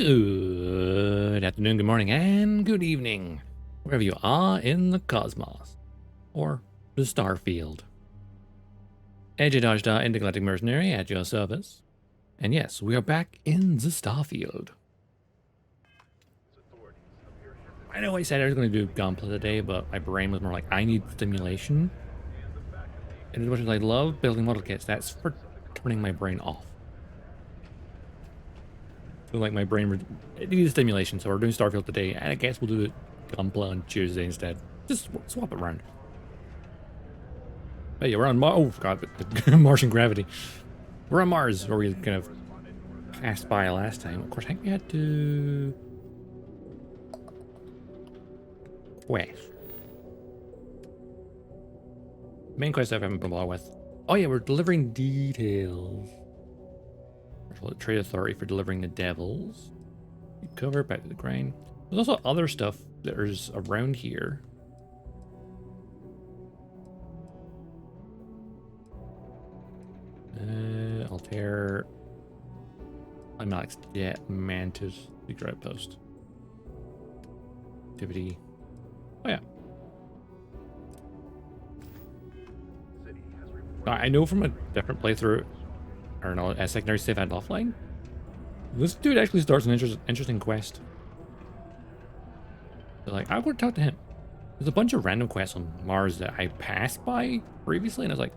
Good afternoon, good morning, and good evening, wherever you are in the cosmos, or the Starfield. AJ Dodgestar, Intergalactic Mercenary at your service. And yes, we are back in the Starfield. I know I said I was going to do Gunpla today, but my brain was more like, I need stimulation. And as much as I love building model kits, that's for turning my brain off. So like my brain, it needs stimulation, so we're doing Starfield today, and I guess we'll do it Gunpla on Tuesday instead. Just swap it around. But yeah, we're on Mars. Oh god, the Martian gravity. We're on Mars, where we kind of passed by last time. Of course, I think we had to quest. Main quest I haven't been involved with. Oh yeah, we're delivering details. Trade authority for delivering the devils. You cover back to the grain. There's also other stuff that is around here. Altair. I'm not yet. Mantis. Secret outpost. Activity. Oh yeah. I know from a different playthrough, I don't know, a secondary save and offline. This dude actually starts an interesting quest. So like, I'll go talk to him. There's a bunch of random quests on Mars that I passed by previously, and I was like,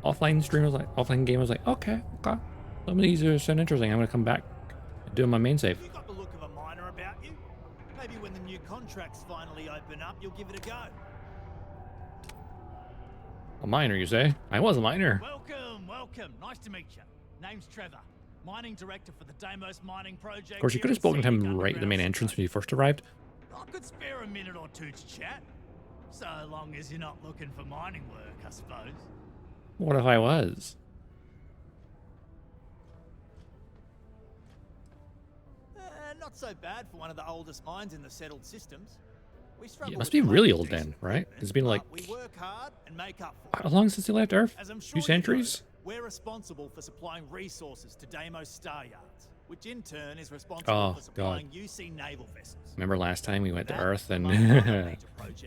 offline stream was like, offline game was like, okay. Some of these are sound interesting. I'm gonna come back and do my main save. You got the look of a miner about you. Maybe when the new contracts finally open up, you'll give it a go. A miner, you say? I was a miner. Welcome. Nice to meet you. Name's Trevor, mining director for the Deimos mining project. Of course, you could have spoken to him right at the main entrance when you first arrived. I could spare a minute or two to chat. So long as you're not looking for mining work, I suppose. What if I was? Not so bad for one of the oldest mines in the settled systems. Yeah, it must be really old then, right? It's been like, we work hard and make up for how long since he left Earth? As I'm sure 2 centuries? We're responsible for supplying resources to Deimos Star Yards, which in turn is responsible for supplying UC naval vessels. Remember last time we went to Earth and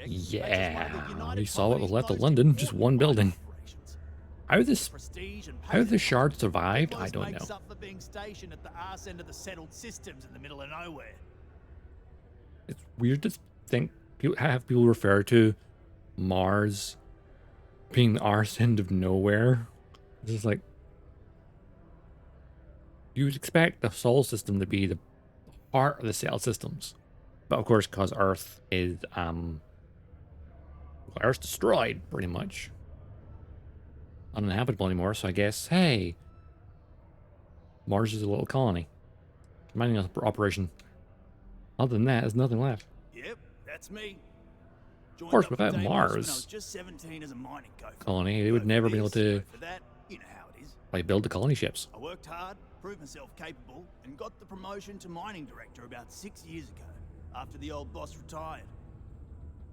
yeah, we saw what was left of London, just one building. How the shard survived, I don't know. Up for being stationed at the arse end of the settled systems in the middle of nowhere. It's weird to think have people refer to Mars being the arse end of nowhere. It's just like, you would expect the solar system to be the heart of the cell systems, but of course, because Earth is Earth's destroyed pretty much, uninhabitable anymore. So I guess, hey, Mars is a little colony, mining operation. Other than that, there's nothing left. Yep, that's me. Of course, without Mars just 17 as a mining colony, they would never be able to you know how it is. like build the colony ships. I worked hard, proved myself capable, and got the promotion to mining director about 6 years ago, after the old boss retired.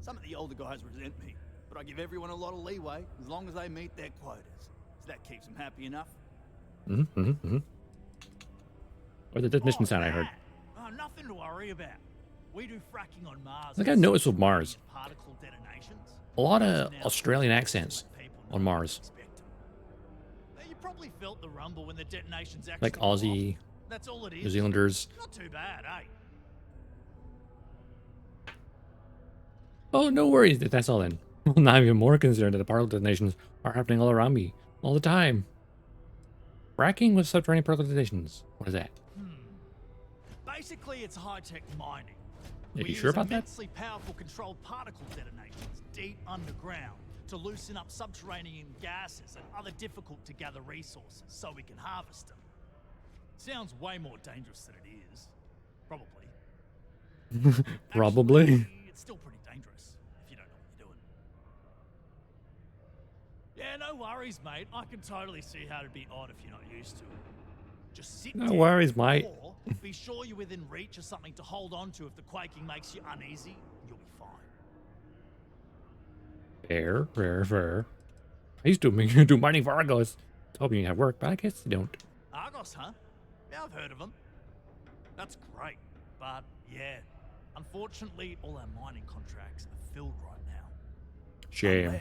Some of the older guys resent me, but I give everyone a lot of leeway as long as they meet their quotas. So that keeps them happy enough. Or the mission sound I heard. Oh, nothing to worry about. We do fracking on Mars. I think I noticed with Mars, particle detonations. a lot of Australian accents on Mars. You probably felt the rumble when the detonations actually Like Aussie, that's all it is. New Zealanders. Not too bad, eh? Oh, no worries. That's all then. I'm not even more concerned that the particle detonations are happening all around me, all the time. Fracking with subterranean particle detonations. What is that? Basically, it's high-tech mining. Are you sure about that? Immensely powerful controlled particle detonations deep underground to loosen up subterranean gases and other difficult-to-gather resources so we can harvest them. Sounds way more dangerous than it is. Probably. Probably. Actually, it's still pretty dangerous if you don't know what you're doing. Yeah, no worries, mate. I can totally see how it'd be odd if you're not used to it. Just sit No worries, mate. Or be sure you're within reach of something to hold on to if the quaking makes you uneasy. You'll be fine. Fair. I used to do mining for Argos. Hoping you have work, but I guess you don't. Argos, huh? Yeah, I've heard of them. That's great, but yeah, unfortunately, all our mining contracts are filled right now. Shame.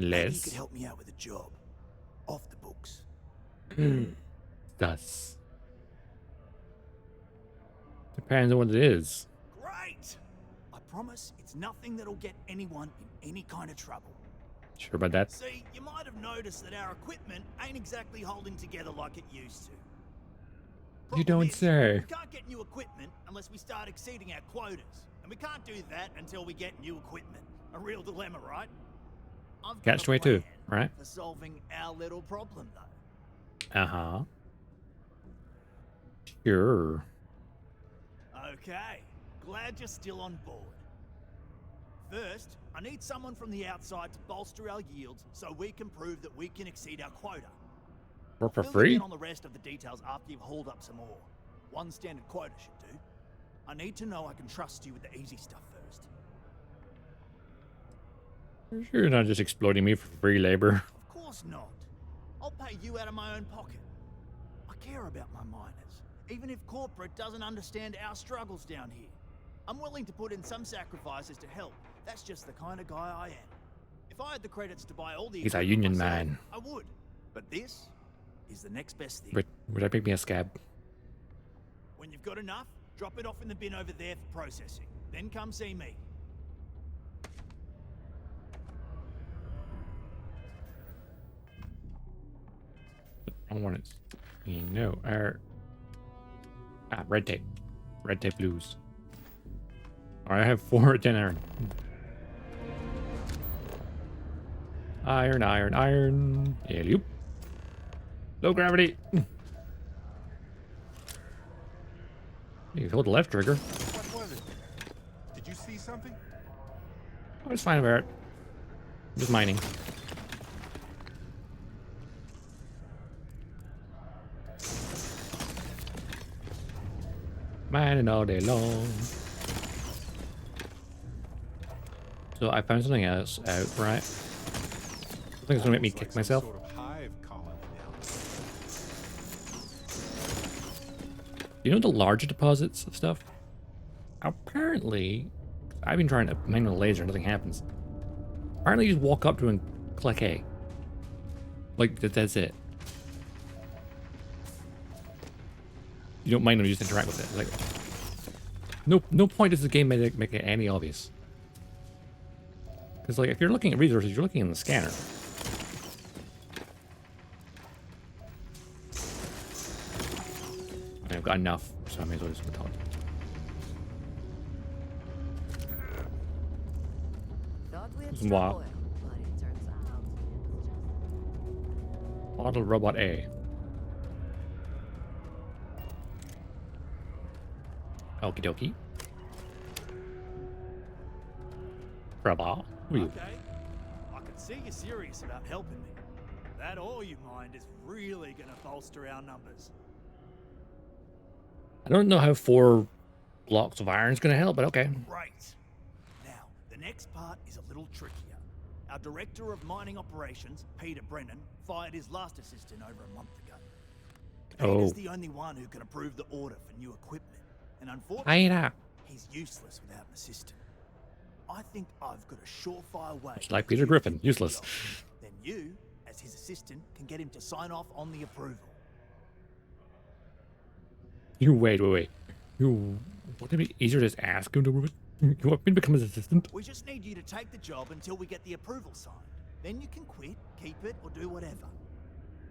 Maybe you could help me out with a job, off the books. Thus. Depends on what it is. Great! I promise it's nothing that'll get anyone in any kind of trouble. Sure about that? See, you might have noticed that our equipment ain't exactly holding together like it used to. You Problem don't is, say. we can't get new equipment unless we start exceeding our quotas. And we can't do that until we get new equipment. A real dilemma, right? I've got Catch a 22, plan right? for solving our little problem, though. Uh-huh. Sure. Okay, glad you're still on board. First, I need someone from the outside to bolster our yields so we can prove that we can exceed our quota. Work for Fill you free? in on the rest of the details after you've hauled up some ore. One standard quota should do. I need to know I can trust you with the easy stuff first. Sure you're not just exploiting me for free labor. Of course not. I'll pay you out of my own pocket. I care about my miners, even if corporate doesn't understand our struggles down here. I'm willing to put in some sacrifices to help. That's just the kind of guy I am. If I had the credits to buy all the He's a equipment union myself, man. I would. But this is the next best thing. Would that make me a scab? When you've got enough, drop it off in the bin over there for processing. Then come see me. I want it. No. Red tape. Red tape blues. Alright, I have 4 10 iron. Iron, iron, iron. Yeah, loop. Low gravity. You hold the left trigger. What was it? Did you see something? Oh, it's fine, Barrett. I'm just mining. Mining all day long. So I found something else out, right? I think it's gonna make me kick myself. Sort of hive colony down You know the larger deposits of stuff? Apparently, I've been trying to mine with a laser, nothing happens. Apparently you just walk up to and click A. Like, that's it. You don't mind them, you just interact with it. Like, no point does the game make it any obvious. Because, like, if you're looking at resources, you're looking in the scanner. I mean, I've got enough, so I may as well just go talk. Wow. Model robot A. Okie dokie. Robot. Who are you? Okay. I can see you're serious about helping me. That ore you mined is really gonna bolster our numbers. I don't know how 4 blocks of iron is going to help, but okay. Great. Now, the next part is a little trickier. Our director of mining operations, Peter Brennan, fired his last assistant over a month ago. Peter's the only one who can approve the order for new equipment. And unfortunately, he's useless without an assistant. I think I've got a surefire way. It's like Peter Griffin, useless. Then you, as his assistant, can get him to sign off on the approval. You wait. You, wouldn't it be easier to just ask him to do it? You want me to become his assistant? We just need you to take the job until we get the approval signed. Then you can quit, keep it, or do whatever.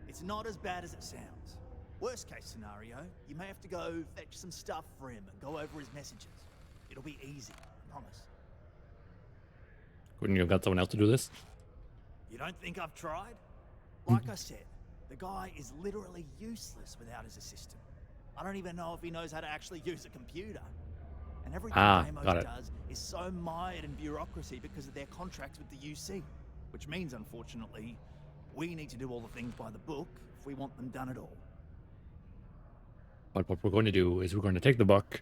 It's not as bad as it sounds. Worst case scenario, you may have to go fetch some stuff for him and go over his messages. It'll be easy, I promise. Couldn't you have got someone else to do this? You don't think I've tried? Like I said, the guy is literally useless without his assistant. I don't even know if he knows how to actually use a computer. And everything Deimos does is so mired in bureaucracy because of their contracts with the UC. Which means, unfortunately, we need to do all the things by the book if we want them done at all. But what we're going to do is we're going to take the buck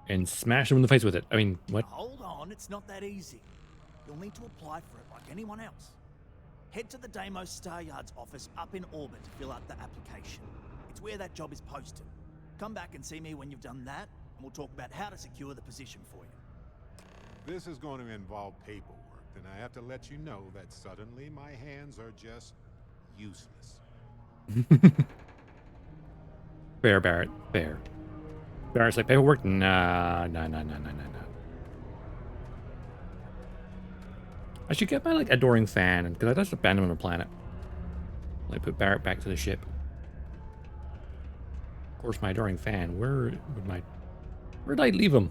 and smash him in the face with it. I mean, what? Hold on, it's not that easy. You'll need to apply for it like anyone else. Head to the Deimos Star Yard's office up in orbit to fill out the application. It's That's where that job is posted. Come back and see me when you've done that, and we'll talk about how to secure the position for you. This is going to involve paperwork, and I have to let you know that suddenly my hands are just useless. Fair, Barrett. Fair. Barrett's like, paperwork? Nah. I should get my, like, adoring fan, because I just abandoned on a planet. Like, put Barrett back to the ship. Of course, my adoring fan. Where'd I leave him?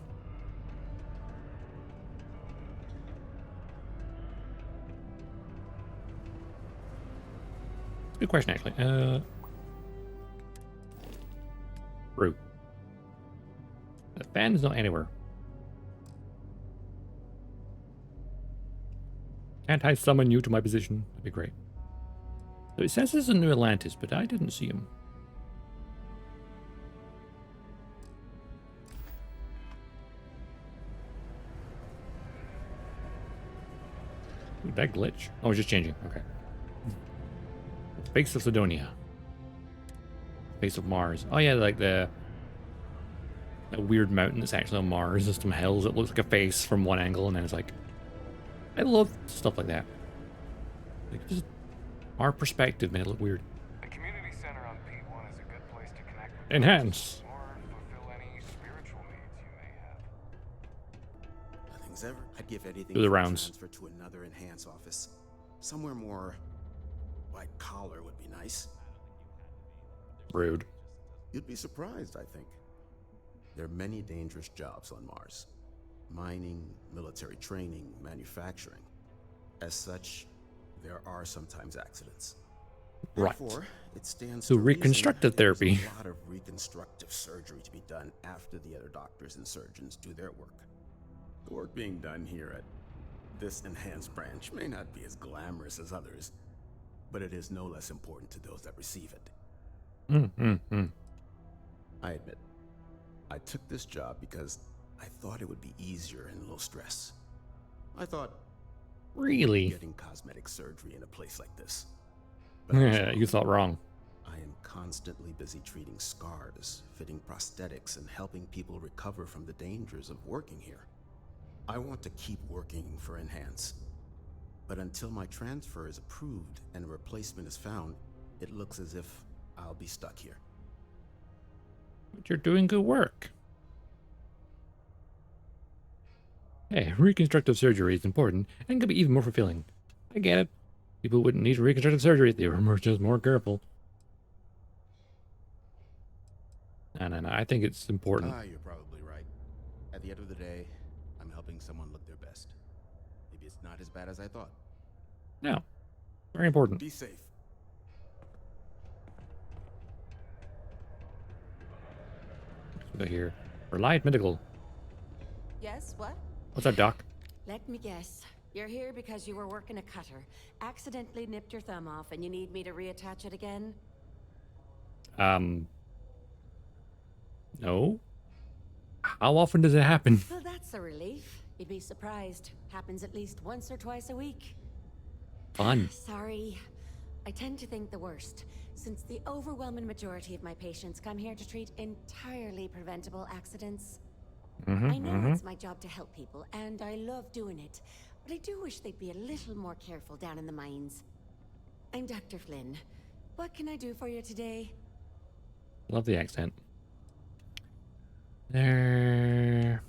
Good question, actually. Brew. The fan is not anywhere. Can't I summon you to my position? That'd be great. So it says this is New Atlantis, but I didn't see him. Ooh, that glitch. Oh, it's just changing. Okay. Face of Sidonia. Face of Mars. Oh yeah, like that weird mountain that's actually on Mars. There's some hills. It looks like a face from one angle, and then it's like, I love stuff like that. Like just our perspective made it look weird. The community center on P1 is a good place to connect with Enhance. or fulfill any spiritual needs you may have. Nothing's ever. I'd give anything Do the for a rounds. transfer to another enhance office. Somewhere more white collar would be nice. Rude. You'd be surprised, I think. There are many dangerous jobs on Mars. Mining, military training, manufacturing. As such, there are sometimes accidents. Right. Therefore, it stands So to reason reconstructive there's therapy. a lot of reconstructive surgery to be done after the other doctors and surgeons do their work. The work being done here at this enhanced branch may not be as glamorous as others, but it is no less important to those that receive it. I admit, I took this job because I thought it would be easier and low stress. I thought Really? getting cosmetic surgery in a place like this. But I was Yeah, wrong. you thought wrong. I am constantly busy treating scars, fitting prosthetics, and helping people recover from the dangers of working here. I want to keep working for Enhance. But until my transfer is approved and a replacement is found, it looks as if I'll be stuck here. But you're doing good work. Hey, reconstructive surgery is important and can be even more fulfilling. I get it. People wouldn't need reconstructive surgery if they were just more careful. No. I think it's important. You're probably right. At the end of the day, I'm helping someone look their best. Maybe it's not as bad as I thought. No. Very important. Be safe. Let's go here. Reliant Medical. Yes, what? What's up, Doc? Let me guess. You're here because you were working a cutter, accidentally nipped your thumb off, and you need me to reattach it again? No. How often does it happen? Well, that's a relief. You'd be surprised. Happens at least once or twice a week. Fun. Sorry. I tend to think the worst, since the overwhelming majority of my patients come here to treat entirely preventable accidents. I know it's my job to help people, and I love doing it, but I do wish they'd be a little more careful down in the mines. I'm Dr. Flynn. What can I do for you today? Love the accent. There.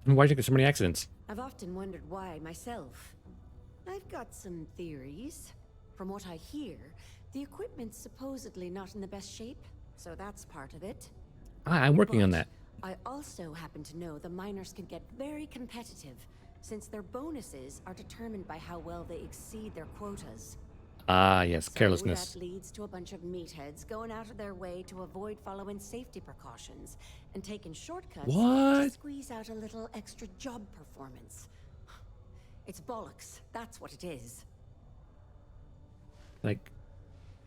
Why'd you get so many accidents? I've often wondered why myself. I've got some theories. From what I hear, the equipment's supposedly not in the best shape, so that's part of it. I'm working on that. I also happen to know the miners can get very competitive, since their bonuses are determined by how well they exceed their quotas. Ah, yes, So carelessness. that leads to a bunch of meatheads going out of their way to avoid following safety precautions and taking shortcuts to What? squeeze out a little extra job performance. It's bollocks. That's what it is. Like,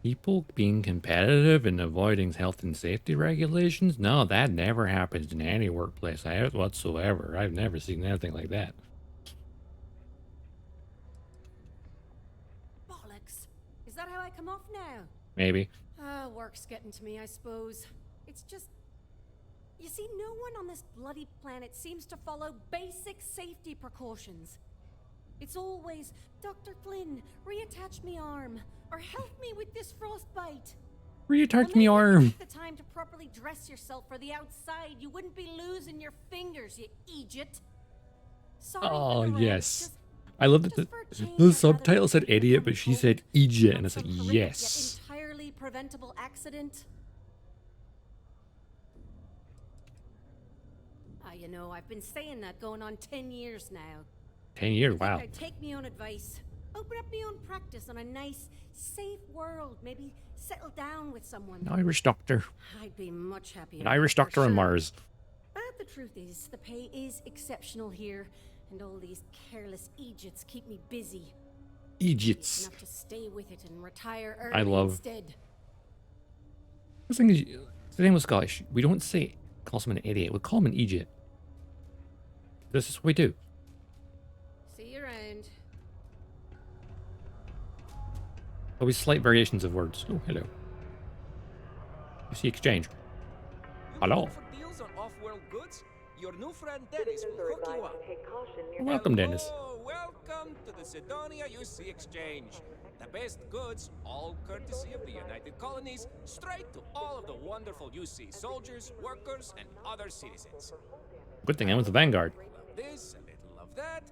people being competitive and avoiding health and safety regulations? No, that never happens in any workplace whatsoever. I've never seen anything like that. Bollocks. Is that how I come off now? Maybe. Work's getting to me, I suppose. It's just... You see, no one on this bloody planet seems to follow basic safety precautions. It's always, Dr. Flynn, reattach me arm, or help me with this frostbite. Reattach Well, me maybe if you arm. took the time to properly dress yourself for the outside, you wouldn't be losing your fingers, you idiot. Sorry Oh, for the rant, yes. just- I love that just for a change, the I'd rather subtitle said refrain idiot, from but she hope, said idiot, not and it's some like, horrific yet yes. entirely preventable accident. You know, I've been saying that going on 10 years now. 10 years, I wow. think I'd take me own advice. Open up my own practice on a nice, safe world. Maybe settle down with someone. An Irish doctor. I'd be much happier. An Irish doctor on Mars. But the truth is, the pay is exceptional here, and all these careless Egypts keep me busy. Egypts. Enough to stay with it and retire early I love- instead. The thing is, the thing with Scottish, we don't say call someone an idiot. We call them an Egypt. This is what we do. See you around. Always slight variations of words. Oh, hello. You see exchange. Hello. Looking for deals on off-world goods? Your new friend Dennis will hook you up. Welcome, Dennis. Hello, welcome to the Sidonia UC Exchange. The best goods, all courtesy of the United Colonies, straight to all of the wonderful UC soldiers, workers, and other citizens. Good thing I was the Vanguard. This, a little of that,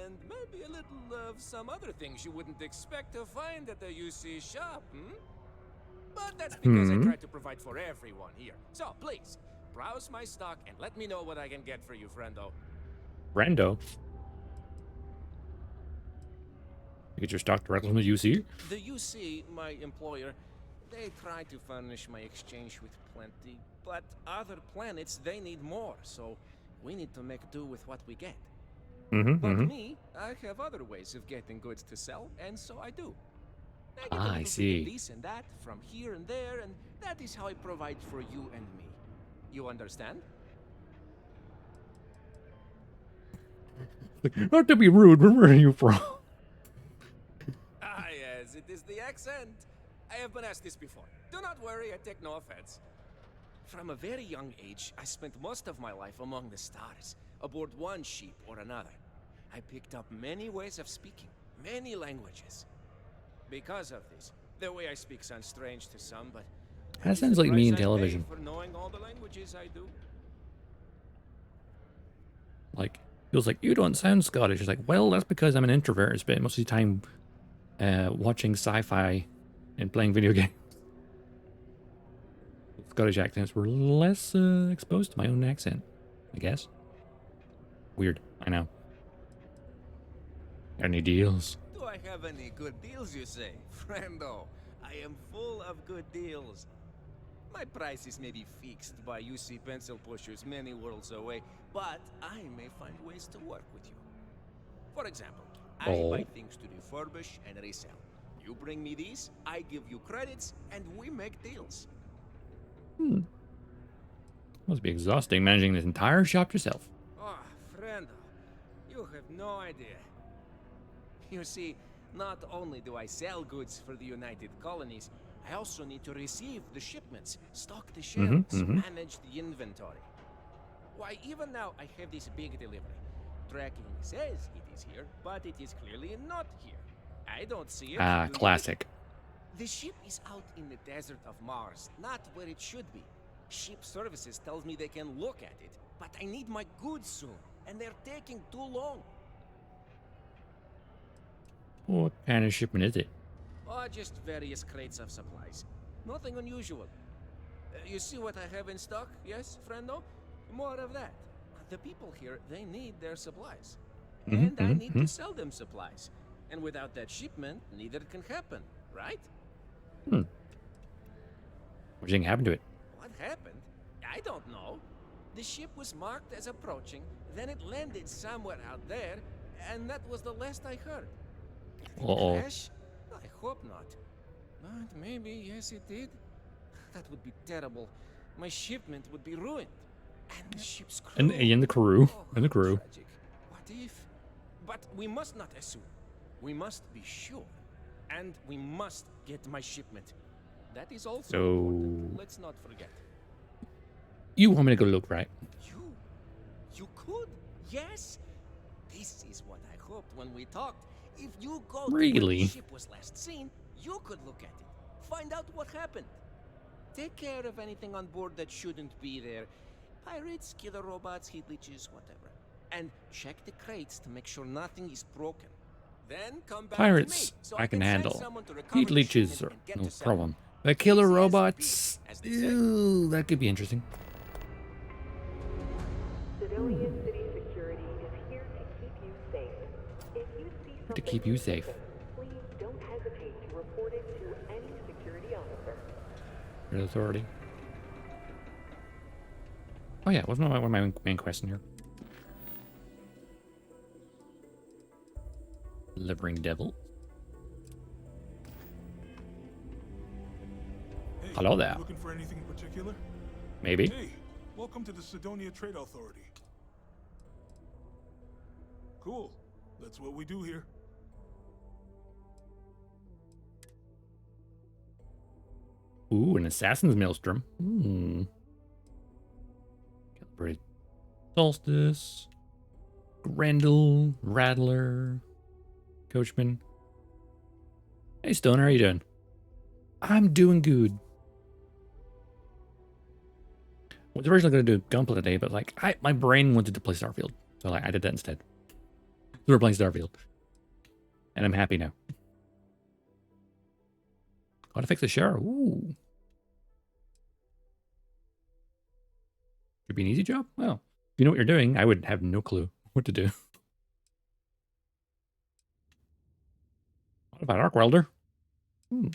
and maybe a little of some other things you wouldn't expect to find at the UC shop, But that's because I try to provide for everyone here. So please, browse my stock and let me know what I can get for you, friendo. Brando. You get your stock directly from the UC? The UC, my employer, they try to furnish my exchange with plenty, but other planets, they need more, so we need to make do with what we get. But me, I have other ways of getting goods to sell, and so I do. I get a little I bit of see. this and that from here and there, and that is how I provide for you and me. You understand? Not to be rude, but where are you from? Ah, yes, it is the accent. I have been asked this before. Do not worry, I take no offense. From a very young age, I spent most of my life among the stars, aboard one ship or another. I picked up many ways of speaking, many languages. Because of this, the way I speak sounds strange to some, but That sounds like me in television. For knowing all the languages I do. Like, feels like, you don't sound Scottish. It's like, well, that's because I'm an introvert. I spend most of the time watching sci-fi and playing video games. Scottish accents were less exposed to my own accent, I guess. Weird, I know. Any deals? Do I have any good deals, you say? Friendo, I am full of good deals. My prices may be fixed by UC pencil pushers many worlds away, but I may find ways to work with you. For example, I buy things to refurbish and resell. You bring me these, I give you credits, and we make deals. Must be exhausting managing this entire shop yourself. Oh, friendo, you have no idea. You see, not only do I sell goods for the United Colonies, I also need to receive the shipments, stock the shelves, manage the inventory. Why, even now I have this big delivery. Tracking says it is here, but it is clearly not here. I don't see it. Ah, Do you? classic. The ship is out in the desert of Mars, not where it should be. Ship services tells me they can look at it, but I need my goods soon, and they're taking too long. What kind of shipment is it? Oh, just various crates of supplies. Nothing unusual. You see what I have in stock, yes, friendo? More of that. The people here, they need their supplies. And I need to sell them supplies. And without that shipment, neither can happen, right? What do you think happened to it? What happened? I don't know. The ship was marked as approaching, then it landed somewhere out there, and that was the last I heard. Did it crash? I hope not. But maybe, yes, it did. That would be terrible. My shipment would be ruined. And the ship's crew. And the crew. Oh, And the crew. tragic. What if? But we must not assume. We must be sure. And we must get my shipment. That is also So important. Let's not forget. you want me to go look, right? You could, yes. This is what I hoped when we talked. If you go to where Really? the ship was last seen, you could look at it, find out what happened. Take care of anything on board that shouldn't be there. Pirates, killer robots, heat leeches, whatever. And check the crates to make sure nothing is broken. Then come back Pirates, to me, so I can send handle. someone to recover Heat the leeches shipment are and get no to Selma. problem. The killer Easy as robots, peasy, as they say. ew, that could be interesting. Civilian city security is here to keep you safe. If you see something To keep you safe. please don't hesitate to report it to any security officer. Red Authority. Oh yeah, wasn't one of my main quests in here? Delivering devil. Hey, Hello there. Looking for anything in particular? Maybe. Hey, welcome to the Sidonia Trade Authority. Cool. That's what we do here. Ooh, an assassin's maelstrom. Calibrated solstice. Grendel, Rattler, Coachman. Hey Stone, how are you doing? I'm doing good. I was originally going to do Gunpla today, but like my brain wanted to play Starfield, so like I did that instead. So we're playing Starfield, and I'm happy now. How to fix the shower? Ooh, should be an easy job. Well, if you know what you're doing, I would have no clue what to do. What about Arc Welder? A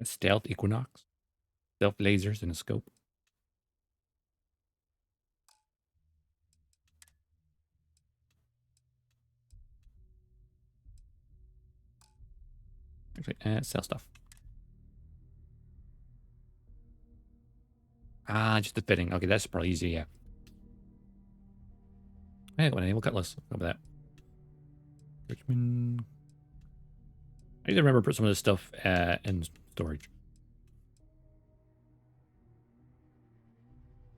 stealth Equinox, stealth lasers, and a scope. Actually, sell stuff. Ah, just the fitting. Okay, that's probably easy, yeah. Hey, what enable cutlass? Over that. Richmond. I need to remember to put some of this stuff in storage.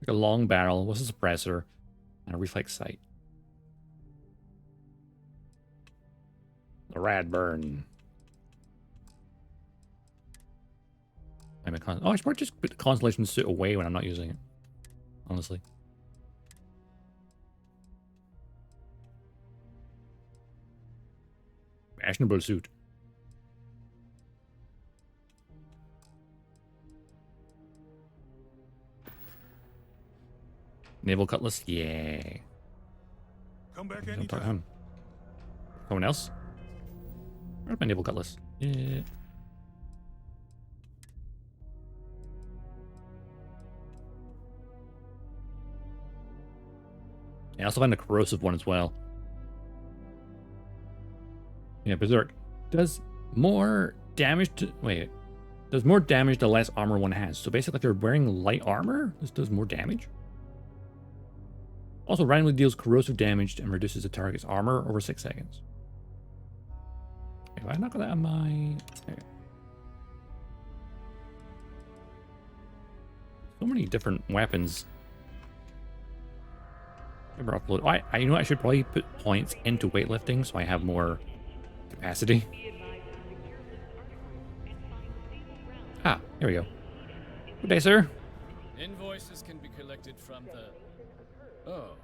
Like a long barrel. What's a suppressor? And a reflex sight. The Radburn. Oh, I should probably just put the Constellation suit away when I'm not using it. Honestly. Fashionable suit. Naval cutlass? Yeah. Come back Don't talk to anytime. him. Someone else? Where's my naval cutlass? Yeah. I also find a corrosive one as well. Yeah, Berserk does more damage to... Wait. Does more damage the less armor one has. So basically, if you're wearing light armor, this does more damage. Also, randomly deals corrosive damage and reduces the target's armor over 6 seconds. If I knock that on my... Okay. So many different weapons. Never upload. You know what? I should probably put points into weightlifting so I have more capacity. Ah, here we go. Good day, sir. Invoices can be collected from the... Oh.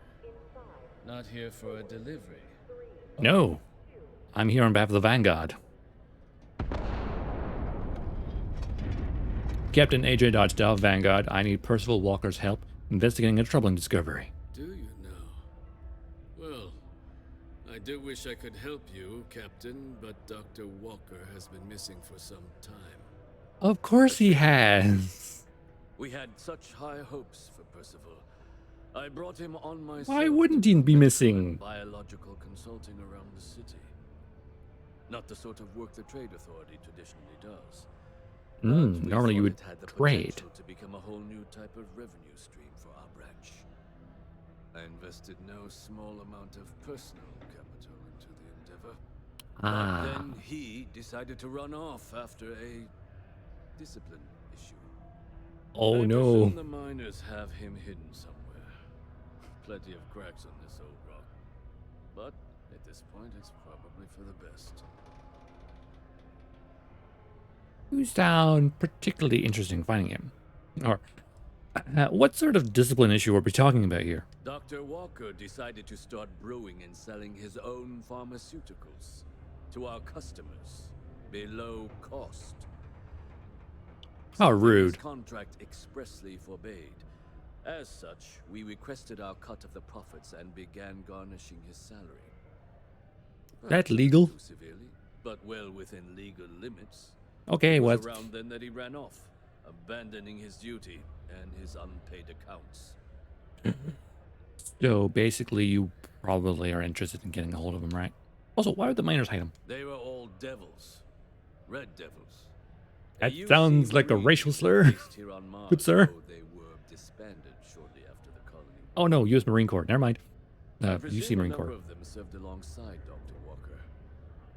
Not here for a delivery. No. I'm here on behalf of the Vanguard. Captain AJ Dodgestar, Vanguard. I need Percival Walker's help investigating a troubling discovery. Do you now? Well, I do wish I could help you, Captain, but Dr. Walker has been missing for some time. Of course he has. We had such high hopes for Percival. I brought him on myself. Why wouldn't he be missing? Biological consulting around the city. Not the sort of work the Trade Authority traditionally does. But we Normally you thought would it had the trade. potential to become a whole new type of revenue stream for our branch. I invested no small amount of personal capital into the endeavor. Ah. But then he decided to run off after a discipline issue. Oh I no. presume the miners have him hidden somewhere. Plenty of cracks on this old rock. But at this point, it's probably for the best. You sound particularly interested in finding him. Or what sort of discipline issue are we talking about here? Dr. Walker decided to start brewing and selling his own pharmaceuticals to our customers below cost. How Something rude. his contract expressly forbade. As such, we requested our cut of the profits and began garnishing his salary. That legal? Too severely, but well within legal limits. Okay, It was what? around then that he ran off, abandoning his duty and his unpaid accounts. So basically, you probably are interested in getting a hold of him, right? Also, why would the miners hide him? They were all devils. Red devils. That The sounds UC like a Marines racial were slur. based here on Mars, Good sir. though they were disbanded shortly after the colony. Oh no, U.S. Marine Corps. Never mind. I UC presume Marine a Corps. number of them served alongside Dr. Walker.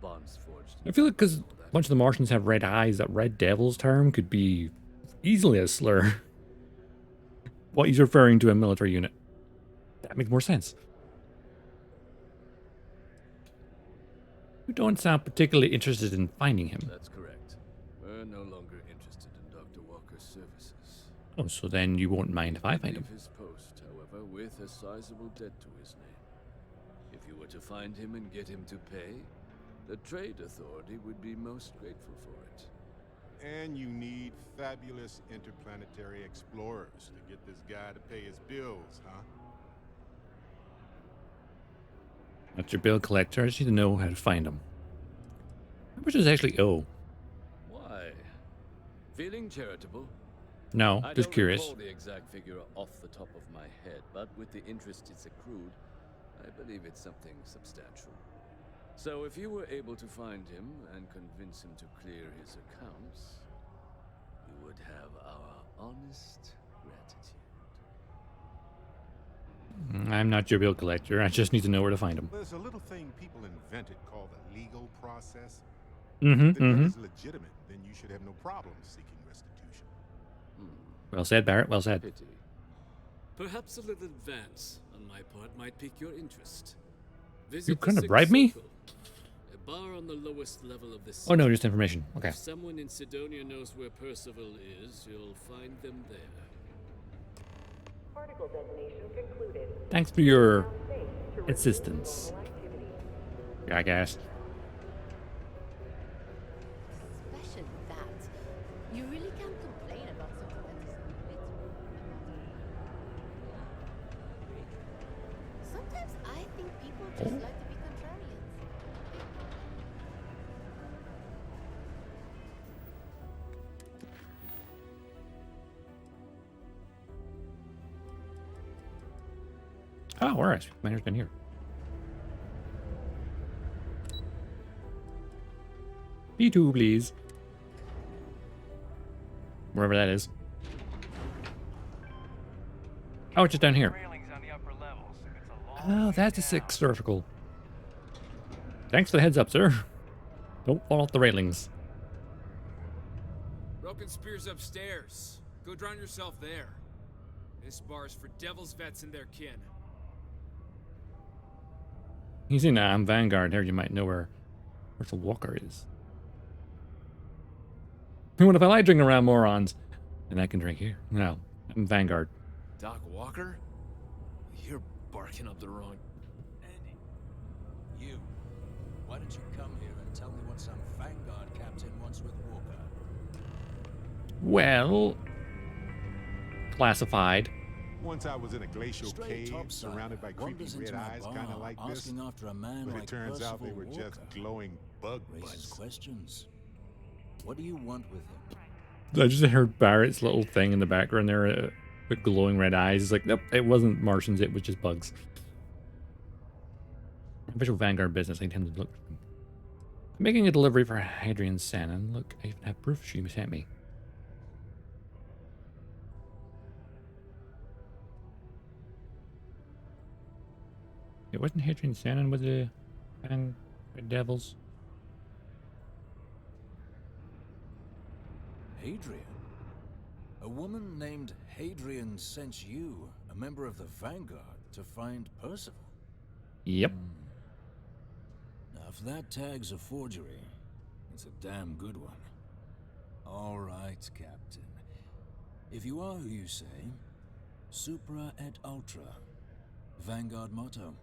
Bonds forged. I feel like because a bunch of the Martians have red eyes, that Red Devil's term could be easily a slur. What he's referring to a military unit. That makes more sense. You don't sound particularly interested in finding him. That's correct. We're no longer interested in Dr. Walker's services. Oh, so then you won't mind if I find him. Leave his post, however, with a sizable debt to his name. If you were to find him and get him to pay, the Trade Authority would be most grateful for it. And you need fabulous interplanetary explorers to get this guy to pay his bills, huh? That's your bill collector. I just need to know how to find him. How much does it actually owe? Why? Feeling charitable? No, I just don't curious. recall the exact figure off the top of my head, but with the interest it's accrued, I believe it's something substantial. So if you were able to find him and convince him to clear his accounts, you would have our honest gratitude. I'm not your bill collector. I just need to know where to find him. There's a little thing people invented called the legal process. Mm-hmm, If the debt mm-hmm. is legitimate, then you should have no problem seeking restitution. Well said, Barrett. Well said. Pity. Perhaps a little advance on my part might pique your interest. Visit You the couldn't Sixth bribe me? Circle, a bar on the lowest level of the city. Oh no, just information. Okay. If someone in Sidonia knows where Percival is, you'll find them there. Particle detonation concluded. Thanks for your Now safe to resume assistance. normal activity. I guess. Especially that. You really can't complain about something that is lit. Sometimes I think people just like to be contrarians. Oh, alright. Miner's been here. B2, please. Wherever that is. Oh, it's just down here. Railings on the upper levels. It's a long Oh, way that's a down. sixth circle. Thanks for the heads up, sir. Don't fall off the railings. Broken Spear's upstairs. Go drown yourself there. This bar's for Devil's vets and their kin. He's in Vanguard. Here you might know where the Walker is. What if I like drinking around morons? And I can drink here. No, I'm Vanguard. Doc Walker? You're barking up the wrong... Andy, you. Why don't you come here and tell me what some Vanguard captain wants with Walker? Well, classified. Once I was in a glacial Straight cave topside, surrounded by creepy wanders red into my eyes, bar, kind of like this. asking after a man But like it turns out they Percival were just Walker. glowing bug Raises butts. questions. What do you want with him? I just heard Barrett's little thing in the background there with glowing red eyes. It's like, nope, it wasn't Martians, it was just bugs. Official Vanguard business, I intend to look. Making a delivery for Hadrian Sannon. Look, I even have proof she sent me. It wasn't Hadrian Sannon with the Red Devils. Hadrian? A woman named Hadrian sent you, a member of the Vanguard, to find Percival? Yep. Now, if that tag's a forgery, it's a damn good one. All right, Captain. If you are who you say, Supra et Ultra. Vanguard motto.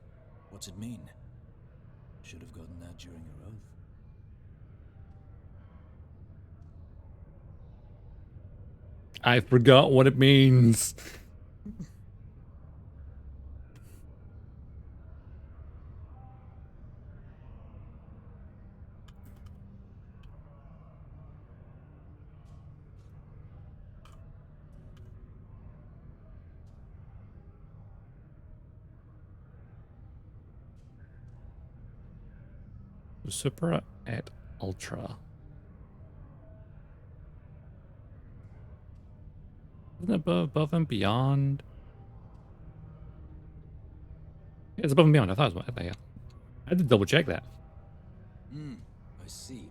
What's it mean? Should have gotten that during your oath. I forgot what it means. Supra et Ultra. Isn't it above and beyond? Yeah, it's above and beyond. I thought it was. Yeah. I had to double check that. I see.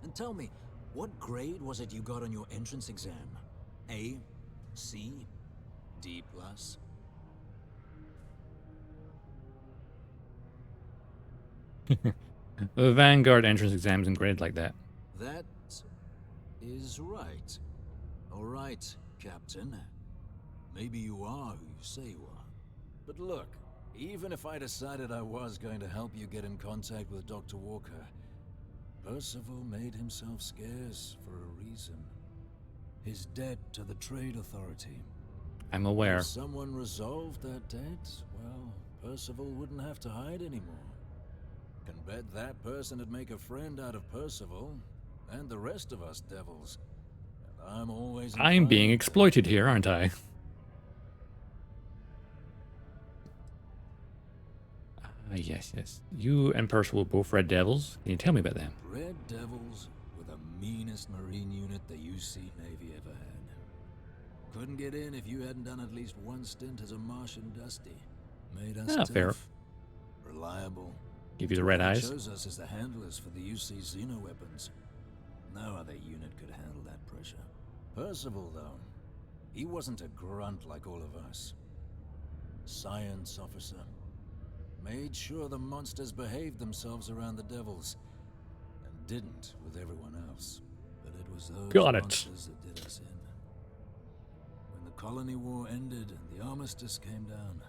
And tell me, what grade was it you got on your entrance exam? A? C? D+? The Vanguard entrance exams and graded like that. That is right. All right, Captain. Maybe you are who you say you are. But look, even if I decided I was going to help you get in contact with Dr. Walker, Percival made himself scarce for a reason. His debt to the Trade Authority. I'm aware. If someone resolved that debt, well, Percival wouldn't have to hide anymore. Can bet that person would make a friend out of Percival and the rest of us devils. And I'm always. I'm being exploited here, aren't I? Yes. You and Percival were both Red Devils. Can you tell me about them? Red Devils were the meanest Marine unit the UC Navy ever had. Couldn't get in if you hadn't done at least one stint as a Martian Dusty. Made us tough, fair. reliable. Give you the red eyes. Chose us as the handlers for the UC Xeno weapons. No other unit could handle that pressure. Percival, though, he wasn't a grunt like all of us. Science officer. Made sure the monsters behaved themselves around the devils, and didn't with everyone else. But it was those monsters that did us in. When the colony war ended and the armistice came down,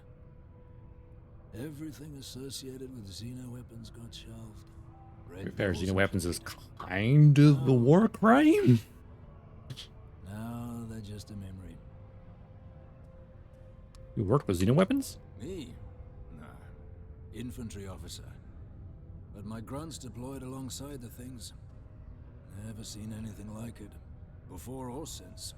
everything associated with Xeno weapons got shelved. Repair Xeno weapons is kind of the war crime. Now they're just a memory. You worked with Xeno weapons? Me? Nah. Infantry officer. But my grunts deployed alongside the things. Never seen anything like it. Before or since.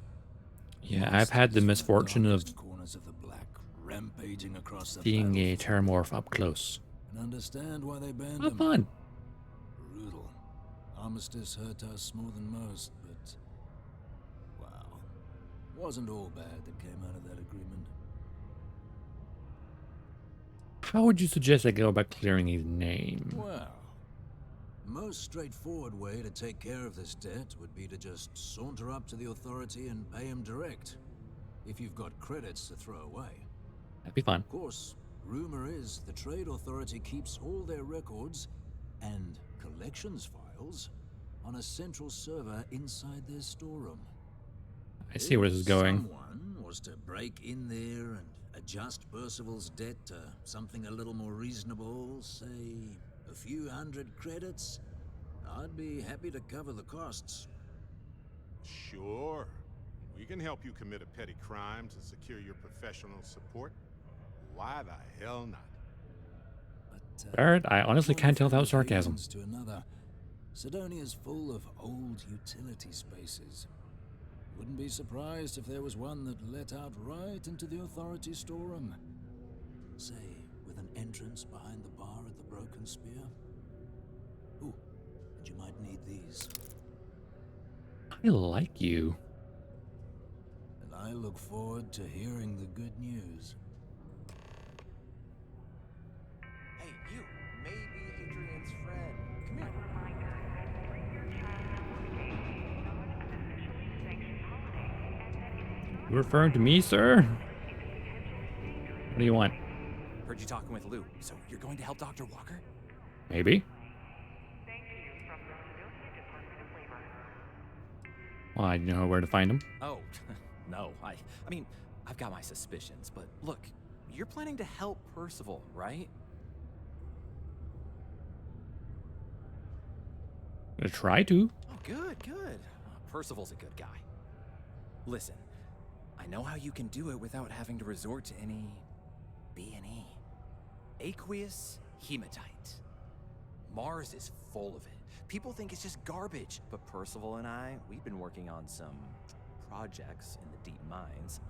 Yeah, I've had the misfortune of corners of the black, rampaging across the seeing a Terramorph up close. And understand why they banned Not them. fun. Brutal. Armistice hurt us more than most, but wow. Wasn't all bad that came out of that agreement. How would you suggest I go about clearing his name? Well, most straightforward way to take care of this debt would be to just saunter up to the authority and pay him direct. If you've got credits to throw away. That'd be fun. Of course, rumor is the Trade Authority keeps all their records and collections files on a central server inside their storeroom. I see where this is going. Someone was to break in there and adjust Percival's debt to something a little more reasonable, say a few hundred credits, I'd be happy to cover the costs. Sure. We can help you commit a petty crime to secure your professional support. Why the hell not? But, Barrett, I honestly can't tell that was sarcasm. To another, Sidonia's full of old utility spaces. Wouldn't be surprised if there was one that let out right into the authority storeroom. Say, with an entrance behind the bar at the Broken Spear. Ooh, and you might need these. I like you. And I look forward to hearing the good news. Hey, you may be Hadrian's friend. Come here. You referring to me, sir? What do you want? Heard you talking with Lou, so you're going to help Dr. Walker? Maybe. Well, I know where to find him. Oh, no. I mean, I've got my suspicions, but look, you're planning to help Percival, right? I try to. Oh, good, good. Percival's a good guy. Listen, I know how you can do it without having to resort to any B&E. Aqueous hematite. Mars is full of it. People think it's just garbage, but Percival and I, we've been working on some projects in the deep mines.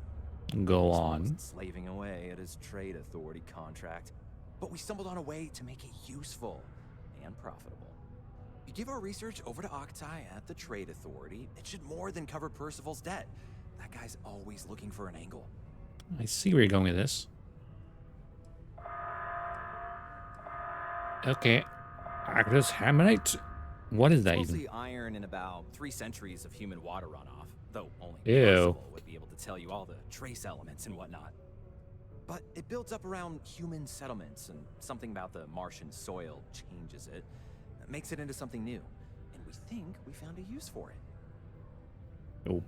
Go on. Slaving away at his trade authority contract, but we stumbled on a way to make it useful and profitable. You give our research over to Octai at the trade authority, it should more than cover Percival's debt. That guy's always looking for an angle. I see where you're going with this. Okay. Aqueous hematite? What is that even? Mostly iron in about 3 centuries of human water runoff, though only Ew. Percival would be able to tell you all the trace elements and whatnot. But it builds up around human settlements, and something about the Martian soil changes it. That makes it into something new, and we think we found a use for it. Oh.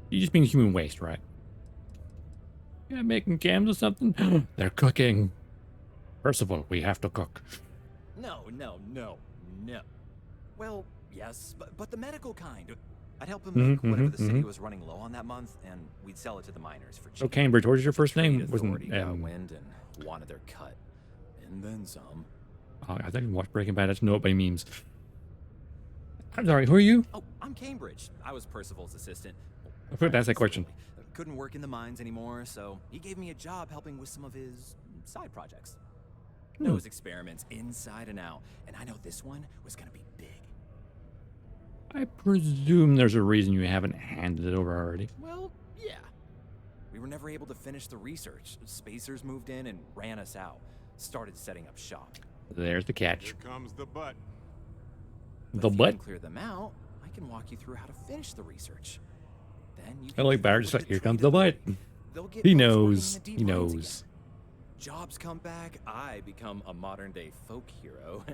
You just mean human waste, right? Yeah, making cams or something? They're cooking. Percival, we have to cook. No. Well, yes, but the medical kind. I'd help him make whatever the city was running low on that month, and we'd sell it to the miners for cheap. So Cambridge, what was your first name? Trade Wasn't authority got wind and wanted their cut, and then some. Oh, I think I watched Breaking Bad. I just know it by memes. I'm sorry. Who are you? Oh, I'm Cambridge. I was Percival's assistant. I forgot to ask that question. Couldn't work in the mines anymore, so he gave me a job helping with some of his side projects. Knows experiments inside and out, and I know this one was gonna be big. I presume there's a reason you haven't handed it over already. Well, yeah. We were never able to finish the research. Spacers moved in and ran us out. Started setting up shop. There's the catch. Here comes the butt. The if you butt? can clear them out, I can walk you through how to finish the research. Then you I can like Barrett just like, here comes the butt. He knows. He knows. Jobs come back, I become a modern day folk hero.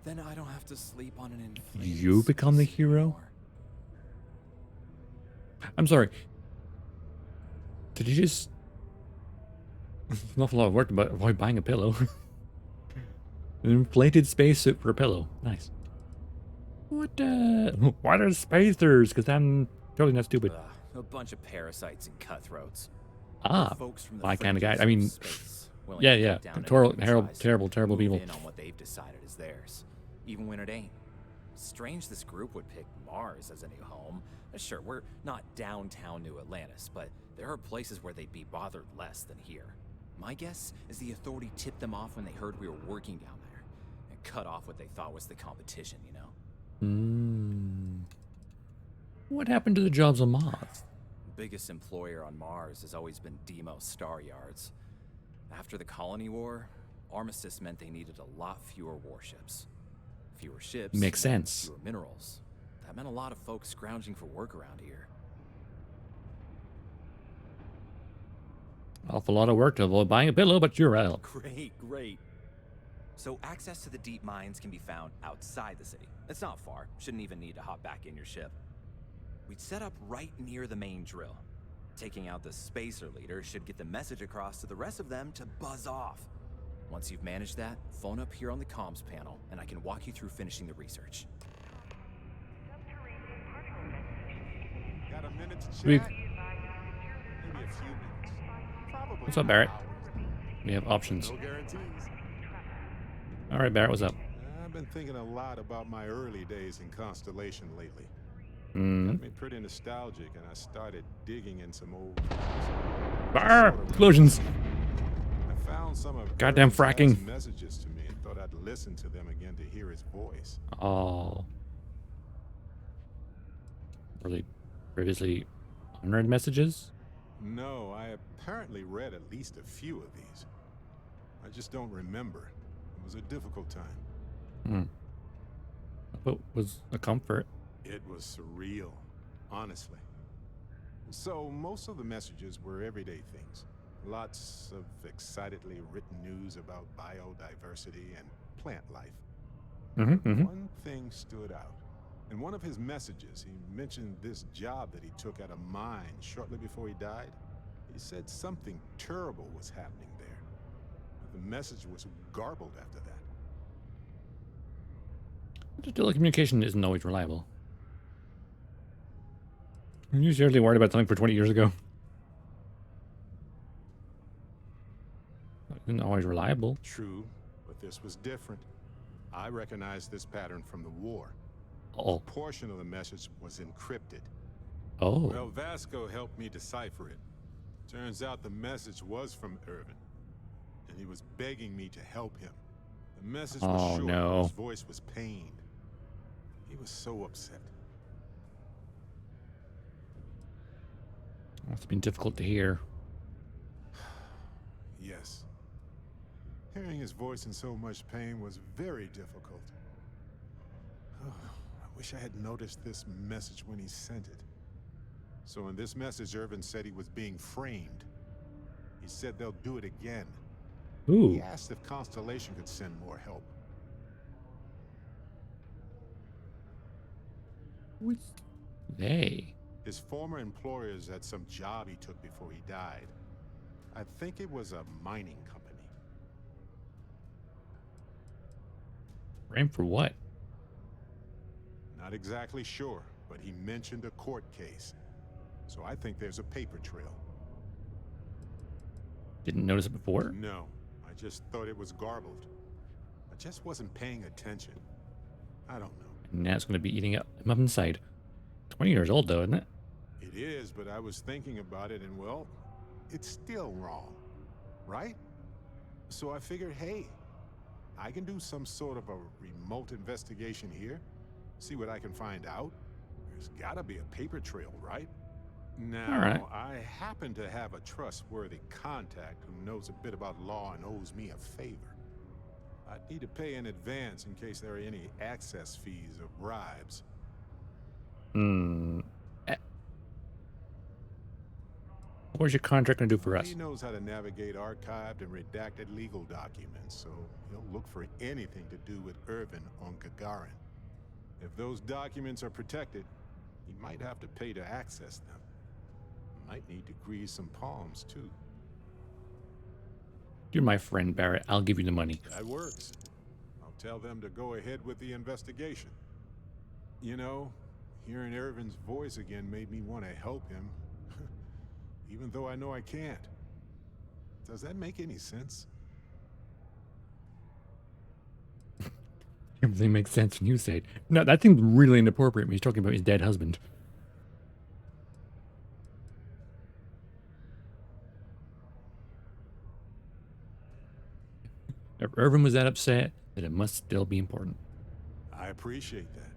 Then I don't have to sleep on an inflated You become the hero? anymore. I'm sorry. Did you just... An awful lot of work about why buying a pillow. An inflated spacesuit for a pillow. Nice. What are spacers? Because I'm totally not stupid. A bunch of parasites and cutthroats. Ah, Folks from the my kind of guy. fringes I mean, space, willing yeah, to yeah. cut down Terrible move people. in on what they've decided is theirs, even when it ain't. Strange this group would pick Mars as a new home. Sure, we're not downtown New Atlantis, but there are places where they'd be bothered less than here. My guess is the authority tipped them off when they heard we were working down there, and cut off what they thought was the competition, you know? What happened to the jobs on Mars? Biggest employer on Mars has always been Demo Star Yards. After the Colony War, armistice meant they needed a lot fewer warships. Fewer ships. Makes sense. Fewer minerals. That meant a lot of folks scrounging for work around here. Awful lot of work to avoid buying a pillow, but you're out. Great. So access to the deep mines can be found outside the city. It's not far. Shouldn't even need to hop back in your ship. We'd set up right near the main drill. Taking out the spacer leader should get the message across to the rest of them to buzz off. Once you've managed that, phone up here on the comms panel, and I can walk you through finishing the research. Got a minute to chat? Sweet. Maybe a few minutes. Probably What's up, Barrett? hours. We have options. No guarantees. All right, Barrett, what's up? I've been thinking a lot about my early days in Constellation lately. Got me pretty nostalgic, and I started digging in some old Explosions! I found some of Goddamn Eric's fracking. last messages to me and thought I'd listen to them again to hear his voice. Oh. Really previously unread messages? No, I apparently read at least a few of these. I just don't remember. It was a difficult time. But was a comfort. It was surreal, honestly. So most of the messages were everyday things. Lots of excitedly written news about biodiversity and plant life. One thing stood out. In one of his messages, he mentioned this job that he took at a mine shortly before he died. He said something terrible was happening there. The message was garbled after that. Telecommunication isn't always reliable. Are you seriously worried about something for 20 years ago? It isn't always reliable. True, but this was different. I recognized this pattern from the war. Oh. A portion of the message was encrypted. Oh. Well, Vasco helped me decipher it. Turns out the message was from Irvin, and he was begging me to help him. The message was short, no. His voice was pained. He was so upset. Must have been difficult to hear. Yes. Hearing his voice in so much pain was very difficult. Oh, I wish I had noticed this message when he sent it. So in this message, Irvin said he was being framed. He said they'll do it again. Ooh. He asked if Constellation could send more help. Who's they? His former employers had some job he took before he died. I think it was a mining company. Framed for what? Not exactly sure, but he mentioned a court case. So I think there's a paper trail. Didn't notice it before? No, I just thought it was garbled. I just wasn't paying attention. I don't know. And now it's going to be eating him up inside. 20 years old, though, isn't it? It is, but I was thinking about it, and well, it's still wrong, right? So I figured, hey, I can do some sort of a remote investigation here, see what I can find out. There's gotta be a paper trail, right? Now, all right. I happen to have a trustworthy contact who knows a bit about law and owes me a favor. I'd need to pay in advance in case there are any access fees or bribes. What's your contract going to do for us? He knows how to navigate archived and redacted legal documents, so he'll look for anything to do with Irvin on Gagarin. If those documents are protected, he might have to pay to access them. Might need to grease some palms, too. You're my friend, Barrett. I'll give you the money. That works. I'll tell them to go ahead with the investigation. You know, hearing Irvin's voice again made me want to help him. Even though I know I can't. Does that make any sense? Everything makes sense when you say it. No, that seems really inappropriate when he's talking about his dead husband. If Irvin was that upset, then it must still be important. I appreciate that.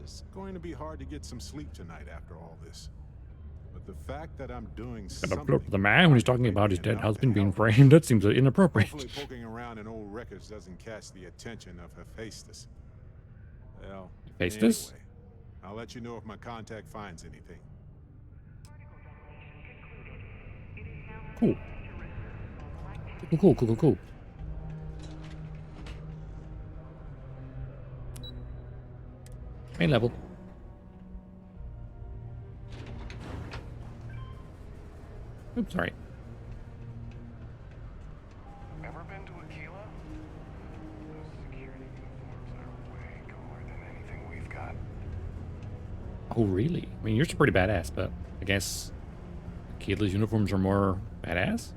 It's going to be hard to get some sleep tonight after all this. But the fact that I'm doing something... The man, when he's talking about his dead husband being framed, that seems inappropriate. Hopefully poking around in old records doesn't catch the attention of Hephaestus. Well, Hephaestus? Anyway, I'll let you know if my contact finds anything. Cool. Cool. Main level. Oops, sorry. Ever been to Aquila? Those security uniforms are way cooler than anything we've got. Oh, really? I mean, yours are pretty badass, but I guess Aquila's uniforms are more badass?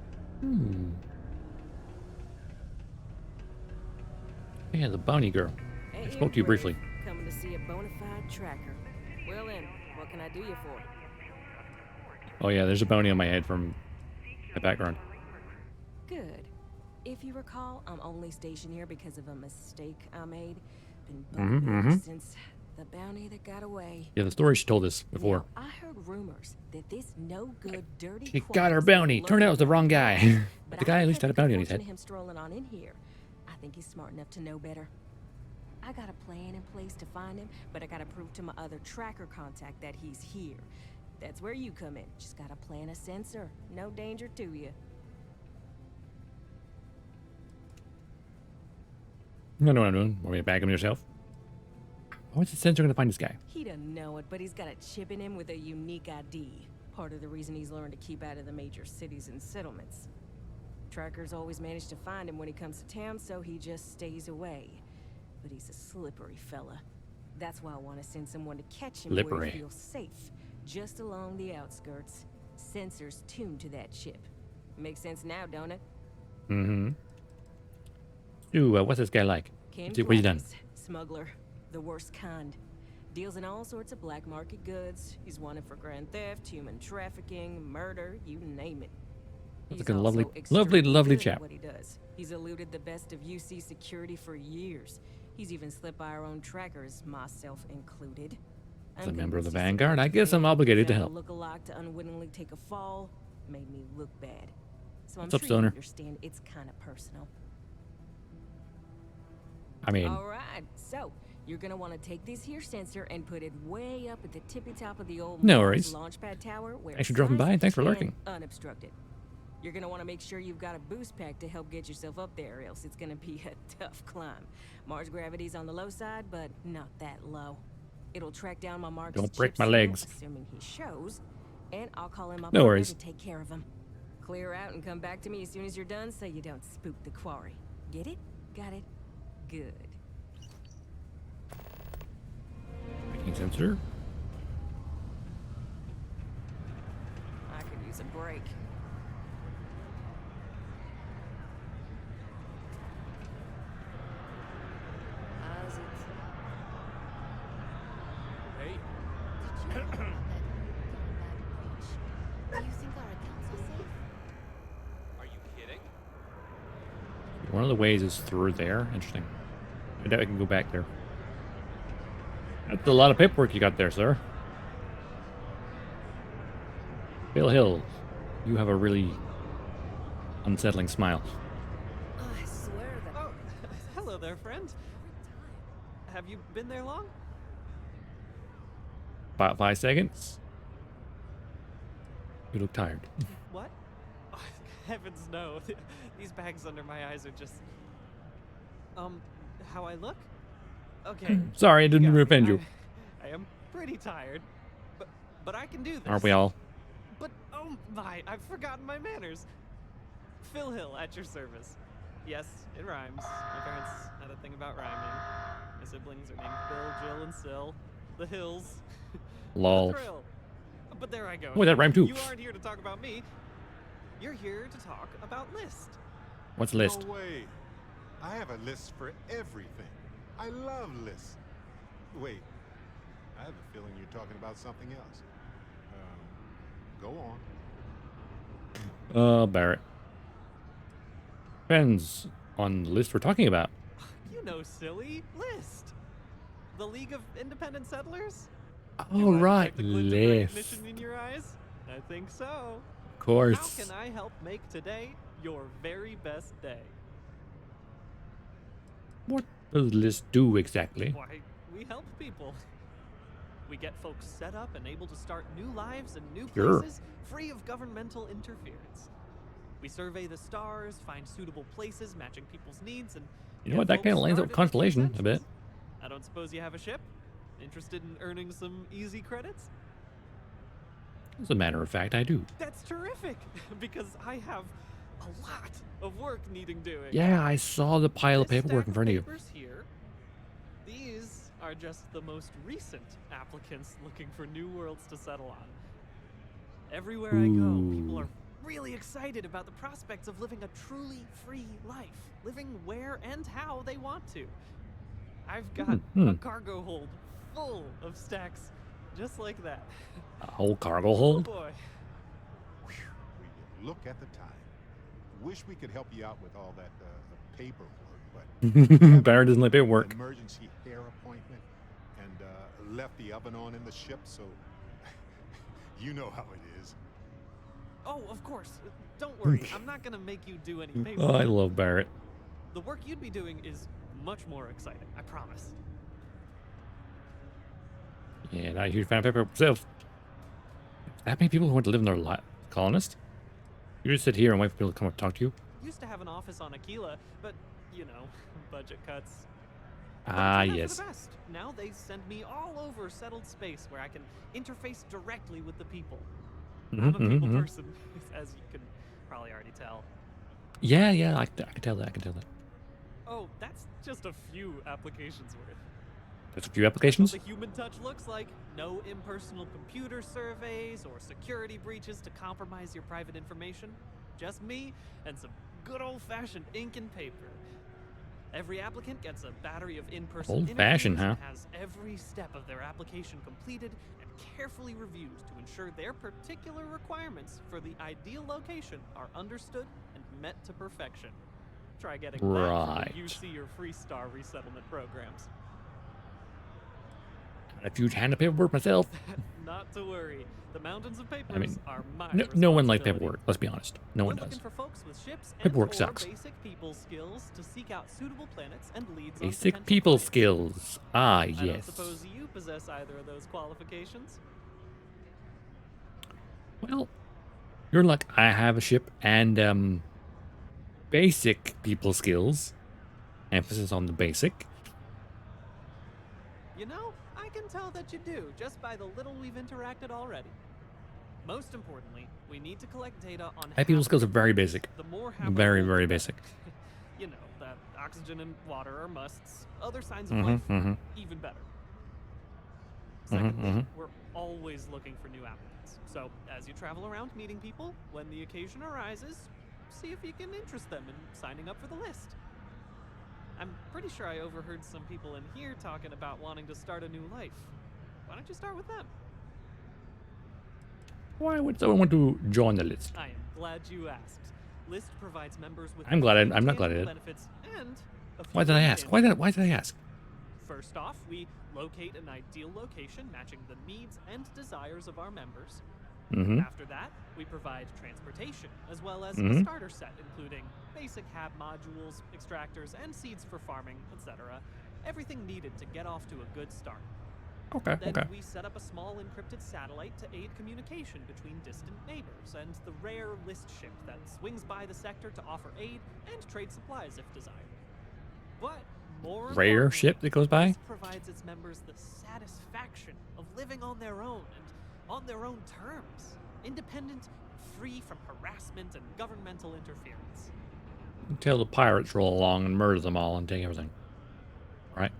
Yeah, the bounty girl. I spoke to you briefly. Coming to see a bona fide tracker. Well then, what can I do you for? Oh yeah, there's a bounty on my head from the background. Good. If you recall, I'm only stationed here because of a mistake I made. Been bugging since the bounty that got away. Yeah, the story she told us before. Now, I heard rumors that this no-good, dirty. She got her bounty. Turned out it was the wrong guy. But the guy at least had a bounty on his head. Him strolling on in here. I think he's smart enough to know better. I got a plan in place to find him, but I gotta prove to my other tracker contact that he's here. That's where you come in. Just gotta plant a sensor. No danger to you. I know what I'm doing. Want me to bag him yourself? What's the sensor going to find this guy? He doesn't know it, but he's got a chip in him with a unique ID. Part of the reason he's learned to keep out of the major cities and settlements. Trackers always manage to find him when he comes to town, so he just stays away. But he's a slippery fella. That's why I want to send someone to catch him where he feels safe. Just along the outskirts. Sensors tuned to that chip. Makes sense now, don't it? Mm-hmm. Ooh, what's this guy like? Let's see what he's done. Smuggler. The worst kind. Deals in all sorts of black market goods. He's wanted for grand theft, human trafficking, murder, you name it. He's like a lovely chap. What he does. He's eluded the best of UC security for years. He's even slipped by our own trackers, myself included. As a member of the Vanguard, I guess I'm obligated to help. Look-alike to unwittingly take a fall made me look bad. So I'm What's up, sure Stoner? you understand it's kind of personal. I mean... All right, so you're gonna want to take this here sensor and put it way up at the tippy top of the old No worries. launchpad tower where Thanks for dropping by and thanks for lurking. Unobstructed. You're gonna want to make sure you've got a boost pack to help get yourself up there, else it's gonna be a tough climb. Mars gravity's on the low side, but not that low. It'll track down my Mark's Don't break chip my signal, legs. assuming he shows, and I'll call him up No over worries. to take care of him. Clear out and come back to me as soon as you're done, so you don't spook the quarry. Get it? Got it? Good. Making sensor. I could use a break. How's it? Hey. Did you know about that going bad breach? Do you think our accounts are safe? Are you kidding? One of the ways is through there. Interesting. I doubt I can go back there. That's a lot of paperwork you got there, sir. Bill Hill, you have a really unsettling smile. I swear that. Oh, hello there, friend. Have you been there long? About 5 seconds. You look tired. What? Oh, heavens no. These bags under my eyes are just... how I look? Okay. Sorry, I didn't offend you. I am pretty tired, but I can do this. Aren't we all? But oh my, I've forgotten my manners. Phil Hill at your service. Yes, it rhymes. My parents had a thing about rhyming. My siblings are named Bill, Jill, and Sil. The Hills. Lol. The thrill. But there I go. Oh, that rhymed too. You aren't here to talk about me. You're here to talk about List. What's List? No way. I have a list for everything. I love lists. Wait, I have a feeling you're talking about something else. Go on. Barrett. Depends on the list we're talking about. You know, silly. List. The League of Independent Settlers? Oh, right. List. List. In your eyes? I think so. Of course. How can I help make today your very best day? What does List do exactly? Why, we help people. We get folks set up and able to start new lives and new places, free of governmental interference. We survey the stars, find suitable places matching people's needs, and You know what? That kind of lines up Constellation a bit. I don't suppose you have a ship? Interested in earning some easy credits? As a matter of fact, I do. That's terrific, because I have a lot of work needing doing. Yeah, I saw the pile of paperwork in front of you. Here, these are just the most recent applicants looking for new worlds to settle on. Everywhere I go, people are really excited about the prospects of living a truly free life, living where and how they want to. I've got a cargo hold full of stacks just like that. A whole cargo hold? Oh boy. Look at the time. Wish we could help you out with all that paperwork, but Barrett doesn't like paperwork. Emergency hair appointment, and left the oven on in the ship, so you know how it is. Oh, of course. Don't worry. I'm not gonna make you do any paperwork. Oh, I love Barrett. The work you'd be doing is much more exciting, I promise. Yeah, not a huge fan of paperwork myself. That many people who want to live in their colonist? You just sit here and wait for people to come up and talk to you? Used to have an office on Aquila, but, you know, budget cuts. Ah, But it's yes. for the best. Now they send me all over settled space where I can interface directly with the people. I'm a people person, as you can probably already tell. Yeah, I can tell that. Oh, that's just a few applications worth. There's a few applications? What the human touch looks like. No impersonal computer surveys or security breaches to compromise your private information. Just me and some good old-fashioned ink and paper. Every applicant gets a battery of in-person Old-fashioned, interviews huh? and has every step of their application completed and carefully reviewed to ensure their particular requirements for the ideal location are understood and met to perfection. Try getting that Right. from UC or Freestar resettlement programs. A huge hand of paperwork myself. Not to worry. The mountains of papers I mean, are my no one likes responsibility. paperwork. Let's be honest. No one We're does. looking for folks with ships and Paperwork or sucks. basic people skills to seek out suitable planets and leads on Basic potential people planets. skills. Ah, I don't yes. suppose you possess either of those qualifications. Well, you're like, I have a ship and basic people skills. Emphasis on the basic. You know, I can tell that you do, just by the little we've interacted already. Most importantly, we need to collect data on My people how skills are very basic. the more Very, habitable very the basic. You know, that oxygen and water are musts. Other signs of Mhm, life, mhm. even better. Mhm, Secondly, mhm. we're always looking for new applicants. So, as you travel around meeting people, when the occasion arises, see if you can interest them in signing up for the list. I'm pretty sure I overheard some people in here talking about wanting to start a new life. Why don't you start with them? Why would someone want to join the list? I am glad you asked. List provides members with I'm glad I- few I'm not glad I tangible did. benefits and a few Why did I ask? intangible. Why did I ask? First off, we locate an ideal location matching the needs and desires of our members. Mhm. After that, we provide transportation, as well as a Mhm. starter set, including basic hab modules, extractors, and seeds for farming, etc. Everything needed to get off to a good start. Okay, Then okay. we set up a small encrypted satellite to aid communication between distant neighbors and the rare list ship that swings by the sector to offer aid and trade supplies if desired. But more Rare importantly, ship that goes by? this provides its members the satisfaction of living on their own and on their own terms, independent, free from harassment and governmental interference. Until the pirates roll along and murder them all and take everything. Right?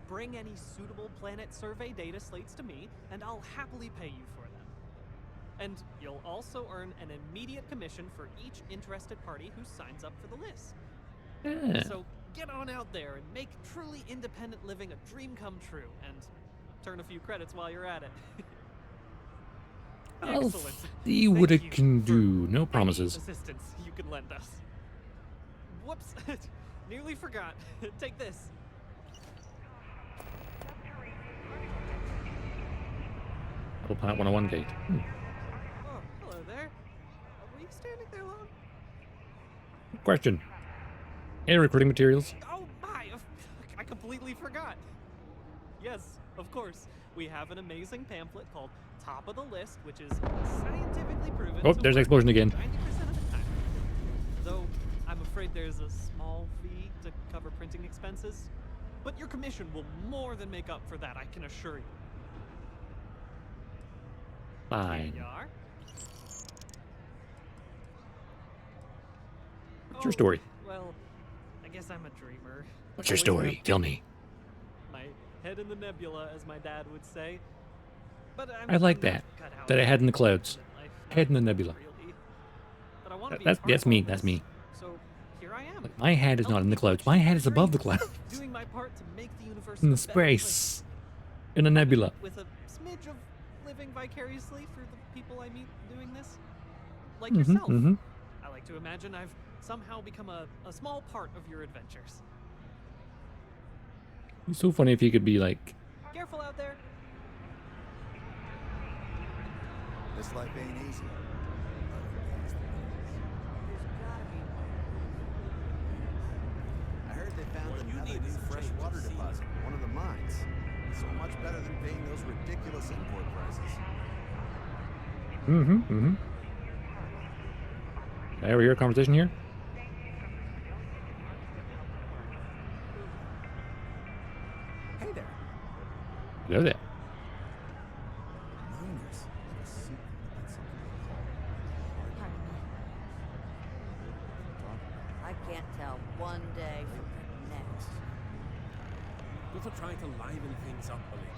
Bring any suitable planet survey data slates to me, and I'll happily pay you for them. And you'll also earn an immediate commission for each interested party who signs up for the list. Yeah. So get on out there and make truly independent living a dream come true, and turn a few credits while you're at it. I'll Excellent. see what Thank it you can for do. No any promises. assistance you can lend us. Whoops. Nearly forgot. Take this. Apple Planet 101 gate. Hmm. Oh, hello there. Were you standing there long? Question. Any recruiting materials? Oh my! I completely forgot. Yes, of course. We have an amazing pamphlet called Top of the List, which is scientifically proven. Oh, to there's an work explosion again. 90% of the time. Though I'm afraid there's a small fee to cover printing expenses. But your commission will more than make up for that, I can assure you. Fine. Here you are. What's your story? Well, I guess I'm a dreamer. What's your Always story? have Tell me. My head in the nebula, as my dad would say. But I like I'm that. not cut out That I for had in the clouds. life, Head in the nebula. really. But I wanna be a That's part of me. all That's this, me. So here I am. Like, my head is not in the clouds. My head is above the clouds. Doing my part to make the universe In a the better place. space. In a nebula. With a smidge of living vicariously for the people I meet doing this. Like Mhm, yourself. mhm. I like to imagine I've somehow become a small part of your adventures. It's so funny if you could be like, Careful out there. This life ain't easy. I heard they found another new freshwater deposit, one of the mines. So much better than paying those ridiculous import prices. Did I overhear a conversation here? Hey there. Hello there. Miners have a secret about something I can't tell one day from the next. People are trying to liven things up a little.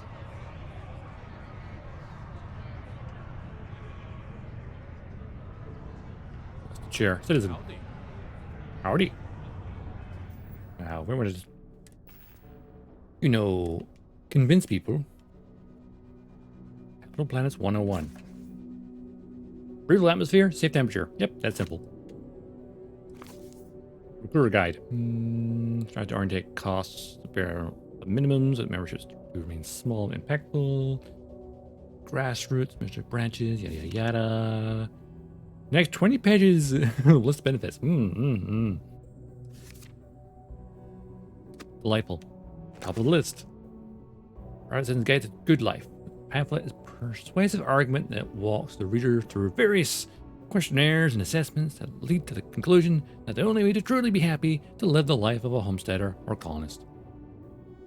That's the chair. Citizen. Howdy. Where was it? You know, convince people. Capital Planets 101. Breathable atmosphere, safe temperature. Yep, that's simple. Recruiter guide. Try to orientate costs, bear the minimums, that memberships to remain small and impactful. Grassroots, measure branches, yada yada yada. Next 20 pages, list benefits. Delightful. Top of the list. Artisan's Guide to Good Life. The pamphlet is a persuasive argument that walks the reader through various questionnaires and assessments that lead to the conclusion that the only way to truly be happy to live the life of a homesteader or colonist.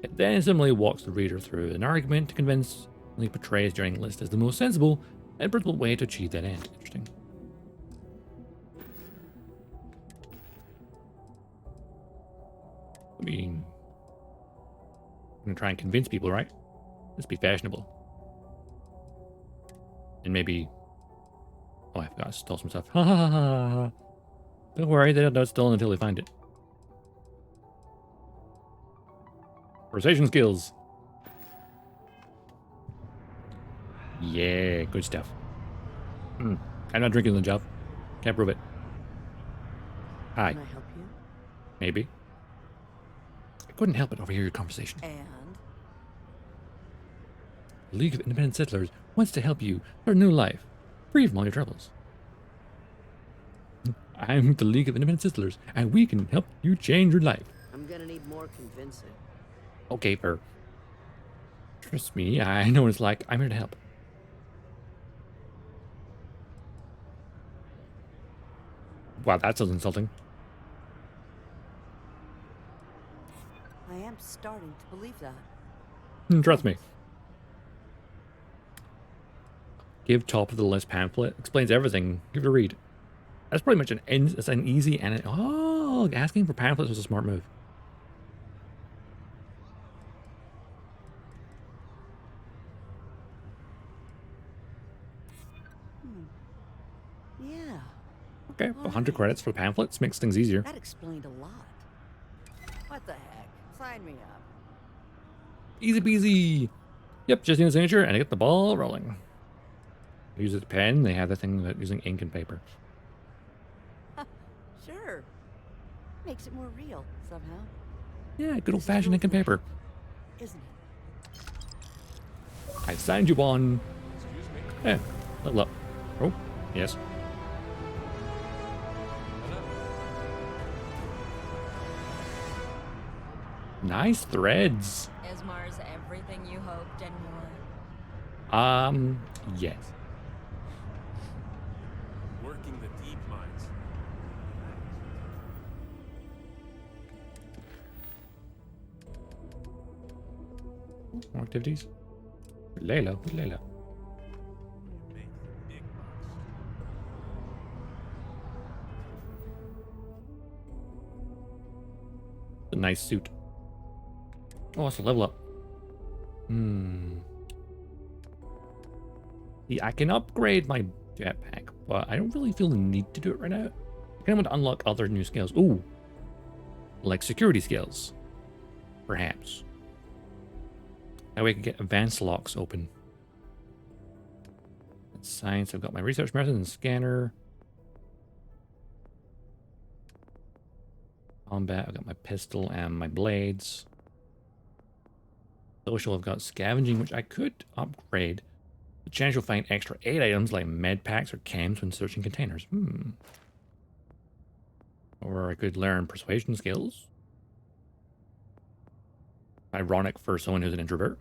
It then similarly walks the reader through an argument to convincingly portrays during the list as the most sensible and principled way to achieve that end. Interesting. I mean, I'm gonna try and convince people, right? Let's be fashionable. And maybe... Oh, I forgot to stole some stuff. Ha ha ha ha. Don't worry, they don't know it's stolen until they find it. Persuasion skills. Yeah, good stuff. I'm not drinking the job. Can't prove it. Hi. Can I help you? Maybe. I couldn't help but overhear your conversation. And? The League of Independent Settlers wants to help you start a new life, free from all your troubles. I'm the League of Independent Settlers, and we can help you change your life. I'm gonna need more convincing. Okay, fair. Trust me, I know what it's like. I'm here to help. Wow, that sounds insulting. I am starting to believe that. Trust me. Give top of the list pamphlet. Explains everything. Give it a read. That's pretty much it's an easy and oh, asking for pamphlets was a smart move. Yeah. Okay, 100 credits for pamphlets makes things easier. That explained a lot. What the heck? Sign me up. Easy peasy. Yep, just need a signature and I get the ball rolling. Use a pen. They have the thing about using ink and paper. Sure. Makes it more real somehow. Yeah, good old-fashioned ink and paper. Isn't it? I signed you on. Yeah, level up. Oh, yes. Nice threads. Is Mars everything you hoped and more? Yes. Working the deep mines. More activities. Layla, who's Layla? A nice suit. Oh, it's a level up. Yeah, I can upgrade my jetpack, but I don't really feel the need to do it right now. I kind of want to unlock other new skills. Ooh. Like security skills. Perhaps. That way I can get advanced locks open. Science, I've got my research methods and scanner. Combat, I've got my pistol and my blades. Social, I've got scavenging, which I could upgrade. The chance you'll find extra 8 items like med packs or chems when searching containers. Or I could learn persuasion skills. Ironic for someone who's an introvert.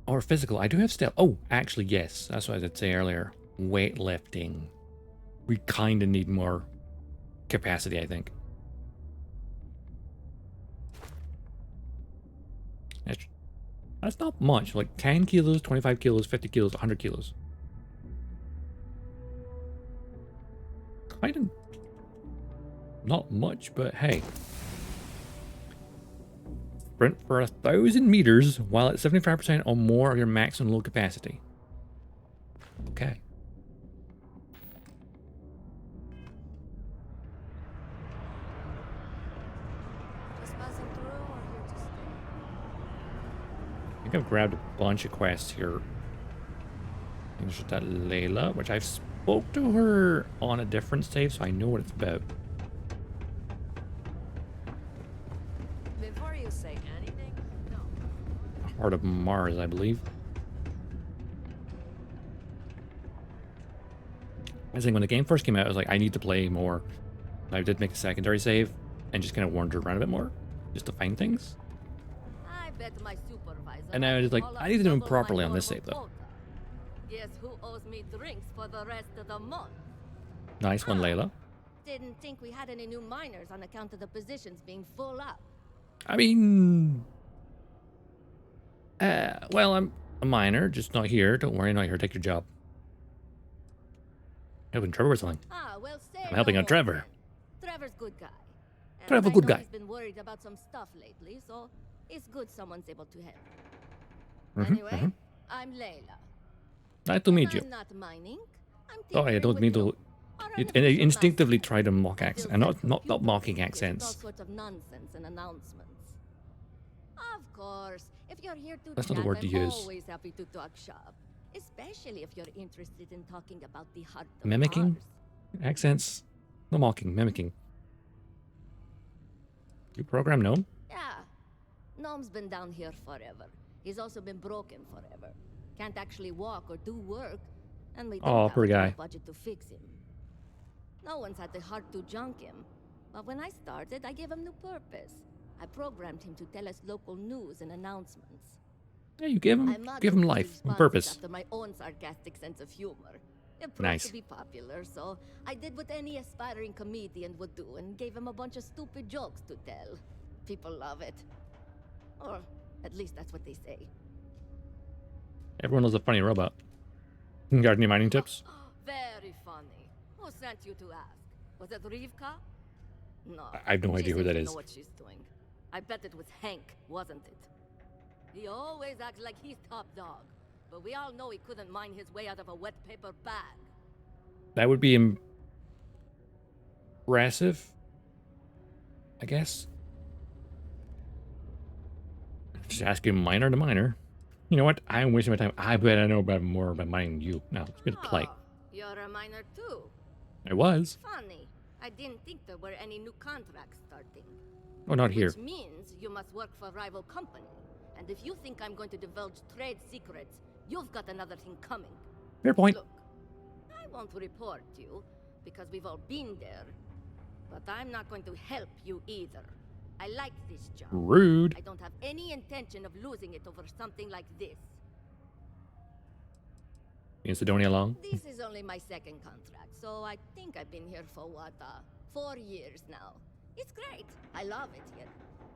Or physical. I do have stealth. Oh, actually, yes. That's what I did say earlier. Weightlifting. We kind of need more capacity, I think. That's not much. Like 10 kilos, 25 kilos, 50 kilos, 100 kilos. Kind of not much, but hey. Sprint for 1,000 meters while at 75% or more of your maximum load capacity. Okay. I think I've grabbed a bunch of quests here. I think there's that Layla, which I've spoke to her on a different save, so I know what it's about. Before you say anything, no. Heart of Mars, I believe. I think when the game first came out, I was like, I need to play more. I did make a secondary save and just kind of wander around a bit more, just to find things. I bet my supervisor. And now I was like, I need to do it properly on this save, though. Guess who owes me drinks for the rest of the month? Nice one, Layla. Didn't think we had any new miners on account of the positions being full up. I mean, well, I'm a miner, just not here. Don't worry, I'm not here. Take your job. Helping Trevor with something. Ah, well, I'm helping out Trevor. Trevor's good guy. And Trevor, I good know guy. He's been worried about some stuff lately, so it's good someone's able to help. Anyway, I'm Layla. Nice to meet you. I'm not mining. Oh, I don't mean to. I instinctively try to mock accents, and not mocking All accents. sorts of nonsense and announcements. Of course, if you're here to That's not the chat, word to I'm use. always happy to talk shop, especially if you're interested in talking about the heart of Mimicking Mars. accents, no mocking, mimicking. You program gnome? Yeah, Gnome's been down here forever. He's also been broken forever. Can't actually walk or do work, and we don't have Poor a guy. budget to fix him. No one's had the heart to junk him, but when I started, I gave him new purpose. I programmed him to tell us local news and announcements. Yeah, you give him life and purpose. After my own sarcastic sense of humor. It proved Nice. to be popular, so I did what any aspiring comedian would do and gave him a bunch of stupid jokes to tell. People love it. Or at least that's what they say. Everyone loves a funny robot. Got any mining tips? Very funny. Who sent you to ask? Was it Rivka? No. I have no she idea who seems that to is. know what she's doing. I bet it was Hank, wasn't it? He always acts like he's top dog, but we all know he couldn't mine his way out of a wet paper bag. That would be impressive, I guess. Just asking miner to miner. You know what? I'm wasting my time. I bet I know more about mining than you. Now, let's get to play. You're a miner too. I was. Funny. I didn't think there were any new contracts starting. Oh, not here. Which means you must work for a rival company. And if you think I'm going to divulge trade secrets, you've got another thing coming. Fair point. Look, I won't report you, because we've all been there. But I'm not going to help you either. I like this job. Rude. I don't have any intention of losing it over something like this. In Sidonia long? This is only my second contract, so I think I've been here for 4 years now. It's great. I love it here.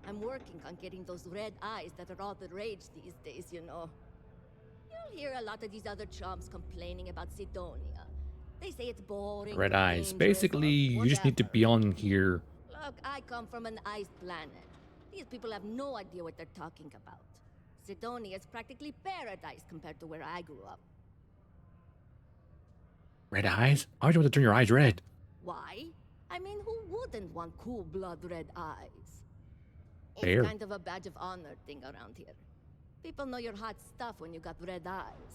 I'm working on getting those red eyes that are all the rage these days, you know. You'll hear a lot of these other chumps complaining about Sidonia. They say it's boring. Red eyes. dangerous, Basically, or you just need to whatever. be on here. Look, I come from an iced planet. These people have no idea what they're talking about. Sidonia is practically paradise compared to where I grew up. Red eyes? Why would you want to turn your eyes red? Why? I mean, who wouldn't want cool blood red eyes? It's Fair. kind of a badge of honor thing around here. People know you're hot stuff when you got red eyes.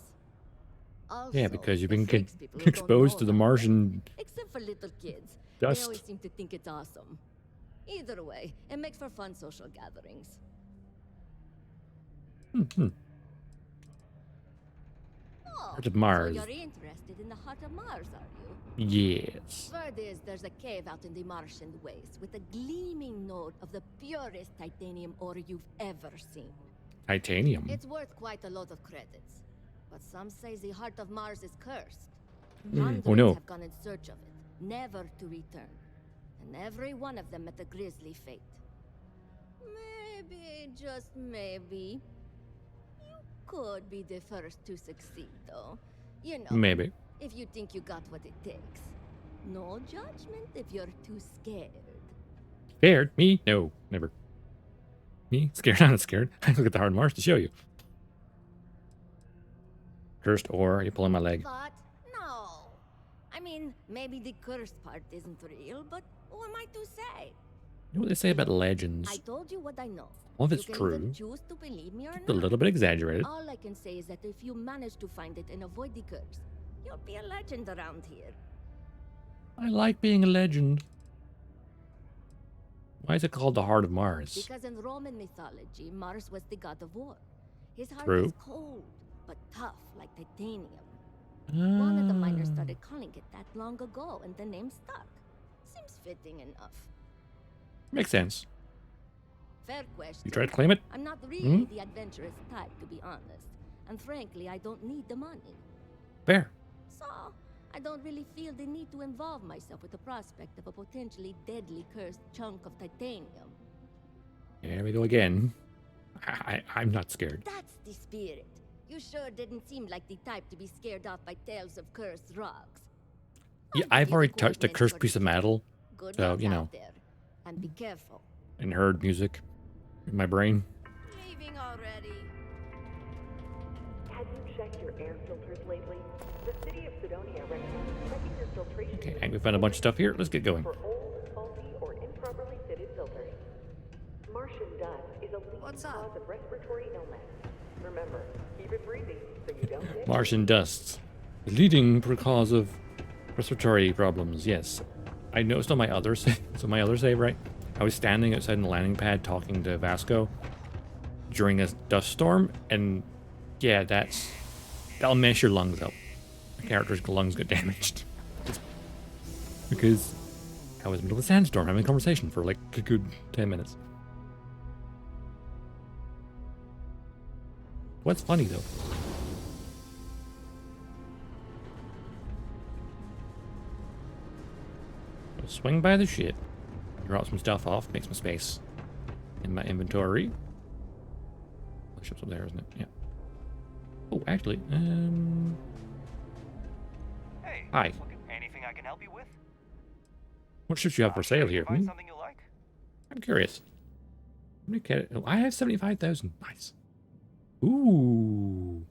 Also, Yeah, because you've the been freaks people who don't exposed know to the that. Martian Except for little kids. dust. They always seem to think it's awesome. Either way, it makes for fun social gatherings. Mm-hmm. Oh, Heart of Mars. So you're interested in the heart of Mars, are you? Yes. Word is there's a cave out in the Martian waste with a gleaming node of the purest titanium ore you've ever seen. Titanium. It's worth quite a lot of credits. But some say the heart of Mars is cursed. Oh Hundreds no. have gone in search of it, never to return. And every one of them met a grisly fate. Maybe, just maybe, you could be the first to succeed, though. You know, Maybe. if you think you got what it takes. No judgment if you're too scared. Scared? Me? No, never. Me? Scared? I'm not scared. I look at the hard Mars to show you. Cursed ore. Are you pulling my leg? But no. I mean, maybe the cursed part isn't real, but who am I to say? You know what they say about legends? I told you what I know. Well, if it's You can either true, choose to believe me or it's a not. little bit exaggerated. All I can say is that if you manage to find it and avoid the curse, you'll be a legend around here. I like being a legend. Why is it called the Heart of Mars? Because in Roman mythology, Mars was the god of war. His heart True. is cold, but tough like titanium. One of the miners Ah. started calling it that long ago, and the name stuck. Seems fitting enough. Makes sense. Fair question. You try to claim it? I'm not really the adventurous type, to be honest. And frankly, I don't need the money. Fair. So, I don't really feel the need to involve myself with the prospect of a potentially deadly cursed chunk of titanium. There we go again. I'm not scared. That's the spirit. You sure didn't seem like the type to be scared off by tales of cursed rocks. Yeah, I've already touched a cursed piece of metal, Good so, luck you know, out there. And be careful. and heard music in my brain. Leaving already. Have you checked your air filters lately? The city of Sidonia recommends checking your filtration Okay, and we found a bunch of stuff here. Let's get going. for old, faulty, or improperly fitted filters. Martian dust is a leading cause of respiratory illness. Remember, keep it breezy so you don't get Martian dusts. The leading cause of respiratory problems, yes. I noticed on my other save, so my other save, right? I was standing outside in the landing pad talking to Vasco during a dust storm, and yeah, that'll mess your lungs up. The character's lungs got damaged. Because I was in the middle of a sandstorm having a conversation for like a good 10 minutes. What's funny though? I'll swing by the ship, drop some stuff off, make some space in my inventory. The ship's up there, isn't it? Yeah. Oh, actually, Hey, hi. anything I can help you with? What ships do you have for sale here? Find something you like? I'm curious. Let me get it. Oh, I have 75,000. Nice. Ooh.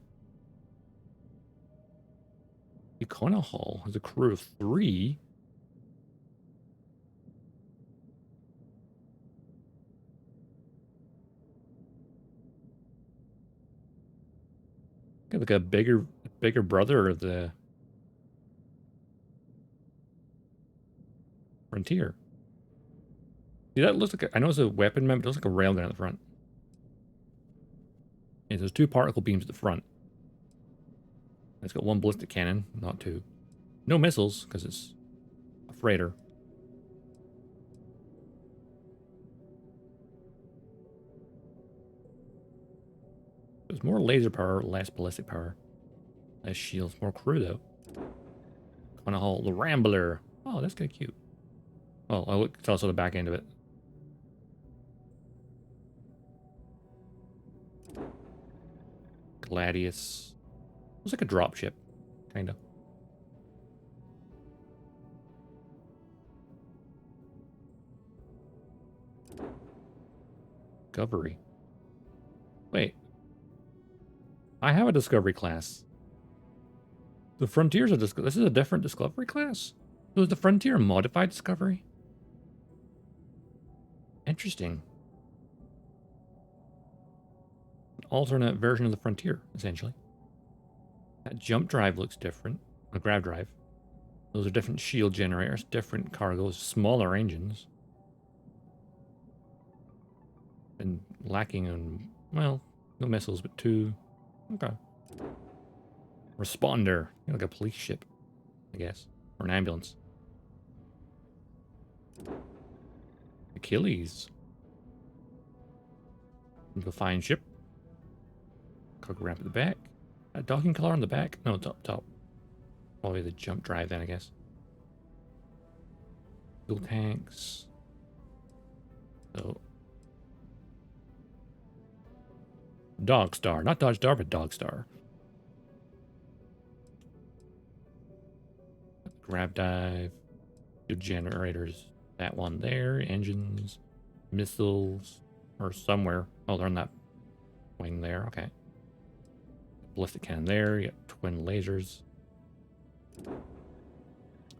Icona Hall has a crew of 3. Got like a bigger brother of the Frontier. See, that looks like I know it's a weapon mount, but it looks like a railgun at the front. Yeah, there's 2 particle beams at the front. It's got 1 ballistic cannon, not 2. No missiles, because it's a freighter. There's more laser power, less ballistic power. Less shields, more crew though. On a whole, the Rambler. Oh, that's kind of cute. Oh, I look, it's also the back end of it. Gladius. Looks like a dropship, kind of. Discovery. Wait. I have a Discovery class. The Frontier's a this is a different Discovery class? So is the Frontier a modified Discovery? Interesting. An alternate version of the Frontier, essentially. That jump drive looks different. A grav drive. Those are different shield generators, different cargoes, smaller engines. And lacking on, well, no missiles, but 2. Okay. Responder. Like a police ship, I guess. Or an ambulance. Achilles. The fine ship. Cargo ramp at the back. A docking collar on the back? No, it's up top. Probably the jump drive then, I guess. Fuel tanks. So. Dogstar. Not Dodgestar, but Dogstar. Grab dive. Fuel generators. That one there. Engines. Missiles. Or somewhere. Oh, they're on that wing there. Okay. Ballistic cannon there. You got twin lasers.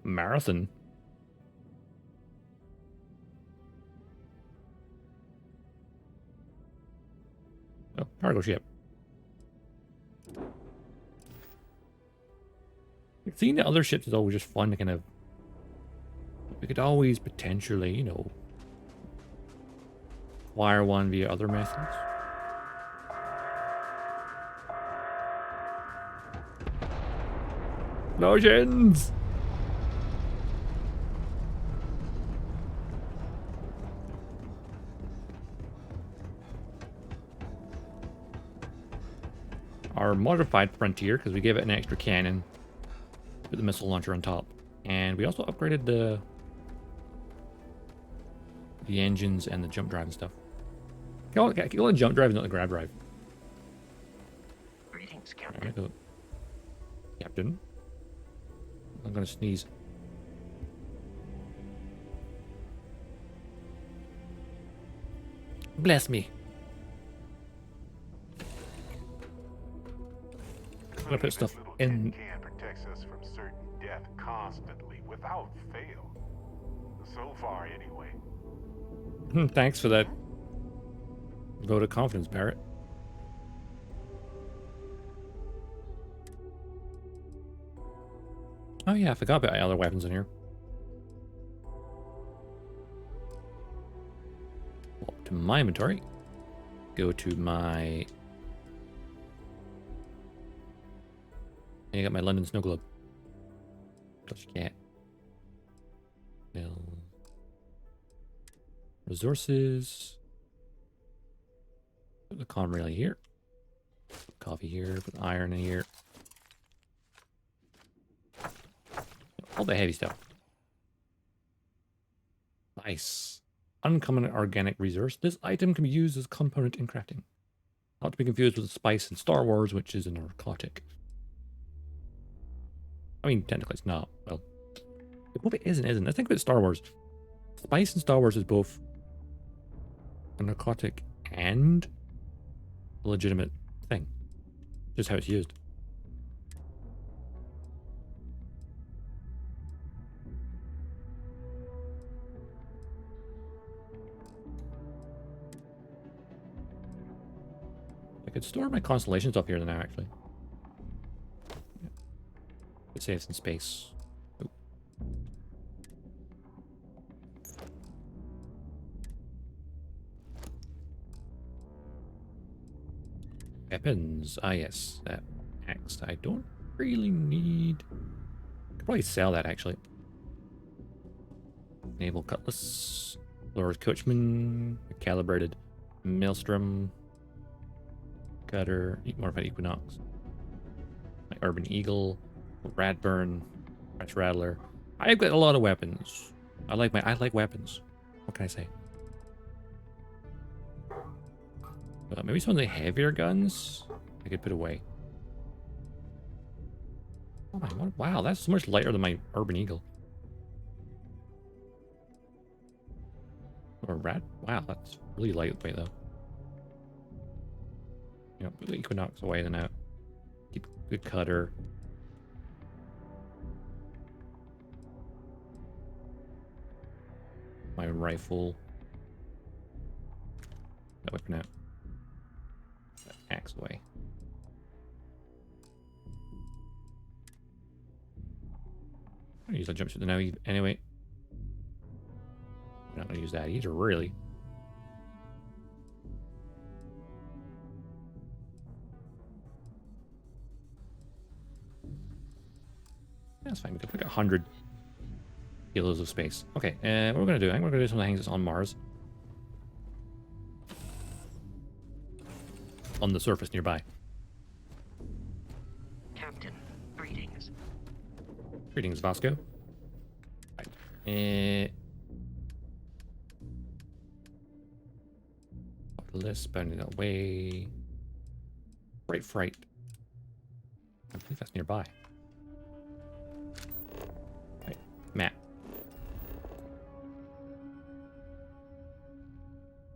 Marathon. Oh, cargo ship. Seeing the other ships is always just fun to kind of... We could always potentially, you know, acquire one via other methods. Explosions! Our modified Frontier, because we gave it an extra cannon with the missile launcher on top. And we also upgraded the engines and the jump drive and stuff. Call it the jump drive, not the grab drive. Greetings, Captain. Right, Captain. I'm gonna sneeze. Bless me. I'm gonna put stuff in. Can protects us from certain death constantly, without fail. So far, anyway. Thanks for that vote of confidence, Barrett. Oh yeah, I forgot about other weapons in here. Go up to my inventory. Go to my... I got my London Snow Globe. Touch cat. Build. Resources. Put the comm relay here. Put coffee here. Put iron in here. All the heavy stuff. Nice. Uncommon organic resource. This item can be used as a component in crafting. Not to be confused with the spice in Star Wars, which is a narcotic. I mean, technically it's not. Well, it probably isn't. Let's think about Star Wars. Spice in Star Wars is both a narcotic and a legitimate thing. Just how it's used. I could store my constellations up here now, actually. Yeah. It saves some space. Oop. Weapons. Ah, yes. That axe I don't really need. Could probably sell that, actually. Naval Cutlass. Lord Coachman. Calibrated Maelstrom. Cutter, Modified Equinox, my Urban Eagle, Radburn, French Rattler. I've got a lot of weapons. I like weapons. What can I say? Maybe some of the heavier guns I could put away. Oh my god! Wow, that's so much lighter than my Urban Eagle. Or wow, that's really lightweight though. You know, put the Equinox away then out. Keep good cutter. My rifle. That weapon out. That axe away. I'm gonna use that jumpsuit now anyway. I'm not gonna use that either, really. That's fine. We can put 100 kilos of space. Okay, what we're gonna do? I think we're gonna do some of the things that's on Mars, on the surface nearby. Captain. Greetings. Greetings, Vasco. Right. List bounding that way. Fright. I believe that's nearby. Right. Map.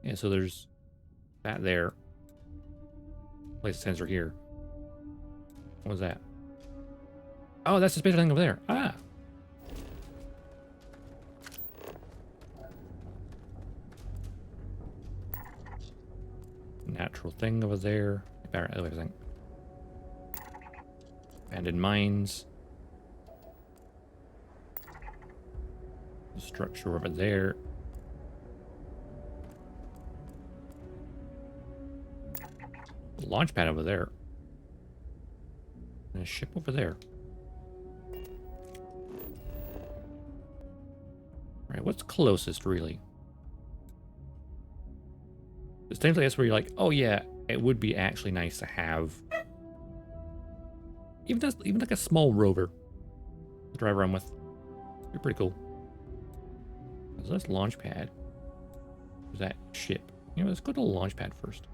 Yeah, so there's that there. Place sensor here. What was that? Oh, that's the spatial thing over there. Ah. Natural thing over there. Everything. Abandoned mines. Structure over there. Launch pad over there. And a ship over there. Right, what's closest, really? It's things like this where you're like, oh yeah, it would be actually nice to have even like a small rover to drive around with. It'd be pretty cool. So that's launch pad. There's that ship. You know, let's go to the launch pad first.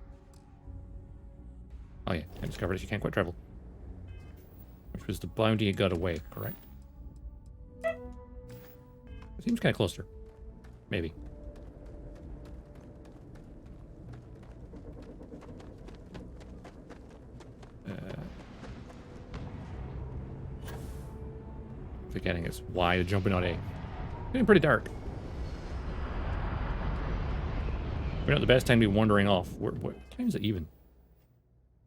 Oh yeah, I discovered that you can't quite travel. Which was the bounty you got away, correct? It seems kind of closer. Maybe. Forgetting it's Y to jumping on A. Getting pretty dark. We're not the best time to be wandering off. What time is it even?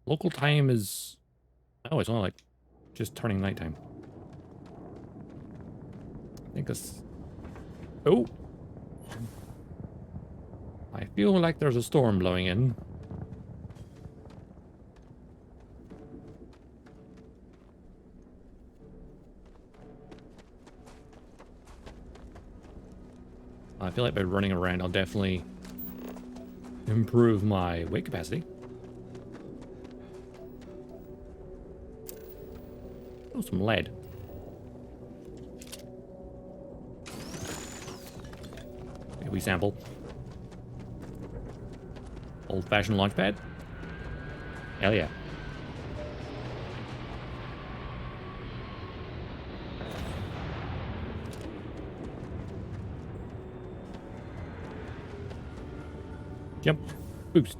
Local time is... Oh, it's only like just turning nighttime. I think it's... Oh! I feel like there's a storm blowing in. I feel like by running around, I'll definitely improve my weight capacity. Oh, some lead. Here we sample. Old-fashioned launch pad. Hell yeah. Jump. Boost.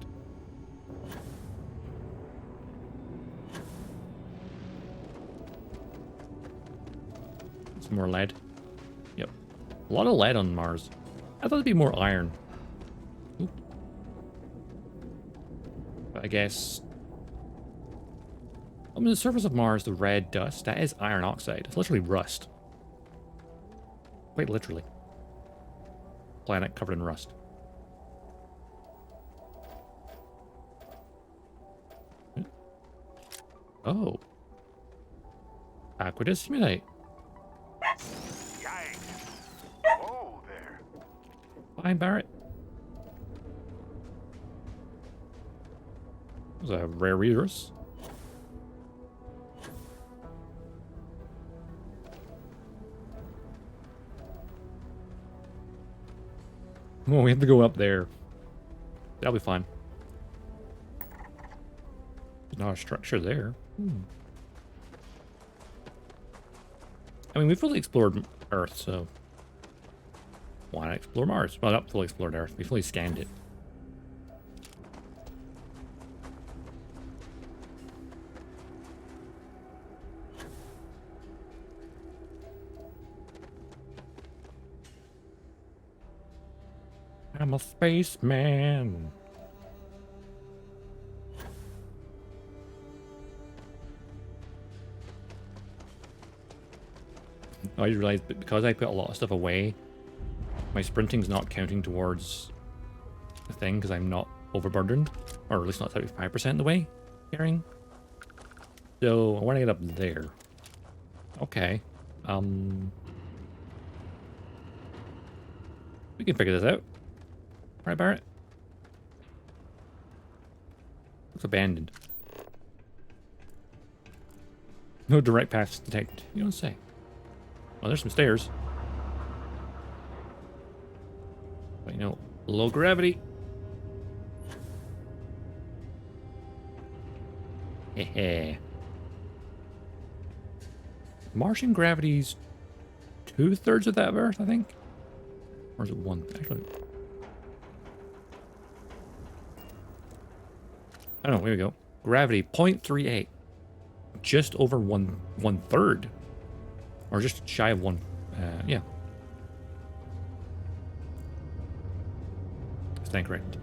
Some more lead. Yep. A lot of lead on Mars. I thought there'd be more iron. Ooh. But I guess... On the surface of Mars, the red dust, that is iron oxide. It's literally rust. Quite literally. Planet covered in rust. Oh. Aqua simulate. Yikes. Whoa there. Fine, Barrett. That was a rare resource. Oh, we have to go up there. That'll be fine. There's not a structure there. I mean, we fully explored Earth, so why not explore Mars? Well, not fully explored Earth. We fully scanned it. I'm a spaceman. I realized that because I put a lot of stuff away, my sprinting's not counting towards the thing because I'm not overburdened, or at least not 75% of the way carrying. So I want to get up there. Okay. We can figure this out. Right, Barrett? Looks abandoned. No direct paths detected. You don't say. Oh, there's some stairs. But you know, low gravity. Heh. Martian gravity's 2/3 of that of Earth, I think. Or is it one? Actually, I don't know. Here we go. Gravity 0.38, just over one third, or just shy of one. Yeah, that's incorrect.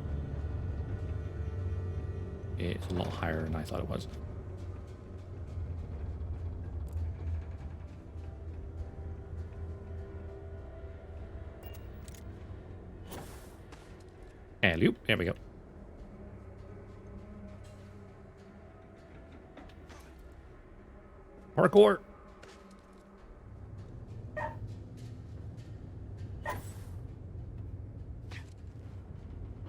It's a lot higher than I thought it was. Alley-oop. There we go. Parkour.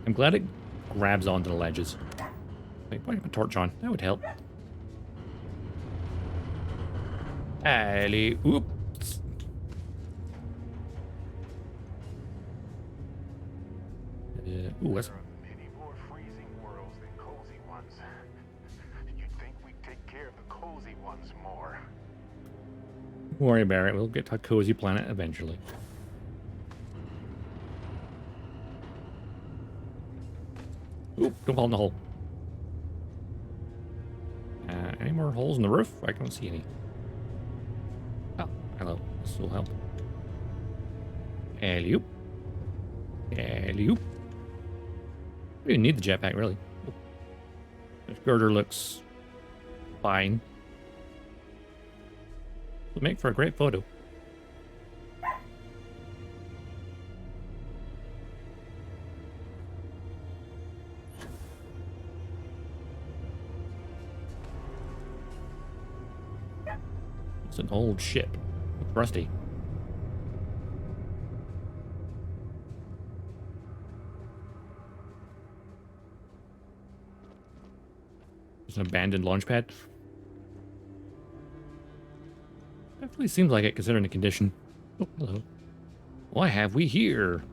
I'm glad it grabs onto the ledges. Wait, put a torch on. That would help. Alley-oop. Ooh, that's... Many more freezing worlds than cozy ones. You'd think we'd take care of the cozy ones more. Don't worry about it. We'll get to a cozy planet eventually. Oop, don't fall in the hole. Any more holes in the roof? I don't see any. Oh, hello. This will help. Alley-oop. Alley-oop. We didn't need the jetpack, really. This girder looks fine. Will make for a great photo. It's an old ship. It's rusty. It's an abandoned launch pad. Definitely seems like it, considering the condition. Oh, hello. What have we here?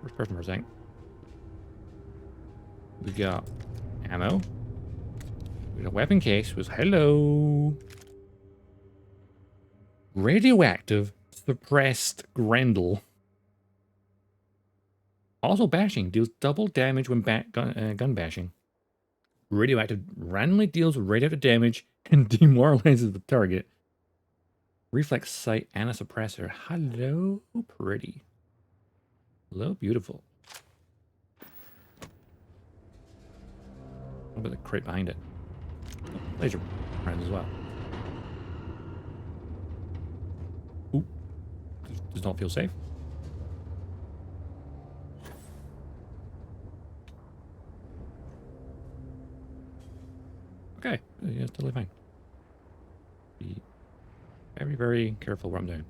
First person for a second. We got ammo. We got a weapon case. Was hello. Radioactive suppressed Grendel. Also bashing. Deals double damage when gun bashing. Radioactive randomly deals radioactive damage and demoralizes the target. Reflex sight and a suppressor. Hello, pretty. Hello, beautiful. What about the crate behind it? Oh, laser rounds as well. Ooh. Does not feel safe. Okay, yeah, it's totally fine. Be very, very careful what I'm doing.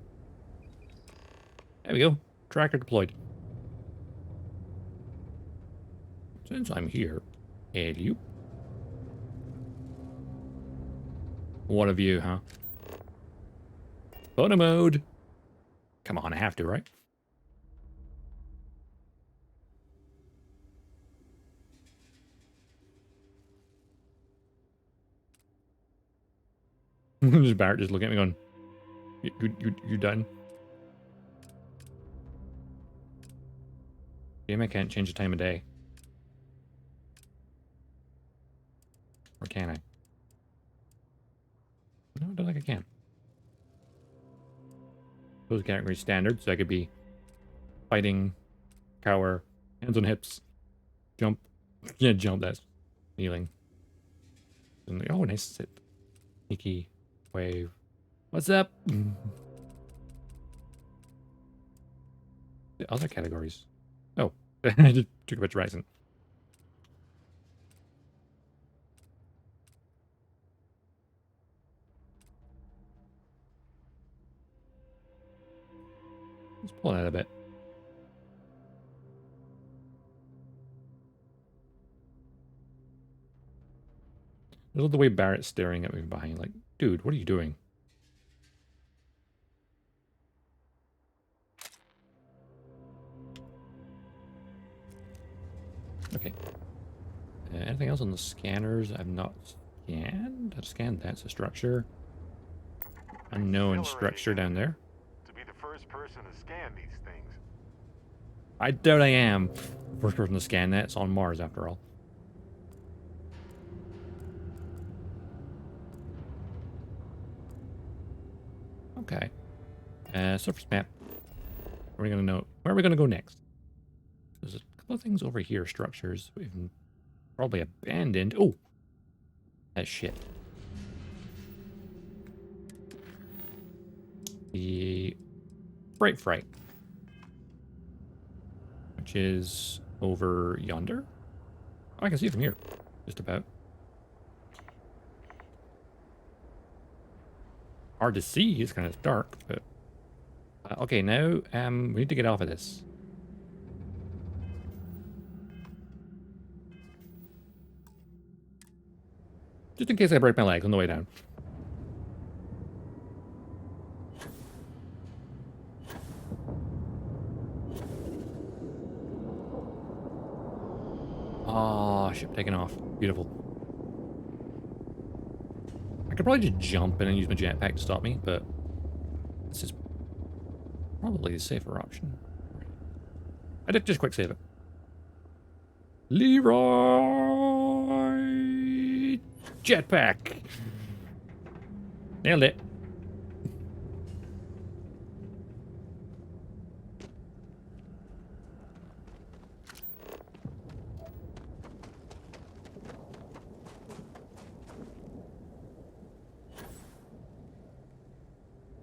There we go. Tracker deployed. Since I'm here, and you. What a view, huh? Photo mode. Come on, I have to, right? Just Barrett just looking at me going, you done? Damn, I can't change the time of day. Or can I? No, I don't think I can. Those category standard, so I could be fighting, cower, hands on hips, jump. Yeah, jump, that's kneeling. And like, oh, nice sit. Sneaky wave. What's up? The other categories. Oh, I just took a picture of Ryzen. Let's pull that a bit. I love the way Barrett's staring at me behind, like, dude, what are you doing? Okay. Anything else on the scanners I've not scanned? I've scanned that. It's a structure. Unknown structure down there. To be the first person to scan these things. I doubt I am. First person to scan that. It's on Mars, after all. Okay. Surface map. Where are we gonna know? Where are we gonna go next? There's a couple of things over here. Structures we've probably abandoned. Oh, that shit. The Fright, which is over yonder. Oh, I can see it from here, just about. Hard to see. It's kind of dark, but okay. Now, we need to get off of this. Just in case I break my leg on the way down. Oh, ship taking off. Beautiful. I could probably just jump in and use my jetpack to stop me, but this is probably the safer option. I did just quick save it. Leroy jetpack. Nailed it.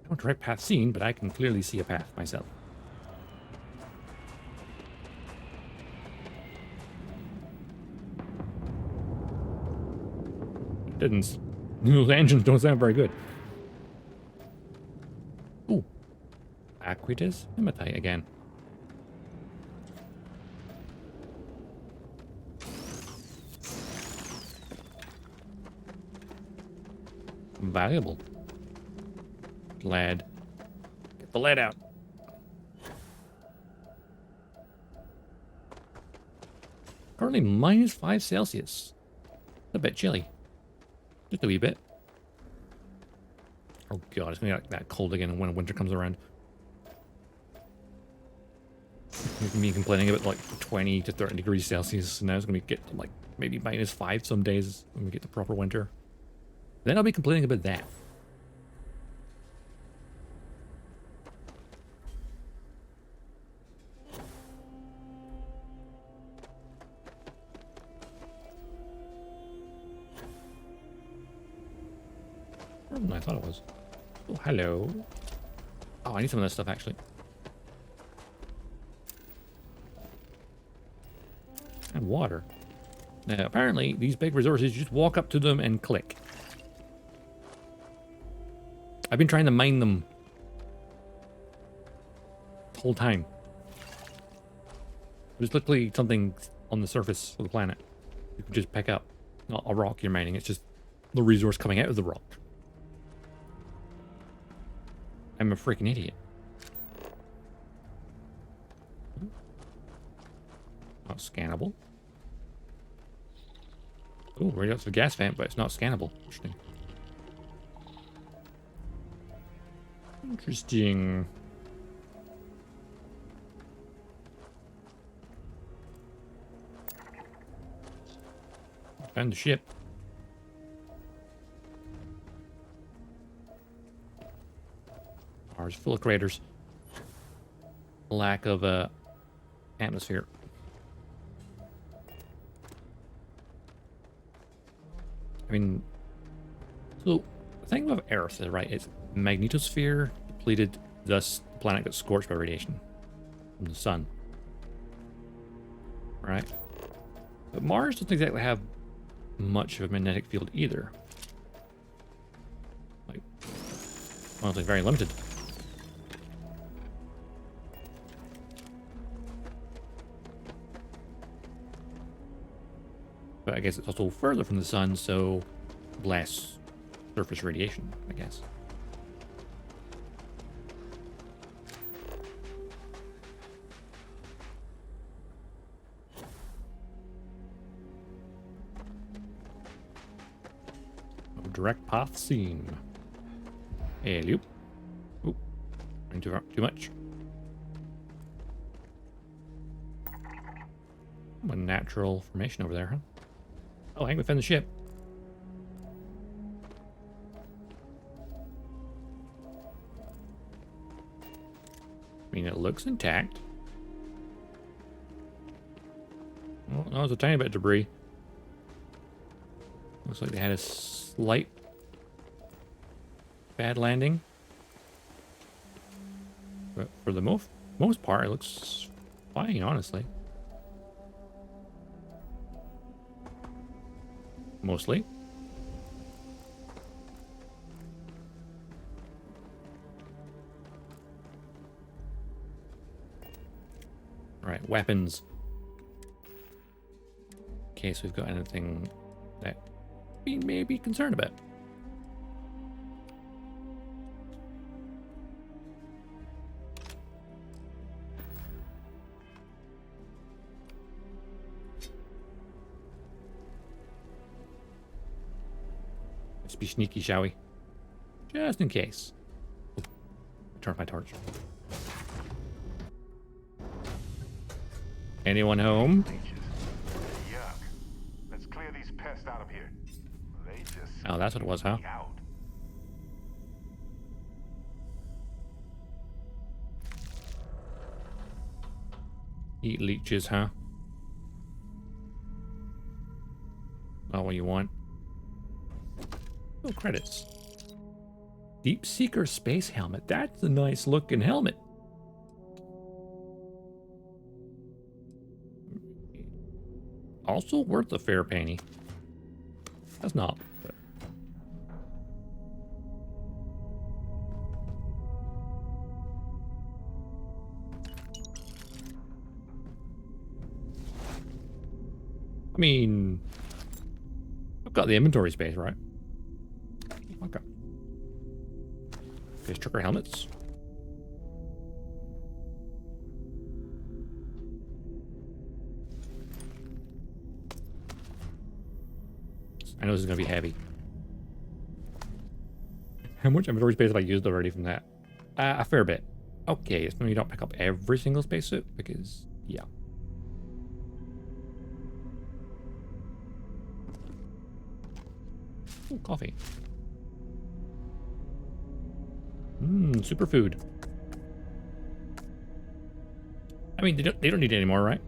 No direct path seen, but I can clearly see a path myself. Didn't. Those engines don't sound very good. Ooh. Aquitas Hematite again. Valuable. Lead. Get the lead out. Currently -5 Celsius. It's a bit chilly. Just a wee bit. Oh god, it's gonna get that cold again when winter comes around. Me complaining about like 20 to 30 degrees Celsius, and now it's gonna get to like maybe -5 some days when we get to proper winter. Then I'll be complaining about that. I thought it was. Oh, hello. Oh, I need some of that stuff, actually. And water. Now, apparently, these big resources, you just walk up to them and click. I've been trying to mine them the whole time. There's literally something on the surface of the planet you can just pick up. Not a rock you're mining, it's just the resource coming out of the rock. I'm a freaking idiot. Not scannable. Oh, right out to the gas vent, but it's not scannable. Interesting. Interesting. Found the ship. Mars full of craters. Lack of atmosphere. I mean, so the thing with Earth is right. It's magnetosphere depleted, thus the planet gets scorched by radiation from the sun. Right? But Mars doesn't exactly have much of a magnetic field either. Like, well, it's very limited. But I guess it's also further from the sun, so less surface radiation, I guess. Direct path seen. Hey, loop. Oop. Too much. One natural formation over there, huh? Oh, hang within the ship. I mean, it looks intact. Well, that was a tiny bit of debris. Looks like they had a slight bad landing. But for the most part, it looks fine, honestly. Mostly. Right, weapons. In case we've got anything that we may be concerned about. Let's be sneaky, shall we? Just in case. Ooh, turn off my torch. Anyone home? Yuck. Let's clear these pests out of here. They just Oh, that's what it was, huh? out. Eat leeches, huh? Not what you want. Oh, credits. Deep Seeker Space Helmet. That's a nice looking helmet. Also worth a fair penny. That's not. But... I mean, I've got the inventory space, right? Okay. Fish trucker helmets. I know this is going to be heavy. How much inventory space have I used already from that? A fair bit. Okay, so you don't pick up every single spacesuit because, yeah. Ooh, coffee. Superfood. I mean, they don't need it anymore, right?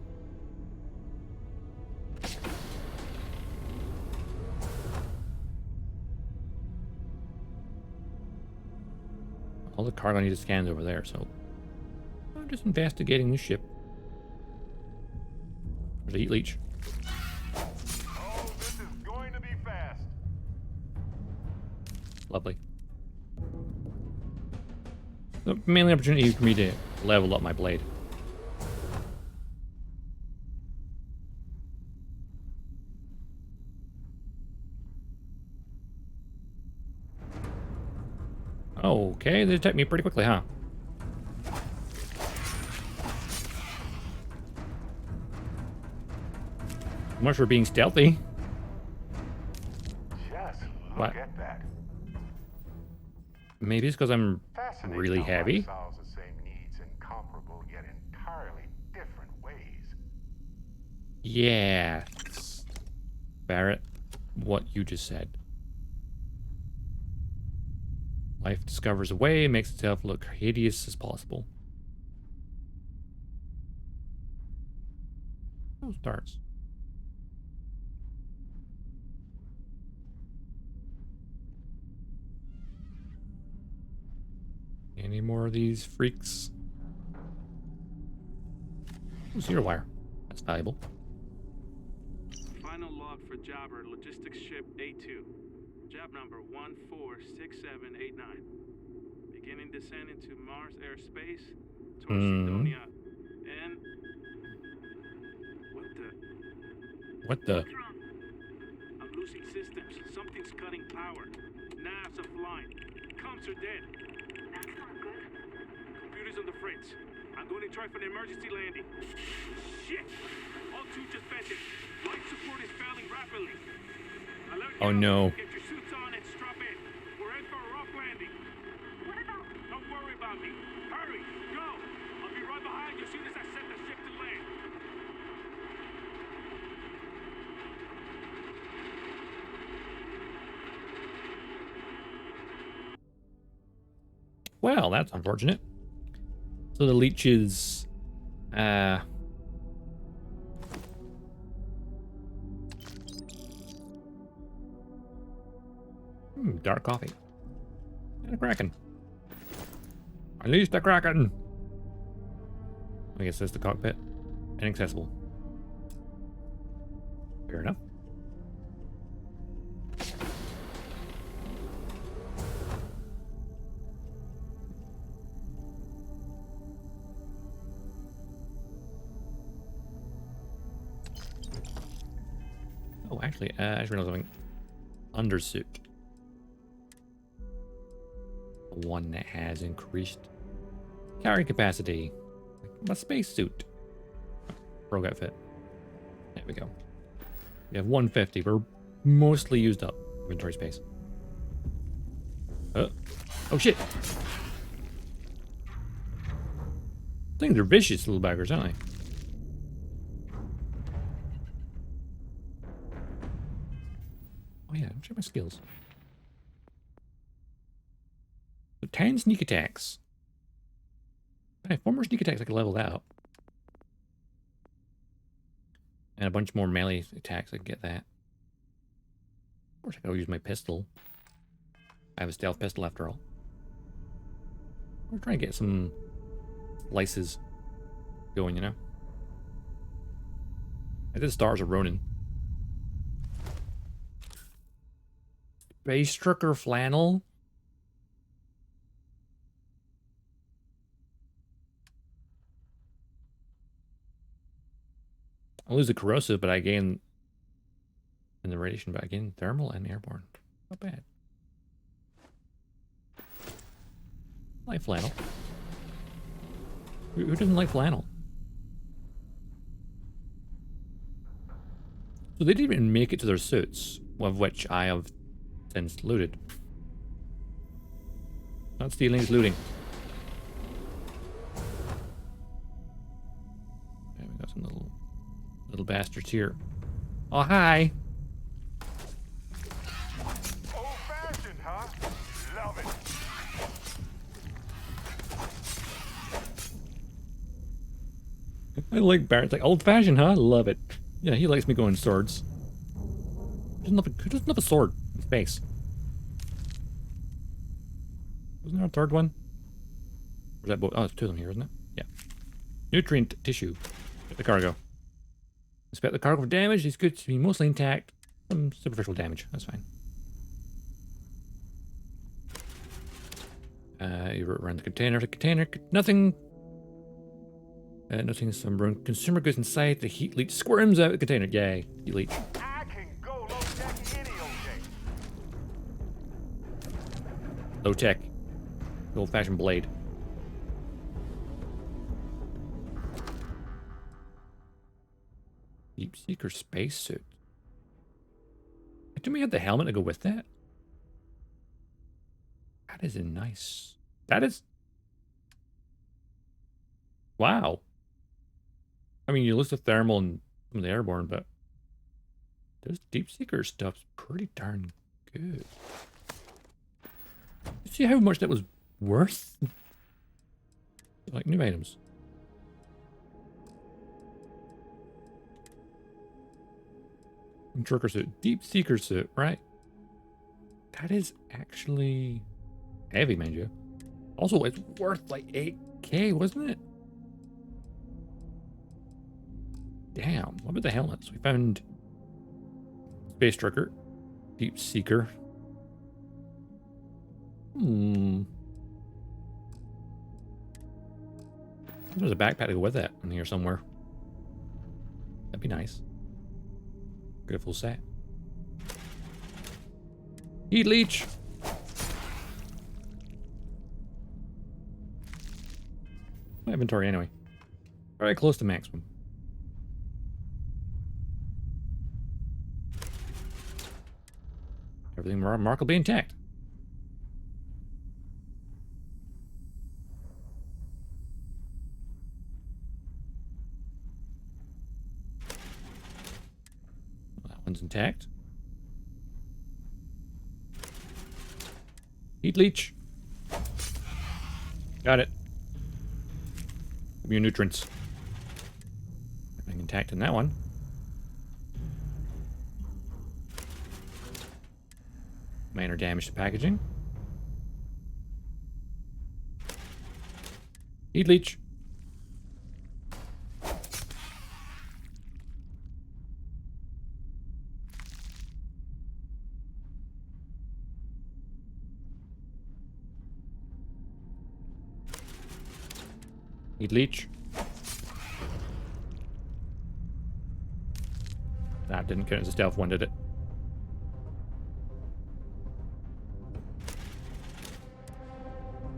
All the cargo I need to scan is over there, so I'm just investigating the ship. There's a heat leech. Oh, this is going to be fast. Lovely. So mainly opportunity for me to level up my blade. Okay, they detect me pretty quickly, huh? Much for being stealthy. Just look What? at that. Maybe it's because I'm Fascinating really how heavy. life solves the same needs in comparable yet entirely different ways. Yeah. Barrett, what you just said. Life discovers a way, makes itself look hideous as possible. Those darts. Any more of these freaks? Oh, zero wire. That's valuable. Final log for Jobber, logistics ship A2. Job number 146789. Beginning descent into Mars airspace towards Sidonia. And What the? I'm losing systems. Something's cutting power. Nav's offline. Comms are dead. That's not good. Computer's on the fritz. I'm going to try for an emergency landing. Shit! All two just vented. Life support is failing rapidly. Oh no. Get your suits on and strap in. We're in for a rough landing. What about? Don't worry about me. Hurry, go. I'll be right behind you as soon as I set the ship to land. Well, that's unfortunate. So the leeches, dark coffee. And a kraken. Unleash the kraken! I guess that's the cockpit. Inaccessible. Fair enough. Oh, actually, I just realized something. Undersuit. One that has increased carry capacity. My spacesuit. Rogue outfit. There we go. We have 150. We're mostly used up. Inventory space. Oh shit! Things are vicious little baggers, aren't they? Oh yeah, check my skills. So 10 sneak attacks. Hey, 4 more sneak attacks I can level that up. And a bunch more melee attacks, I can get that. Of course, I gotta use my pistol. I have a stealth pistol after all. We're trying to get some slices going, you know? I did stars of Ronin. Space Trucker flannel. I lose the corrosive, but I gain in the radiation, but I gain thermal and airborne. Not bad. I like flannel. Who doesn't like flannel? So they didn't even make it to their suits, one of which I have since looted. Not stealing, it's looting. Okay, we got some little bastards here. Oh, hi! Old-fashioned, huh? Love it. I like Barrett's like, old-fashioned, huh? Love it. Yeah, he likes me going swords. Who doesn't have a sword in space? Wasn't there a third one? Or is that both? Oh, it's 2 of them here, isn't it? Yeah. Nutrient tissue. Get the cargo. Inspect the cargo for damage. These goods to be mostly intact. Some superficial damage. That's fine. You wrote around the container. The container, nothing. Nothing. Some consumer goods inside. The heat leech squirms out of the container. Yay. Heat leech. I can go low tech any old day. Low tech. The old-fashioned blade. Deep Seeker spacesuit. Do we have the helmet to go with that? That is a nice. That is. Wow. I mean, you lose the thermal and some of the airborne, but this Deep Seeker stuff's pretty darn good. You see how much that was worth? Like new items. Trucker suit, Deep Seeker suit, right? That is actually heavy, mind you. Also, it's worth like 8K, wasn't it? Damn, what about the helmets? We found Space Trucker, Deep Seeker. There's a backpack to go with that in here somewhere. That'd be nice. Get a full set. Heat leech. My inventory anyway. Very close to maximum. Everything remarkably intact. That one's intact. Heat leech. Got it. Give me your nutrients. Everything intact in that one. Minor damage to packaging. Heat leech. Heat leech. That didn't count as a stealth one, did it?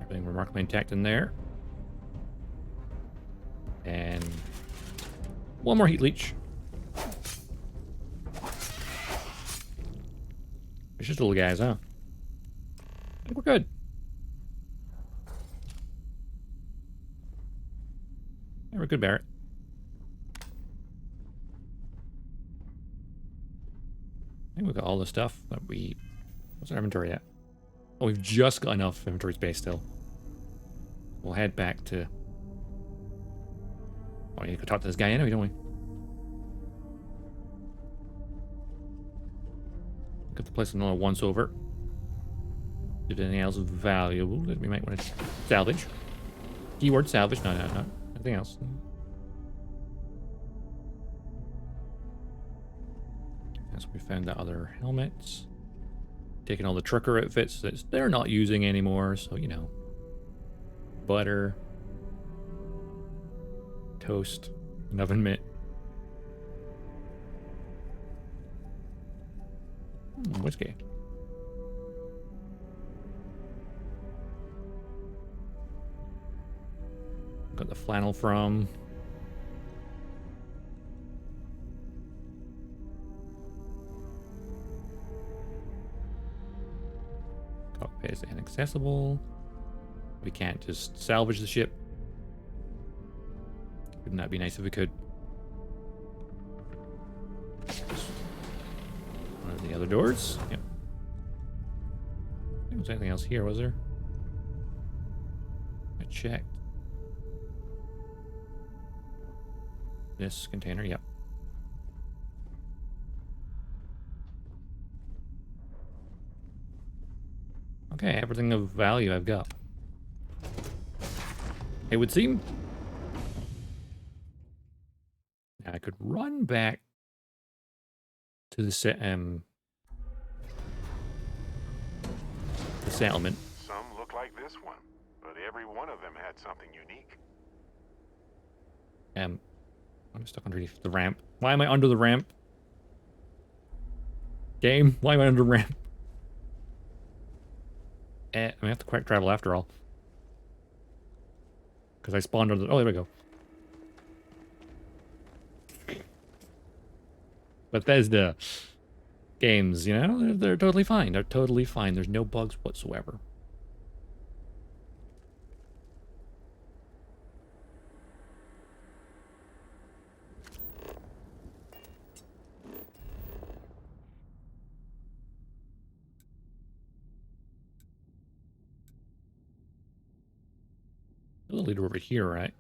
Everything remarkably intact in there. And one more heat leech. It's just little guys, huh? I think we're good. Yeah, we're good, Barrett. I think we've got all the stuff that we... What's our inventory at? Oh, we've just got enough inventory space still. We'll head back to... Oh, we need to go talk to this guy anyway, don't we? Get the place another once over. If anything else valuable that we might want to salvage. Keyword salvage, no, nothing else. So we found that other helmets. Taking all the trucker outfits that they're not using anymore, so you know. Butter. Toast. An oven mitt. Whiskey. Got the flannel from. Cockpit is inaccessible. We can't just salvage the ship. Wouldn't that be nice if we could? One of the other doors. Yep. There was anything else here, was there? I checked. This container, yep. Okay, everything of value I've got. It would seem I could run back to the settlement. Some look like this one, but every one of them had something unique. I'm stuck underneath the ramp. Why am I under the ramp? Game, why am I under the ramp? I have to quick travel after all. Because I spawned under the... Oh, there we go. Bethesda games, you know, they're totally fine. They're totally fine. There's no bugs whatsoever. There's a leader over here, right?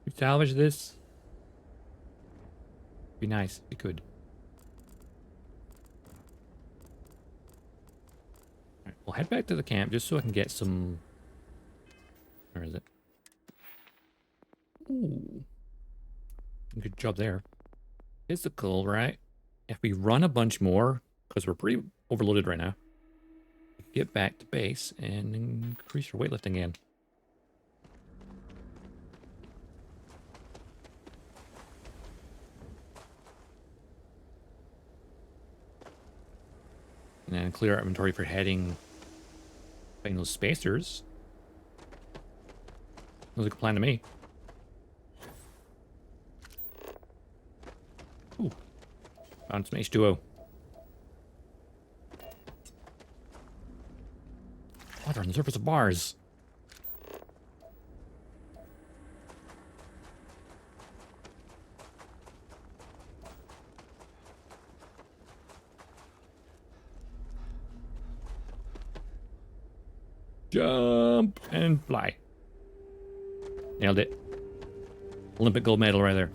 We salvage this. Be nice if we could. Alright, we'll head back to the camp just so I can get some... Where is it? Ooh. Good job there. Physical, right? If we run a bunch more, because we're pretty overloaded right now, get back to base and increase your weightlifting again. And then clear our inventory for heading. Find those spacers. Looks like a plan to me. Ooh. Found some H2O. Water on the surface of bars. Jump and fly. Nailed it. Olympic gold medal right there.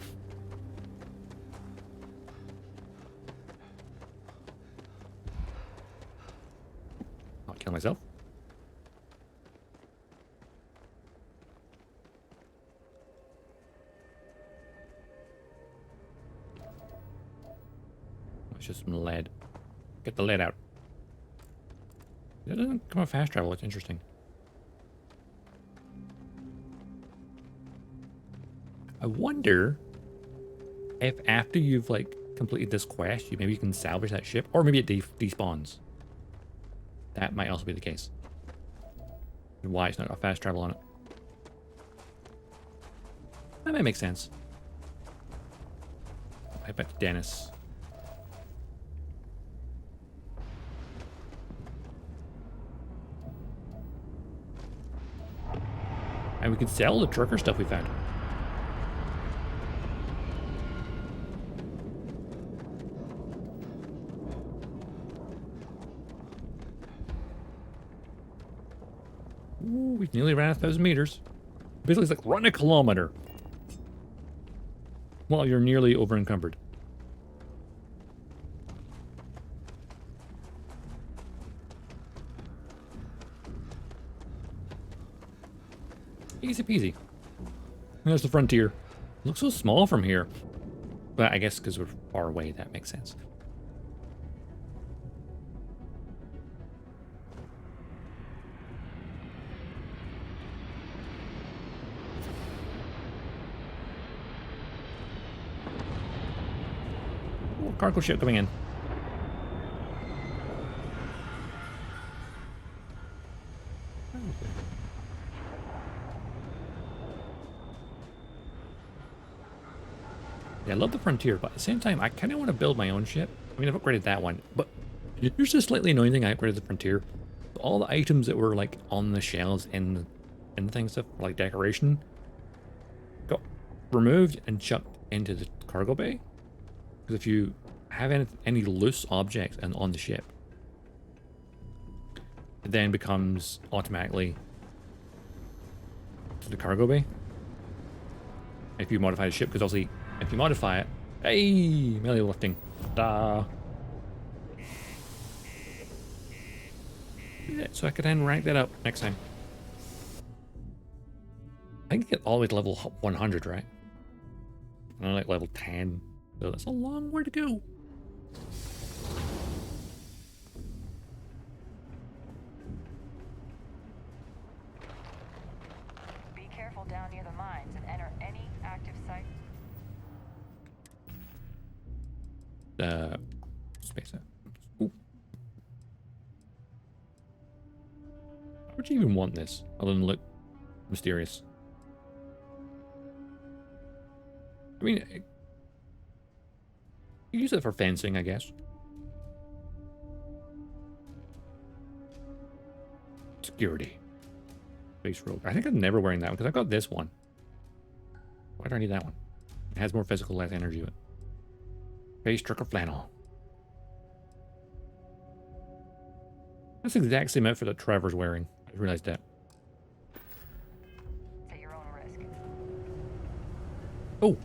I'll kill myself. It's just some lead. Get the lead out. It doesn't come out fast travel. It's interesting. I wonder if after you've like completed this quest, maybe you can salvage that ship, or maybe it despawns. That might also be the case. And why it's not got fast travel on it. That might make sense. Head back to Dennis. And we can sell the trucker stuff we found. Ooh, we've nearly ran 1,000 meters. Basically, it's like run a kilometer. While you're nearly over encumbered. Easy peasy. There's the frontier. It looks so small from here. But I guess because we're far away, that makes sense. Oh, cargo ship coming in. Yeah, I love the Frontier, but at the same time, I kind of want to build my own ship. I mean, I've upgraded that one, but here's the slightly annoying thing. I upgraded the Frontier. All the items that were like on the shelves in the thing stuff, like decoration, got removed and chucked into the cargo bay. Because if you have any loose objects and on the ship, it then becomes automatically to the cargo bay. If you modify the ship, because obviously, if you modify it, hey, melee lifting, da. Yeah, so I could then rank that up next time. I think get all the way to level 100, right? I'm like level 10, so that's a long way to go. Be careful down near the mines and enter any active site. Space out. Ooh. Why would you even want this, other than look mysterious? I mean, you use it for fencing, I guess. Security. Base robe. I think I'm never wearing that one, because I got this one. Why do I need that one? It has more physical, less energy with it. Base trucker flannel. That's the exact same outfit that Trevor's wearing. I realized that. At your own risk. Oh!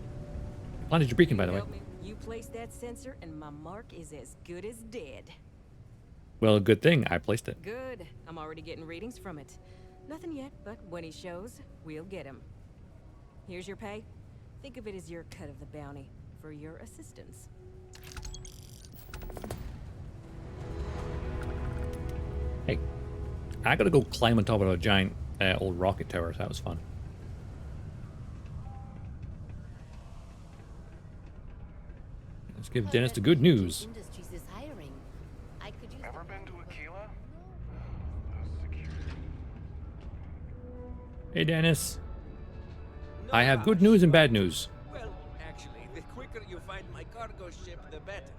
Planted your beacon, by the way. You placed that sensor and my mark is as good as dead. Well, good thing I placed it. Good. I'm already getting readings from it. Nothing yet, but when he shows, we'll get him. Here's your pay. Think of it as your cut of the bounty for your assistance. Hey, I gotta go climb on top of a giant old rocket tower, so that was fun. Let's give Dennis the good news. Industries is hiring. I could use Ever been to Hey, Dennis. I have good news and bad news. Well, actually, the quicker you find my cargo ship, the better.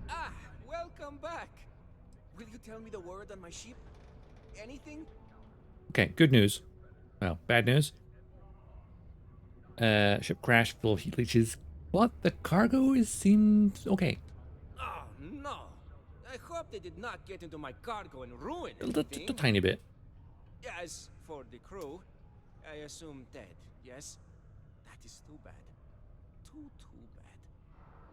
Ah, welcome back. Will you tell me the word on my ship? Anything? Okay, good news. Well, bad news. Ship crash full of heat leeches, but the cargo seemed okay. Oh, no. I hope they did not get into my cargo and ruin Just anything. a tiny bit. As for the crew, I assume dead, yes? That is too bad. Too bad.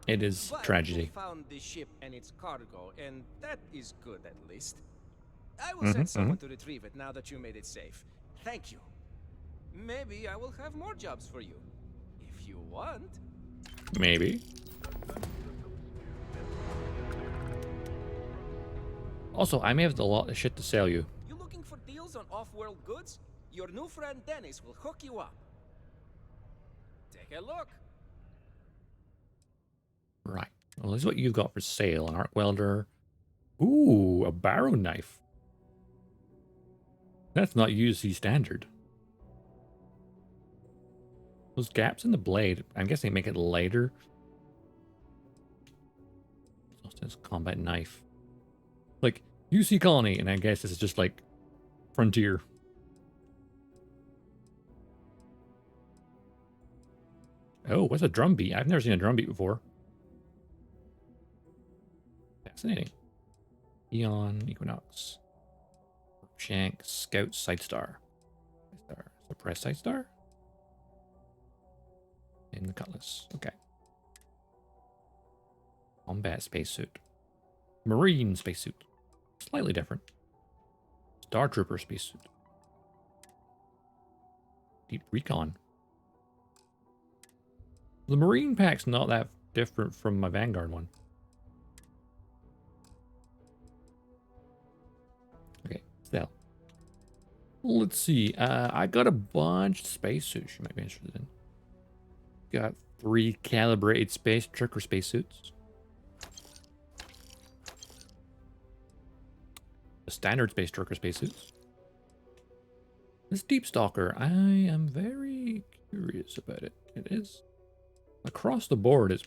It is But tragedy. we found the ship and its cargo, and that is good at least. I will send someone to retrieve it now that you made it safe. Thank you. Maybe I will have more jobs for you. If you want. Maybe. Also, I may have a lot of shit to sell you. You looking for deals on off-world goods? Your new friend Dennis will hook you up. Take a look. Right. Well, this is what you've got for sale. An arc welder. Ooh, a barrow knife. That's not UC standard. Those gaps in the blade, I'm guessing make it lighter. So it says combat knife. Like, UC colony, and I guess this is just like frontier. Oh, what's a drum beat? I've never seen a drum beat before. Fascinating. Eon, Equinox. Shank, Scout, Sidestar. Suppress Sidestar? In the Cutlass. Okay. Combat spacesuit. Marine spacesuit. Slightly different. Star Trooper spacesuit. Deep Recon. The Marine pack's not that different from my Vanguard one. Okay, sell. Let's see. I got a bunch of spacesuits you might be interested in. Got 3 calibrated space trucker spacesuits. The standard space trucker spacesuits. This Deep Stalker, I am very curious about it. It is across the board is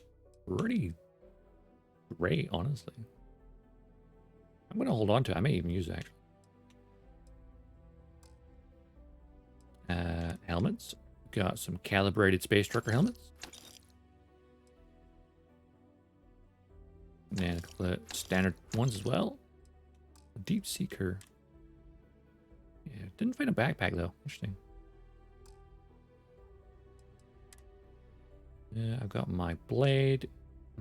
pretty great, honestly. I'm gonna hold on to it. I may even use it actually. Helmets. Got some calibrated space trucker helmets. And a couple of standard ones as well. Deep Seeker. Yeah, didn't find a backpack though. Interesting. Yeah, I've got my blade.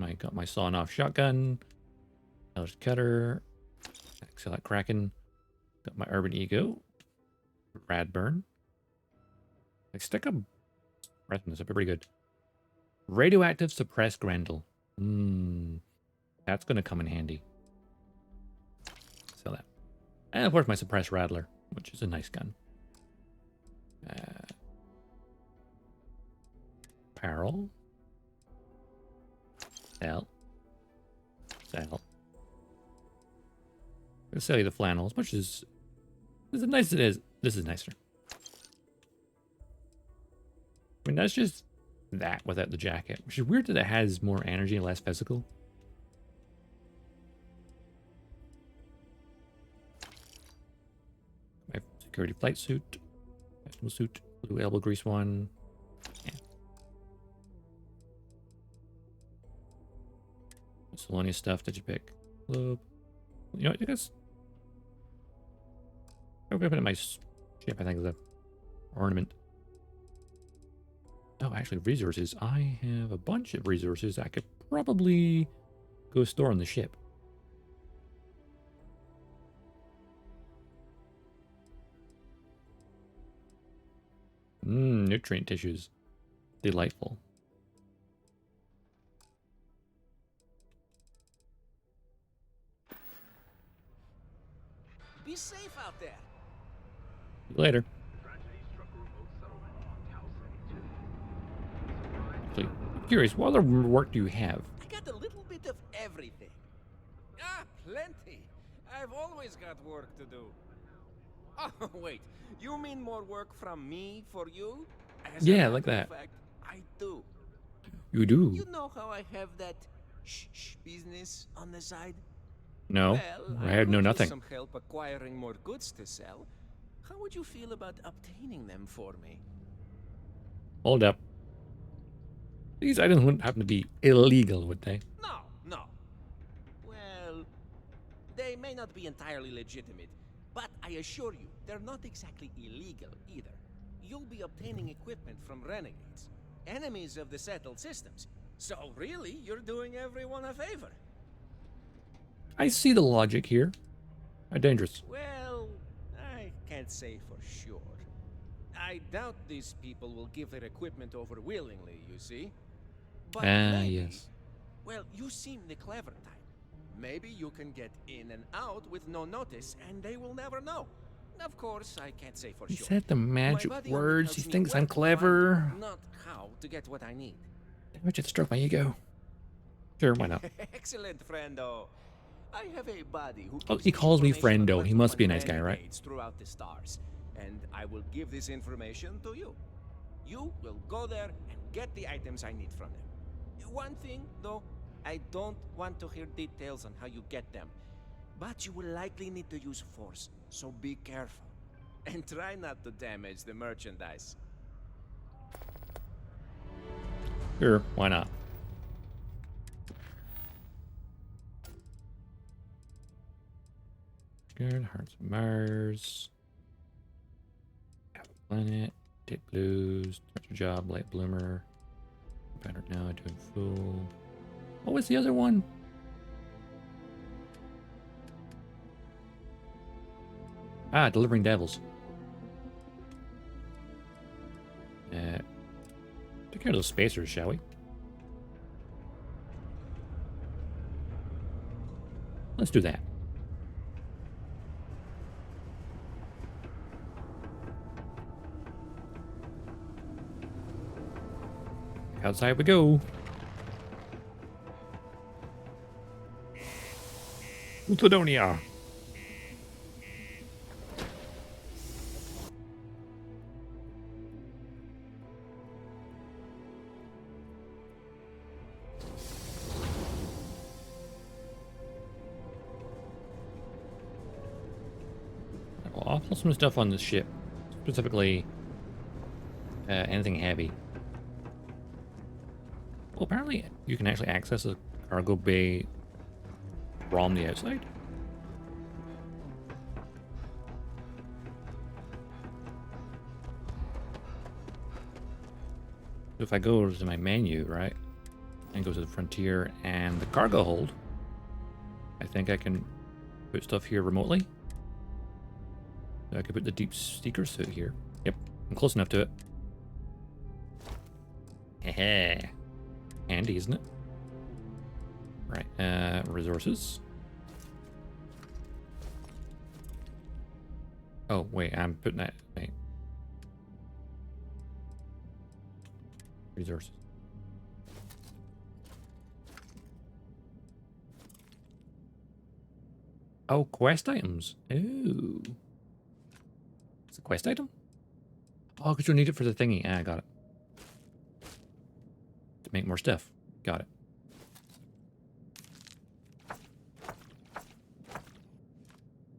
I got my sawn-off shotgun. Eldritch Cutter. Excellent Kraken. Got my Urban Ego. Radburn. I stick a suppressing this up pretty good. Radioactive Suppressed Grendel. That's gonna come in handy. Sell that. And of course my Suppressed Rattler, which is a nice gun. Apparel. Sell. Sell. I'll sell you the flannel as much as nice as it is. This is nicer. I mean, that's just that without the jacket, which is weird that it has more energy and less physical. My security flight suit, festival suit, blue elbow grease one. Yeah. Miscellaneous stuff. Did you pick? Globe. You know what? I guess I'm gonna put it in my ship. I think is a ornament. Oh, actually, resources. I have a bunch of resources I could probably go store on the ship. Nutrient tissues. Delightful. Be safe out there. See you later. Actually, I'm curious, what other work do you have? I got a little bit of everything. Ah, plenty. I've always got work to do. Oh, wait. You mean more work from me for you? Yeah, like that. Fact, I do. You do? You know how I have that shh business on the side? No, Well, I had could no use nothing. some help acquiring more goods to sell. How would you feel about obtaining them for me? Hold up. These items wouldn't happen to be illegal, would they? No. Well, they may not be entirely legitimate, but I assure you, they're not exactly illegal either. You'll be obtaining equipment from renegades, enemies of the settled systems. So really, you're doing everyone a favor. I see the logic here. How dangerous? Well, I can't say for sure. I doubt these people will give their equipment over willingly, you see. But maybe, yes. well, you seem the clever type. Maybe you can get in and out with no notice, and they will never know. Of course, I can't say for He sure. said the magic My buddy only words. tells He me thinks where I'm to clever. find, not how to get what I need. I just struck my ego. Sure, why not? Excellent, friendo. I have a buddy who Oh, he calls me friendo. He must be a nice guy, right? Throughout the stars, and I will give this information to you. You will go there and get the items I need from them. One thing, though, I don't want to hear details on how you get them, but you will likely need to use force, so be careful. And try not to damage the merchandise. Sure, why not? Good, Hearts of Mars. Have a Planet. Deep Blues. Treasure Job. Light Bloomer. Better now. Doing Fool. What was the other one? Ah, Delivering Devils. Take care of those spacers, shall we? Let's do that. Outside we go. Utodonia. I'll pull some stuff on this ship, specifically anything heavy. Well, apparently you can actually access a cargo bay from the outside. So if I go to my menu, right, and go to the frontier and the cargo hold, I think I can put stuff here remotely. So I could put the deep seeker suit here. Yep, I'm close enough to it. Heh. Handy, isn't it? Right, resources. Oh, wait, I'm putting that, wait. Resources. Oh, quest items. Ooh. It's a quest item? Oh, because you'll need it for the thingy. Ah, I got it. To make more stuff. Got it.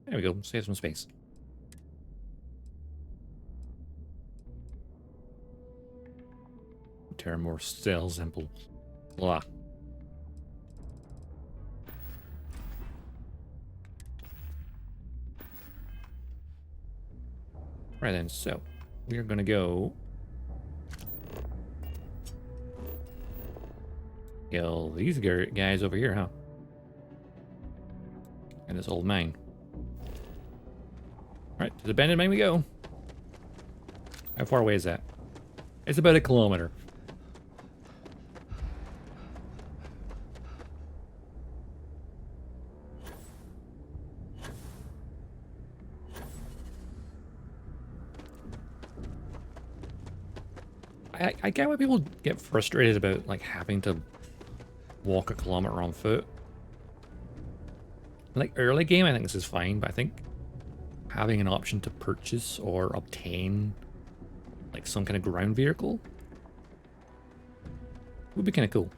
There we go. Save some space. Terra more cell simple. Blah. Right then, so we are gonna go kill these guys over here, huh? And this old mine. Right, to the abandoned mine we go. How far away is that? It's about 1 kilometer. I get why people get frustrated about like having to walk 1 kilometer on foot. Like early game, I think this is fine, but I think having an option to purchase or obtain like some kind of ground vehicle would be kind of cool.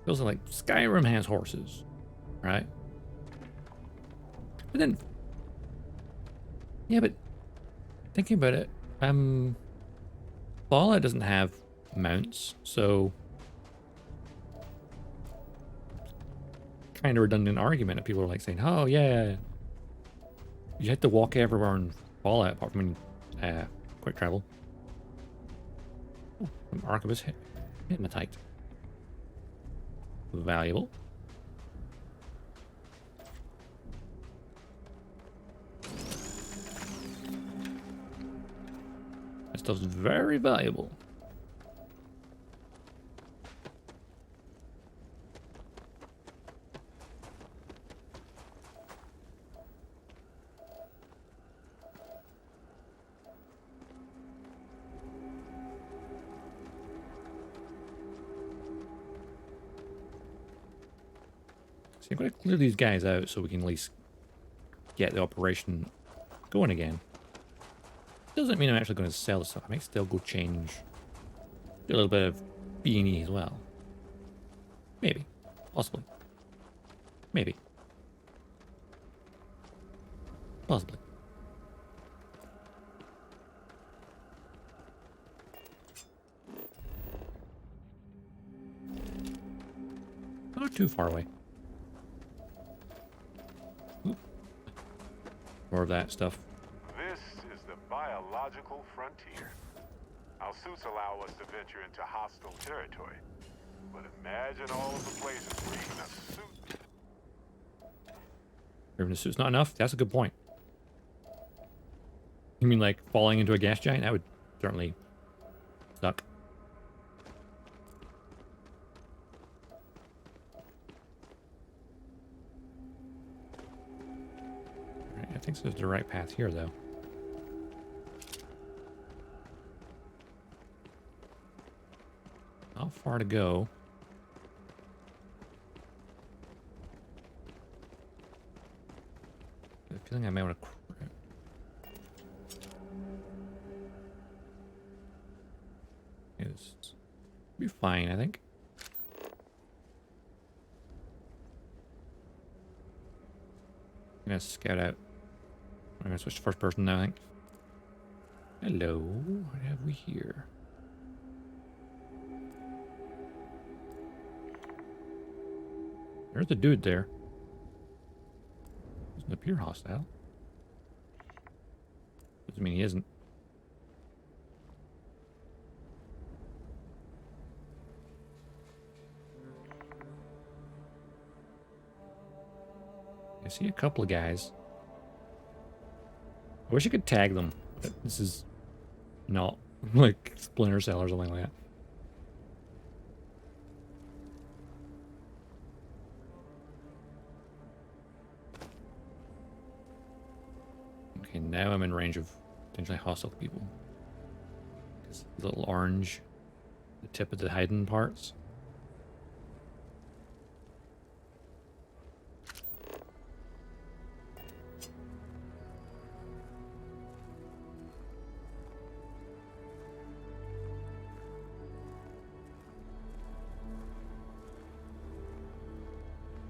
Feels like Skyrim has horses, right? But then, yeah, but thinking about it, Fallout doesn't have mounts, so kind of redundant argument that people are like saying, oh yeah, you had to walk everywhere in Fallout apart from quick travel. Oh, Archivist Hypnotite. Valuable. That stuff's very valuable. So I'm going to clear these guys out so we can at least get the operation going again. Doesn't mean I'm actually going to sell the stuff. I might still go change, do a little bit of B&E as well. Maybe. Possibly. Maybe. Possibly. Not too far away. Oop. More of that stuff. This is the biological frontier. Our suits allow us to venture into hostile territory. But imagine all of the places where even a suit... Even a suit's not enough? That's a good point. You mean like falling into a gas giant? That would certainly suck. Alright, I think this is the right path here, though. Not far to go. I have a feeling I might want to... This be fine, I think. I'm gonna scout out. I'm gonna switch to first person now, I think. Hello, what have we here? There's a dude there. Doesn't appear hostile. Doesn't mean he isn't. I see a couple of guys. I wish I could tag them, but this is not like Splinter Cell or something like that. Okay, now I'm in range of potentially hostile people. This little orange, the tip of the hidden parts.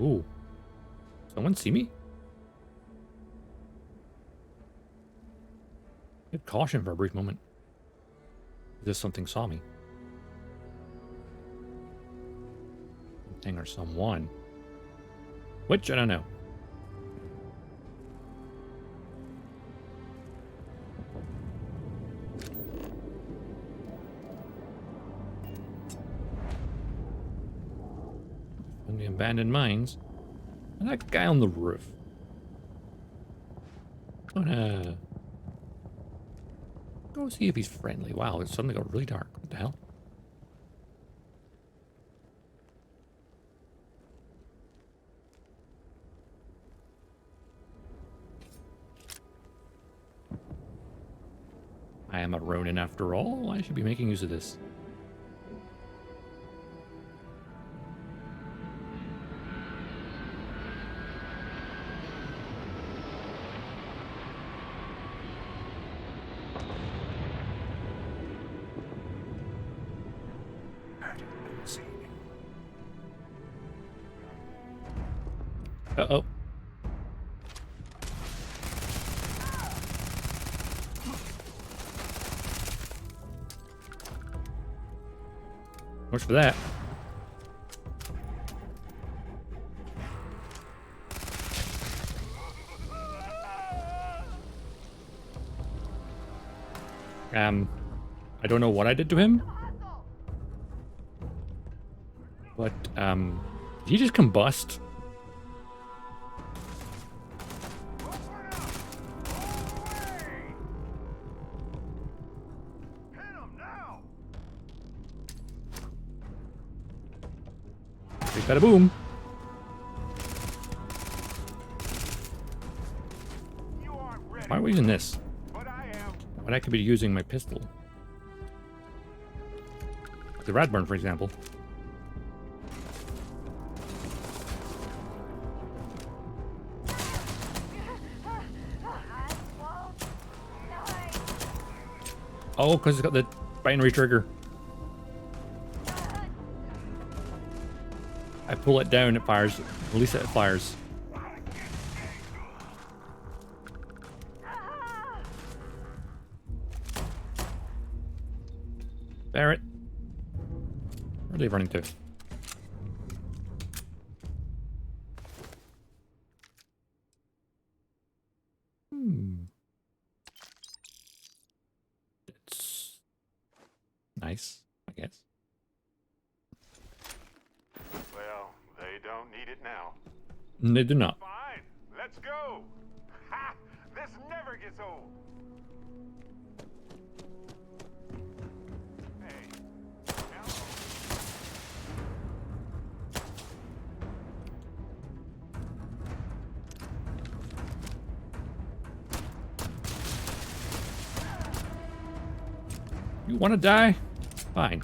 Ooh. Someone see me? I had caution for a brief moment. This something saw me. Something or someone. Which, I don't know. And the abandoned mines. And that guy on the roof. Gonna go see if he's friendly. Wow, it suddenly got really dark. What the hell? I am a Ronin after all. I should be making use of this. Uh-oh. Much for that. I don't know what I did to him. But, did he just combust? Big bada boom. Why are we using this? When I could be using my pistol. The Radburn, for example. Oh, because it's got the binary trigger. I pull it down, it fires. Release it, it fires. Barrett. Where are they running to? It's nice, I guess. Well, they don't need it now. They do not. Fine, let's go. Ha! This never gets old. You want to die? Fine.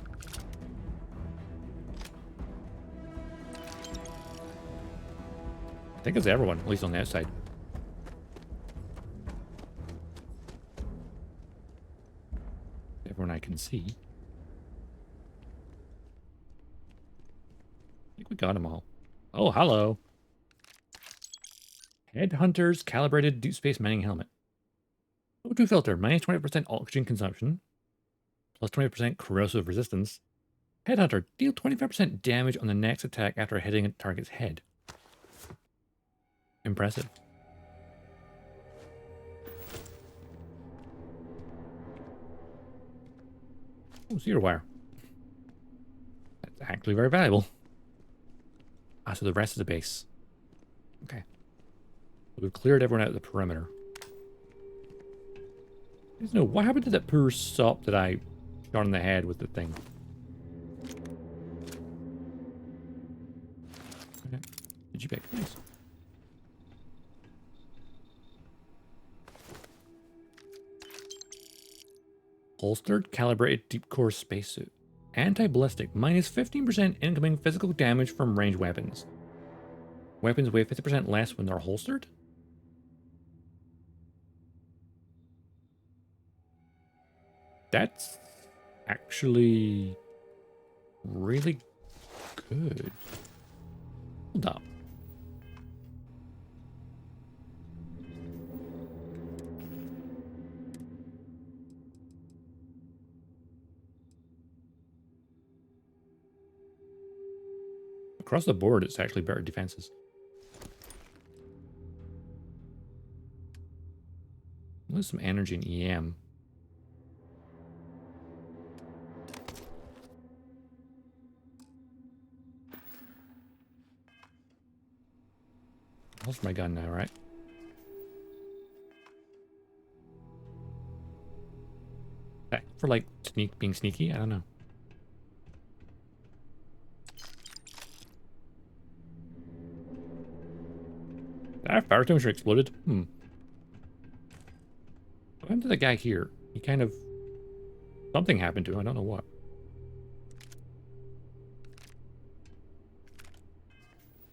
I think it's everyone, at least on that side. Everyone I can see. I think we got them all. Oh, hello. Headhunter's calibrated deep space mining helmet. O2 filter, minus 20% oxygen consumption. Plus 20% corrosive resistance. Headhunter, deal 25% damage on the next attack after hitting a target's head. Impressive. Oh, zero wire. That's actually very valuable. Ah, so the rest of the base. Okay. We've cleared everyone out of the perimeter. No, what happened to that poor sop that I shot in the head with the thing? Okay. Did you pick? Nice. Holstered, calibrated deep core spacesuit. Anti-ballistic, minus 15% incoming physical damage from ranged weapons. Weapons weigh 50% less when they're holstered? That's actually really good. Hold up. Across the board, it's actually better defenses. Lose some energy in EM. That's my gun now, right? For like being sneaky, I don't know. Our fire extinguisher exploded. What happened to the guy here? He kind of... Something happened to him, I don't know what.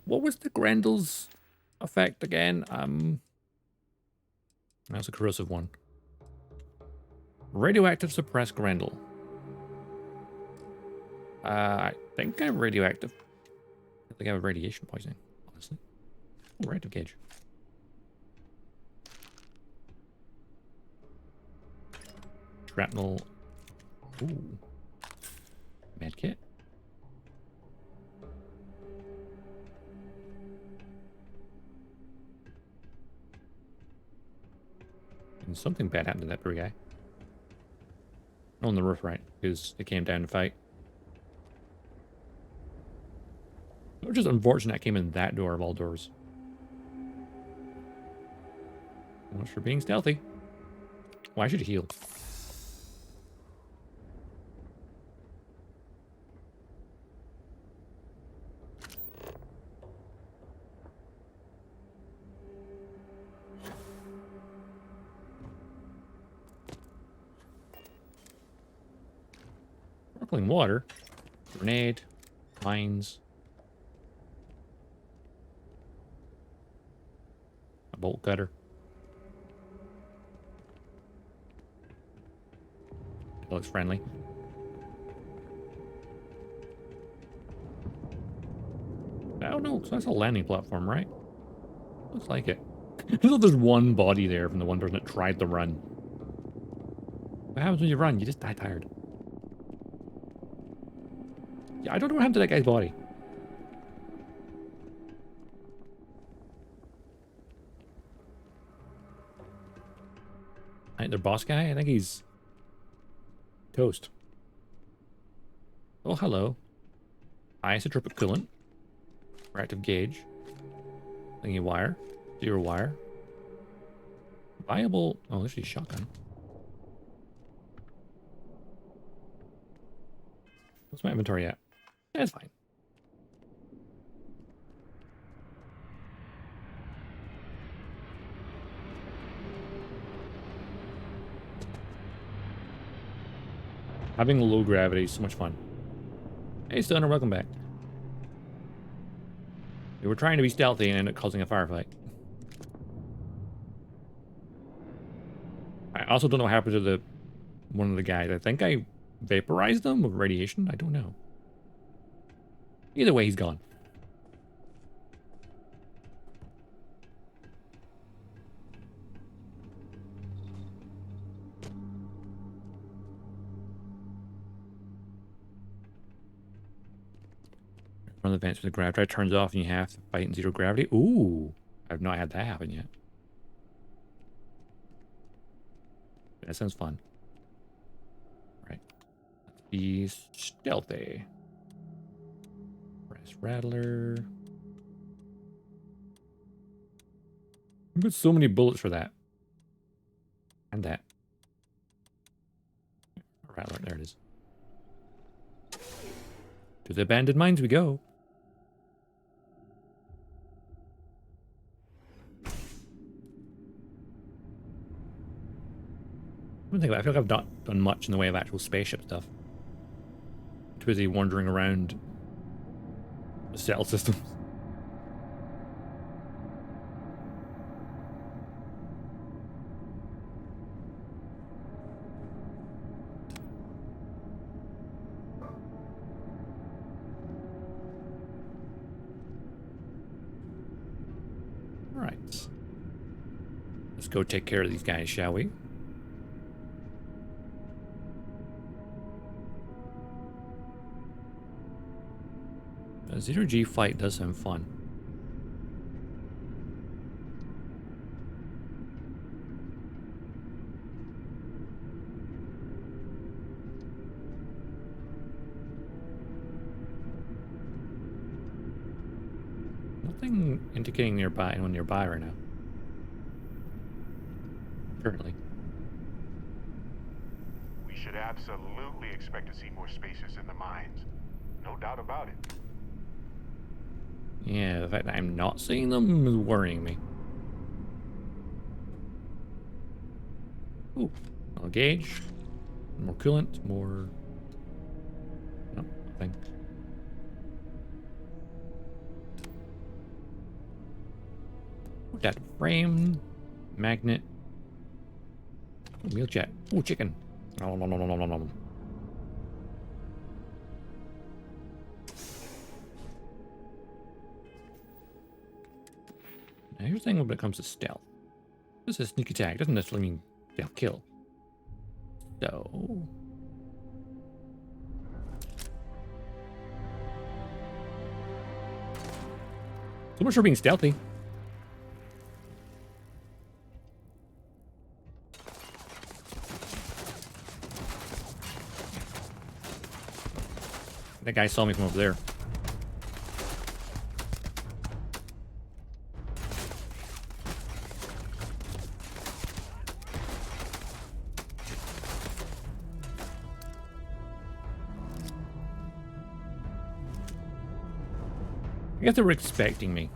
What was the Grendel's effect again? That's a corrosive one. Radioactive suppressed Grendel. I think I'm radioactive. I think I have radiation poisoning, honestly. Oh, reactive gauge. Shrapnel. Ooh. Medkit. And something bad happened to that poor guy. On the roof, right? Because it came down to fight. It was just unfortunate I came in that door of all doors. Much for being stealthy. Why should you heal? Sparkling water. Grenade. Mines. A bolt cutter. It looks friendly. I don't know, because that's a landing platform, right? Looks like it. There's one body there from the one person that tried to run. What happens when you run? You just die tired. Yeah, I don't know what happened to that guy's body. I think their boss guy, I think he's toast. Oh, hello. Isotropic coolant. Reactive gauge. Thingy wire. Zero wire. Viable. Oh, there's a shotgun. What's my inventory at? That's fine. Having low gravity is so much fun. Hey, Stunner, welcome back. We were trying to be stealthy and ended up causing a firefight. I also don't know what happened to one of the guys. I think I vaporized them with radiation. I don't know. Either way, he's gone. One of the vents with the grav drive turns off and you have to fight in zero gravity. Ooh, I've not had that happen yet. That sounds fun. Right. Let's be stealthy. Press Rattler. I've got so many bullets for that. And that. Rattler, there it is. To the abandoned mines we go. I feel like I've not done much in the way of actual spaceship stuff. Too busy wandering around the cell systems. Right. Let's go take care of these guys, shall we? A zero-G fight does sound fun. Nothing indicating anyone nearby right now. Currently. We should absolutely expect to see more spacers in the mines. No doubt about it. Yeah, the fact that I'm not seeing them is worrying me. Ooh, more gauge, more coolant, more... No, nothing. What's that? Frame, magnet, wheeljet. Ooh, chicken. No. Interesting when it comes to stealth. This is sneak attack. Doesn't necessarily mean stealth kill. So... so much for being stealthy. That guy saw me from over there. I guess they were expecting me.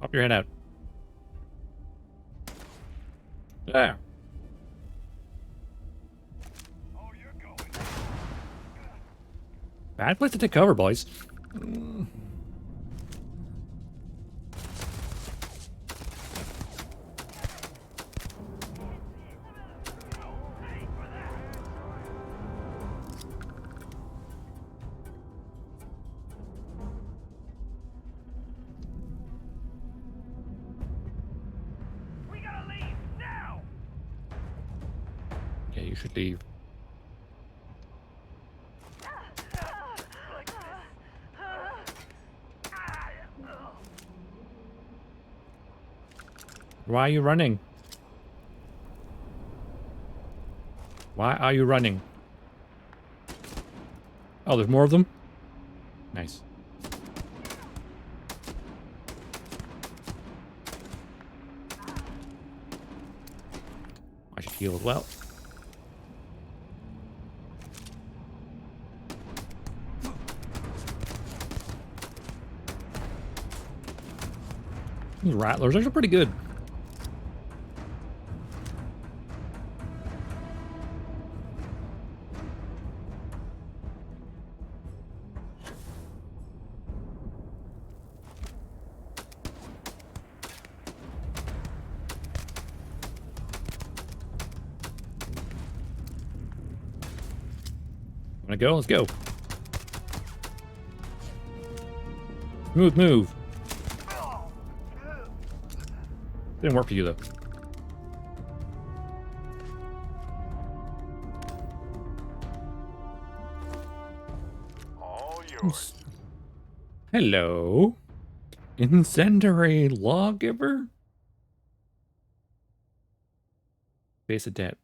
Pop your head out. There. Bad place to take cover, boys. We gotta leave now. Yeah, you should leave. Why are you running? Why are you running? Oh, there's more of them? Nice. I should heal as well. These rattlers are pretty good. Wanna go? Let's go. Smooth move. Didn't work for you though. All yours. Hello. Incendiary lawgiver? Base of debt.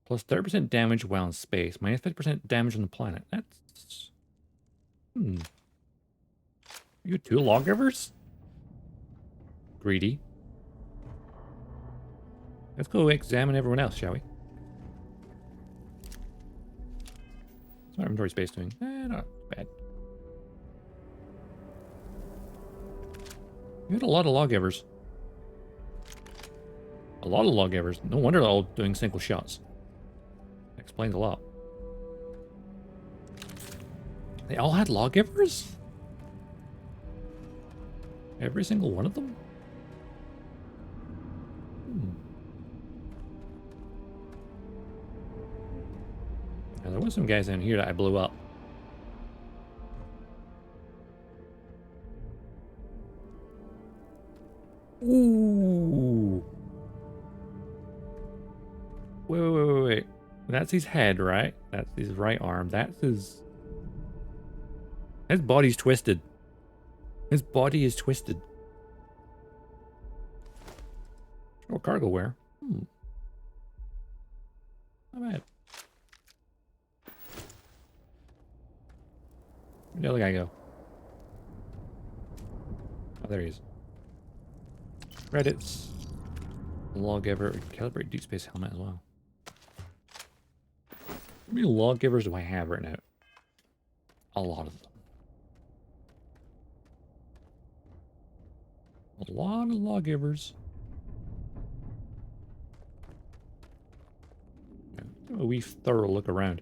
Plus 30% damage while in space. Minus 50% damage on the planet. That's... You 2 lawgivers? Greedy. Let's go examine everyone else, shall we? What's my inventory space doing? Not bad. You had a lot of lawgivers. A lot of lawgivers. No wonder they're all doing single shots. Explains a lot. They all had lawgivers? Every single one of them? Now, there was some guys down here that I blew up. Ooh. Wait. That's his head, right? That's his right arm. That's his... His body's twisted. His body is twisted. Oh, cargo wear. Not bad. Where'd the other guy go? Oh, there he is. Credits. Lawgiver. Calibrate deep space helmet as well. How many lawgivers do I have right now? A lot of them. A lot of lawgivers. A wee thorough look around.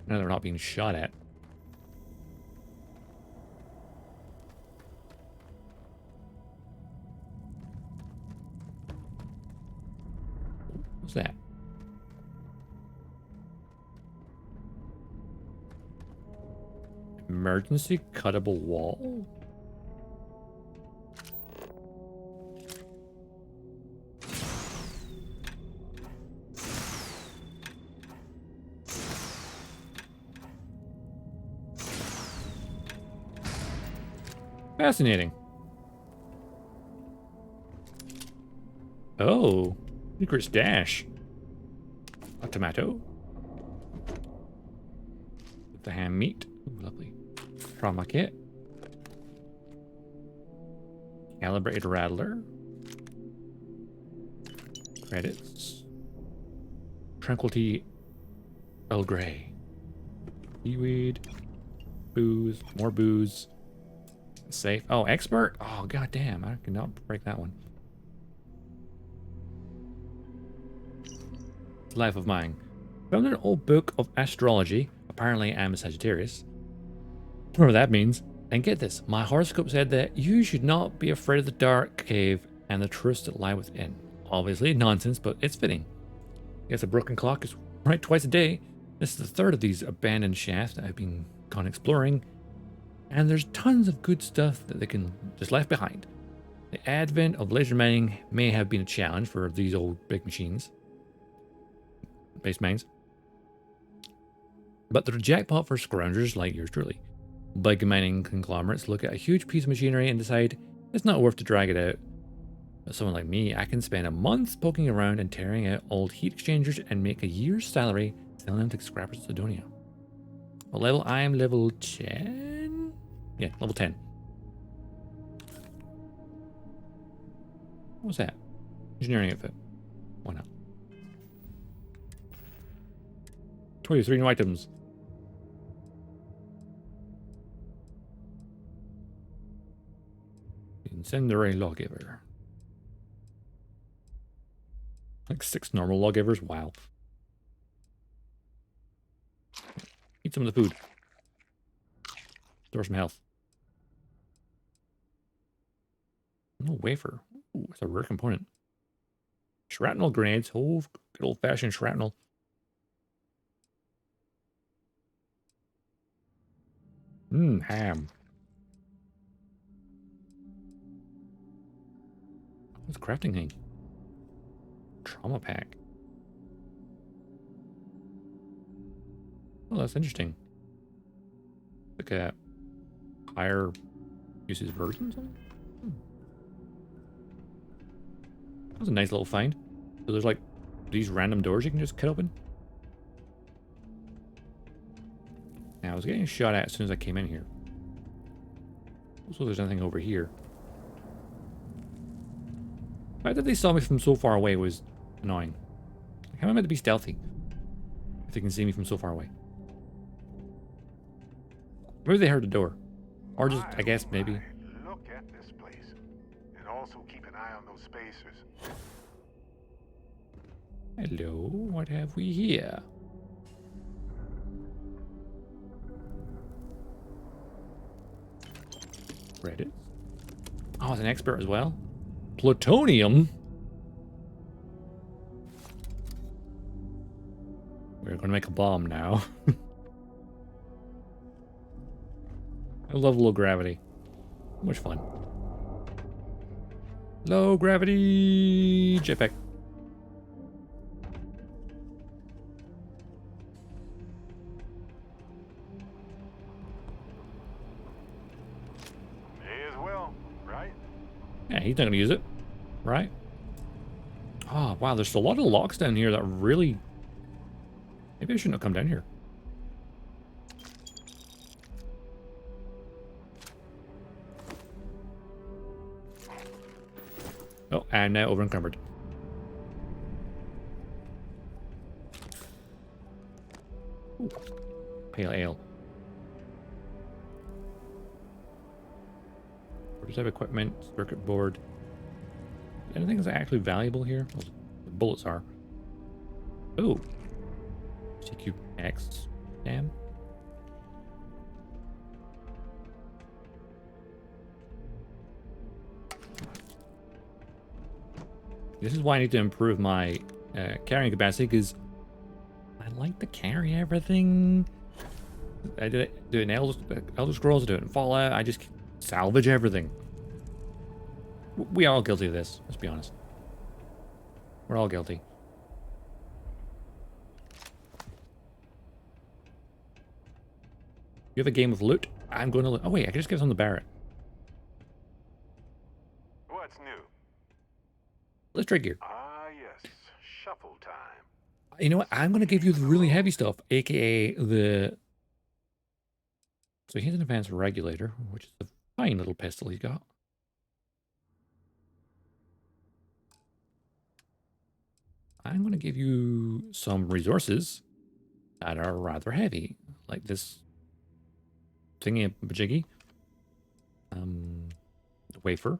Now they're not being shot at. What's that? Emergency cuttable wall? Fascinating. Oh, secret stash. A tomato. With the ham meat. Ooh, lovely. Trauma kit. Calibrated rattler. Credits. Tranquility Earl Grey. Seaweed. Booze. More booze. Safe. Oh, expert? Oh, god damn. I cannot break that one. Life of mine. Found an old book of astrology. Apparently, I'm a Sagittarius. Whatever that means. And get this. My horoscope said that you should not be afraid of the dark cave and the truths that lie within. Obviously, nonsense, but it's fitting. Yes, a broken clock is right twice a day. This is the third of these abandoned shafts that I've been gone exploring. And there's tons of good stuff that they can just left behind. The advent of laser mining may have been a challenge for these old big machines. Base mines. But they're a jackpot for scroungers like yours truly. Big mining conglomerates look at a huge piece of machinery and decide it's not worth to drag it out. But someone like me, I can spend a month poking around and tearing out old heat exchangers and make a year's salary selling them to scrappers of Sidonia. What level? I am level 10? Yeah, level 10. What's that? Engineering outfit. Why not? 23 new items. Incendiary lawgiver. Like 6 normal lawgivers? Wow. Eat some of the food. Store some health. No wafer. Ooh, that's a rare component. Shrapnel grenades. Oh, good old-fashioned shrapnel. Ham. What's a crafting thing? Trauma pack. Oh, that's interesting. Look at higher usage versions of it. That was a nice little find. So there's like these random doors you can just cut open. Now I was getting shot at as soon as I came in here. Also, there's nothing over here. The fact that they saw me from so far away was annoying. Like, how am I meant to be stealthy if they can see me from so far away? Maybe they heard the door. Or just, I guess, maybe. Look at this place. And also keep an eye on those spacers. Hello, what have we here? Reddit. Oh, it's an expert as well. Plutonium? We're going to make a bomb now. I love low gravity. Much fun. Low gravity jetpack. Yeah, he's not going to use it, right? Oh, wow, there's a lot of locks down here that really... Maybe I shouldn't have come down here. Oh, and now over encumbered. Ooh, pale ale. Have equipment, circuit board. Anything that's actually valuable here? Well, the bullets are. Oh, CQX. Damn. This is why I need to improve my carrying capacity, because I like to carry everything. I do it in Elder Scrolls, I do it in Fallout. I just salvage everything. We are all guilty of this, let's be honest. We're all guilty. You have a game of loot? I'm going to loot. Oh wait, I can just get on the Barrett. What's new? Let's trade gear. Ah, yes. Shuffle time. You know what? I'm going to give you the really heavy stuff, aka the... So here's an advanced regulator, which is a fine little pistol he's got. I'm going to give you some resources that are rather heavy, like this thingy majiggy, the wafer,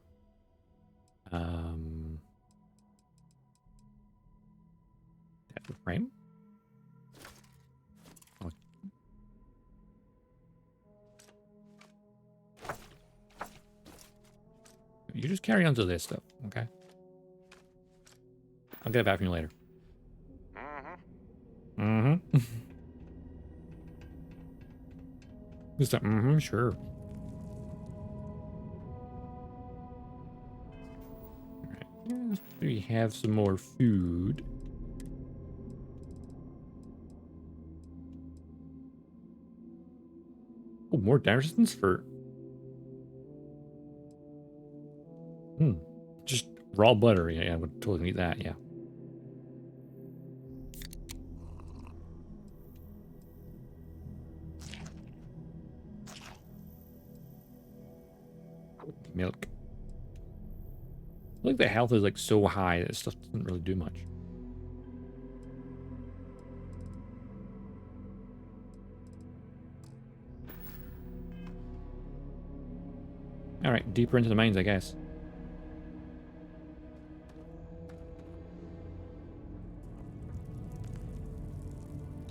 the frame. Oh. You just carry on to this stuff, okay? I'll get it back from you later. Mm-hmm. Just like, sure. Alright, yes, we have some more food. Oh, more damage resistance for... Just raw butter. Yeah, I would totally eat that, yeah. Milk. I think the health is like so high that stuff doesn't really do much. Alright, deeper into the mines, I guess.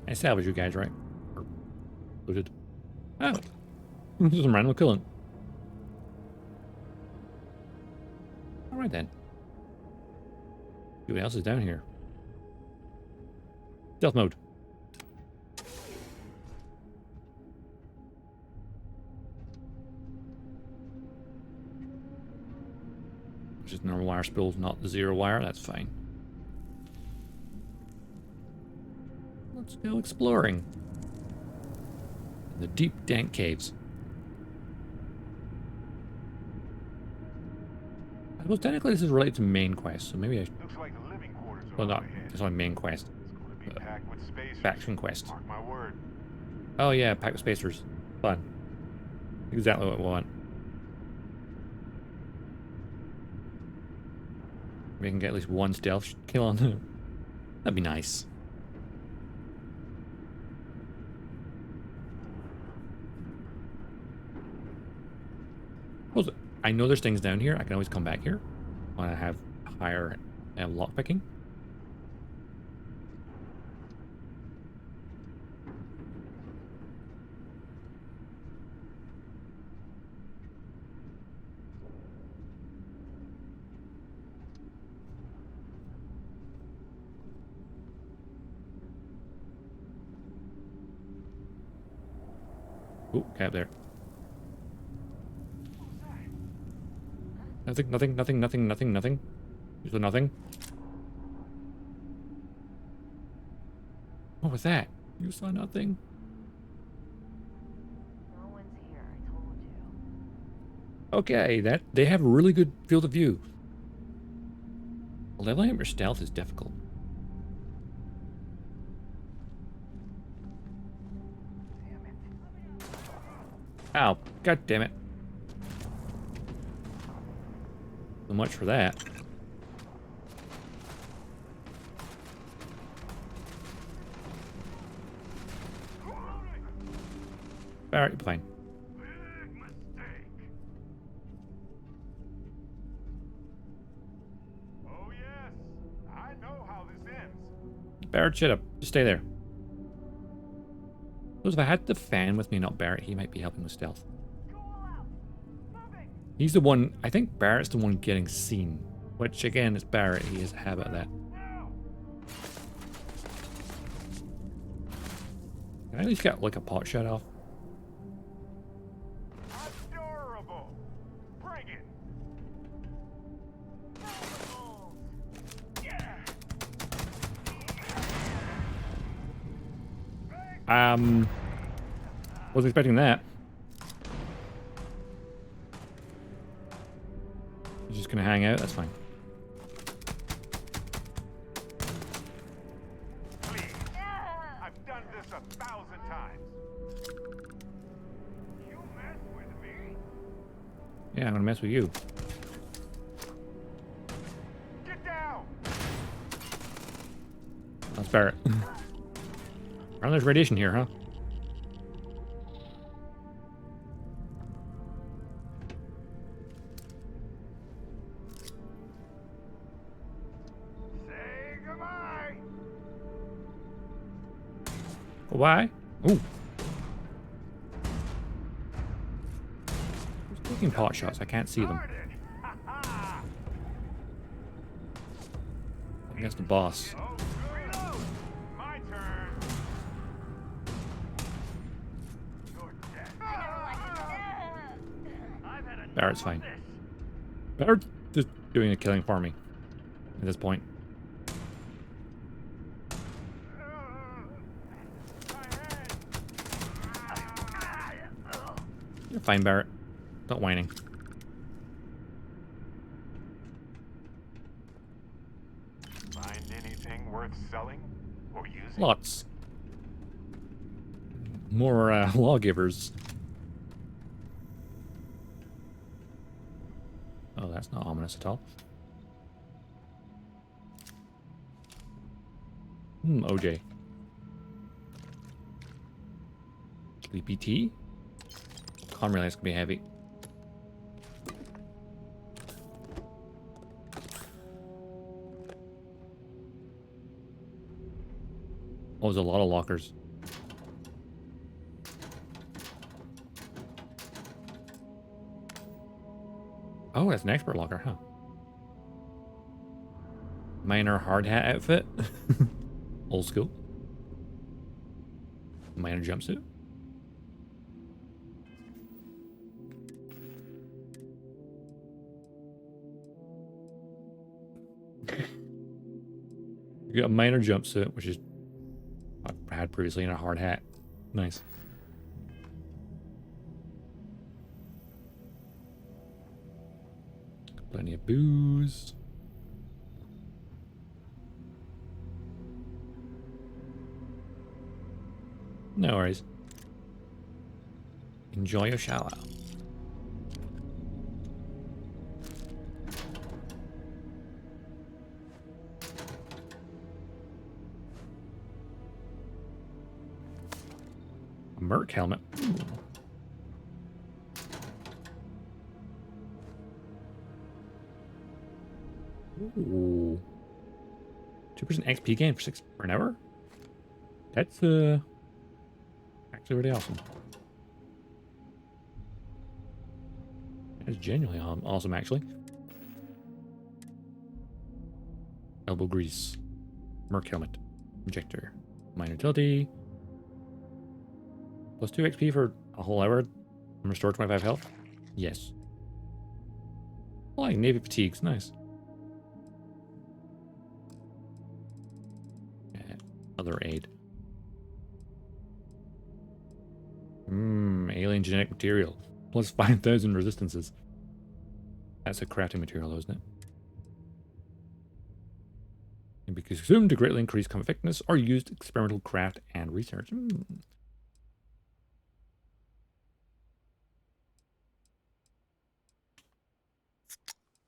I salvaged you guys, right? Or looted. Oh! This is some random killing. Alright then. See what else is down here. Stealth mode. Just normal wire spools, not the zero wire, that's fine. Let's go exploring. The deep, dank caves. Well, technically this is related to main quest, so maybe I should... Looks like the living quarters are Well, not. overhead. It's not main quest. It's going to be packed with spacers. Faction quest. Mark my word. Oh yeah, packed with spacers. Fun. Exactly what we want. We can get at least one stealth kill on them. That'd be nice. I know there's things down here. I can always come back here when I have higher lockpicking. Oh, cab there. Nothing. Usually nothing. What was that? You saw nothing? No one's here, I told you. Okay, that they have a really good field of view. Leveling up your stealth is difficult. Ow, god damn it. So much for that. Alright, fine. Oh yes, I know how this ends. Barrett, shut up. Just stay there. Suppose if I had the fan with me, not Barrett, he might be helping with stealth. He's the one, I think Barrett's the one getting seen. Which again is Barrett, he has a habit of that. I at least got like a pot shut off. Adorable. Bring it. Wasn't expecting that. You're just gonna hang out? That's fine. Please. I've done this 1,000 times. You mess with me. Yeah, I'm gonna mess with you. Get down. That's Barrett. Oh, there's radiation here, huh? Say goodbye. Why? Ooh. Who's taking pot shots? I can't see them. I guess the boss. My turn. Barrett's fine. Barrett's just doing the killing for me at this point. You're fine, Barrett. Stop whining. Find anything worth selling or using? Lots. More lawgivers. Oh, that's not ominous at all. OJ. Sleepy tea? Calm relax can be heavy. Oh, there's a lot of lockers. Oh, that's an expert locker, huh? Minor hard hat outfit. Old school. Minor jumpsuit. You got a minor jumpsuit, which is I had previously, in a hard hat. Nice. Plenty of booze. No worries. Enjoy your shower. A Merc helmet. Ooh. 2% XP gain for an hour? That's actually really awesome. That's genuinely awesome, actually. Elbow grease. Merc helmet. Injector. Minor utility. Plus 2 XP for a whole hour. And restore 25 health. Yes. I like Navy fatigues. Nice. Other aid. Alien genetic material. Plus 5,000 resistances. That's a crafting material, though, isn't it? Can be consumed to greatly increase combat effectiveness or used experimental craft and research. You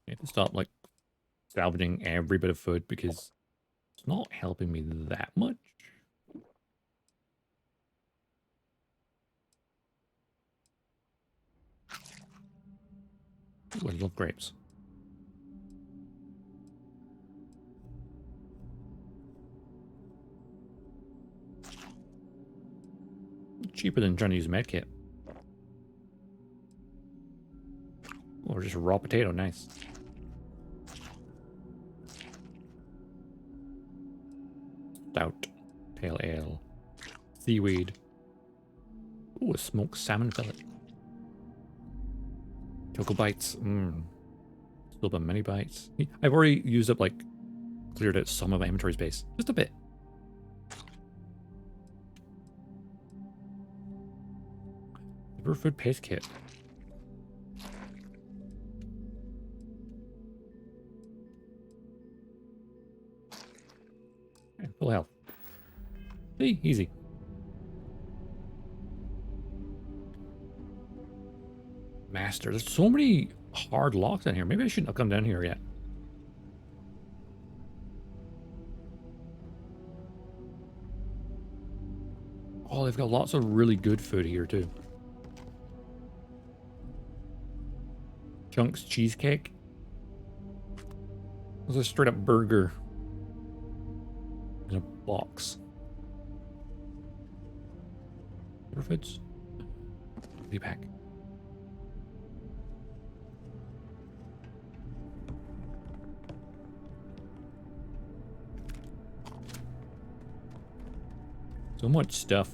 have to stop, like, salvaging every bit of food because it's not helping me that much. Ooh, I love grapes. Cheaper than trying to use a medkit. Or just a raw potato, nice. Stout. Pale ale. Seaweed. Ooh, a smoked salmon fillet. Choco bites. Still been many bites. I've already used up, like, cleared out some of my inventory space. Just a bit. Liverfood paste kit. Okay, full health. See, easy. Master, there's so many hard locks in here. Maybe I shouldn't have come down here yet. Oh, they've got lots of really good food here too. Chunks cheesecake. It's a straight up burger in a box. Foods. Pack. So much stuff.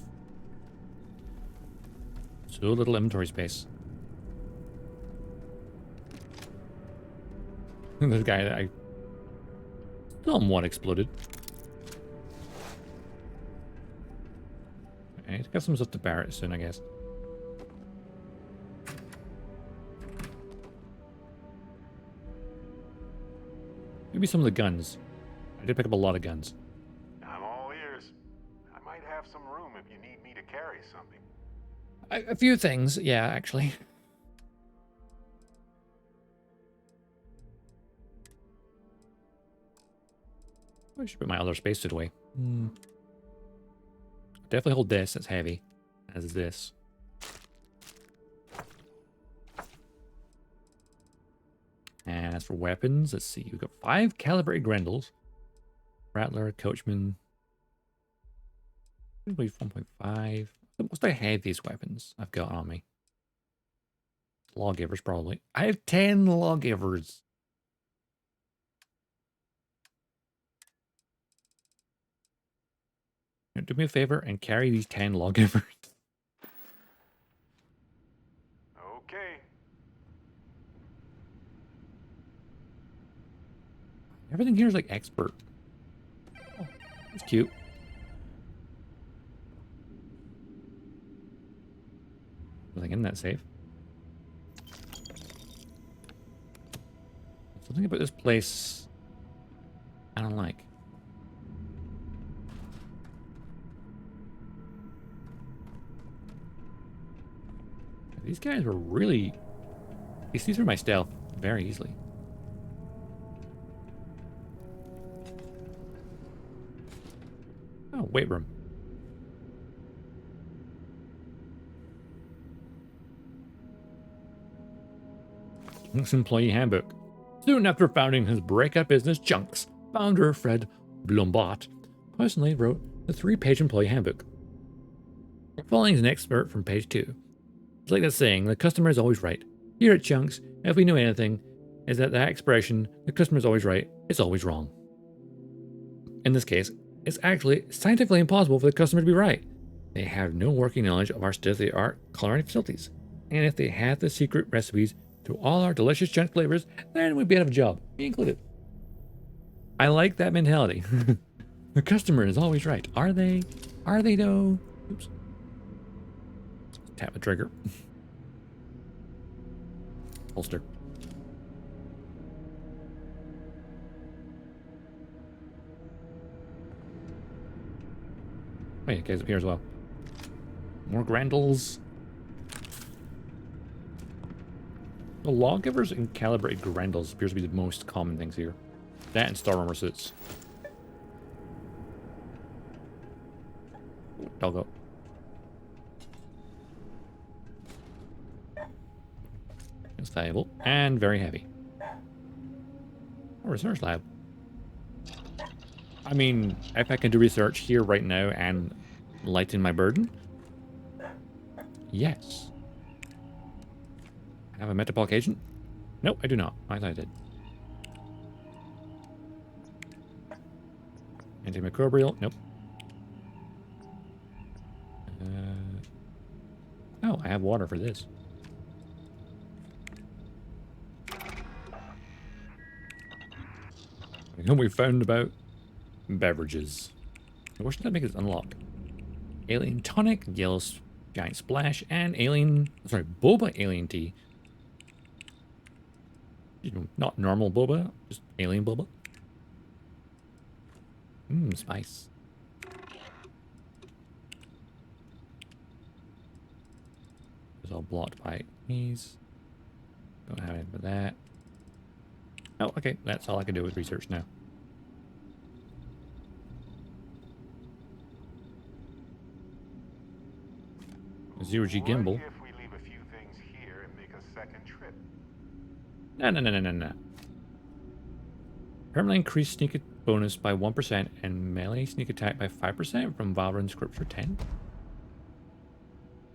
So little inventory space. This guy that I somewhat exploded. Okay, got some stuff to Barrett soon, I guess. Maybe some of the guns. I did pick up a lot of guns. I'm all ears. I might have some room if you need me to carry something. A few things, yeah, actually. I should put my other spacesuit away. Definitely hold this, it's heavy. As is this. And as for weapons, let's see. We've got 5 calibrated Grendels. Rattler, Coachman. Probably 1.5. What's the heaviest weapons I've got on me? Lawgivers, probably. I have 10 lawgivers. Do me a favor and carry these 10 lawgivers. Okay. Everything here is like expert. Oh, that's cute. Nothing in that safe. Something about this place I don't like. These guys were really... They see through my stealth very easily. Oh, weight room. Employee handbook. Soon after founding his breakup business, Chunks, founder Fred Blombot personally wrote the 3-page employee handbook. Following is an excerpt from page 2. It's like that saying, the customer is always right. Here at Chunks, if we know anything, is that expression, the customer is always right, is always wrong. In this case, it's actually scientifically impossible for the customer to be right. They have no working knowledge of our state-of-the-art culinary facilities. And if they had the secret recipes to all our delicious Chunks flavors, then we'd be out of a job, me included. I like that mentality. The customer is always right. Are they? Are they though? Oops. Tap the trigger. Holster. Oh yeah, guys up here as well. More Grendels. The lawgivers and calibrated Grendels appears to be the most common things here. That and Stararmor suits. Doggo. It's valuable and very heavy. A research lab. I mean, if I can do research here right now and lighten my burden, yes. I have a metabolic agent? Nope, I do not. I thought I did. Antimicrobial? Nope. I have water for this. And we found about beverages. What should that make us unlock? Alien tonic, yellow giant splash, and boba alien tea. Not normal boba, just alien boba. Spice. It's all blocked by these. Don't have anything for that. Oh, okay. That's all I can do with research now. Zero-G gimbal. What if we leave a few things here and make a second trip? No. Permanently increase sneak bonus by 1% and melee sneak attack by 5% from Valorant Scripture 10.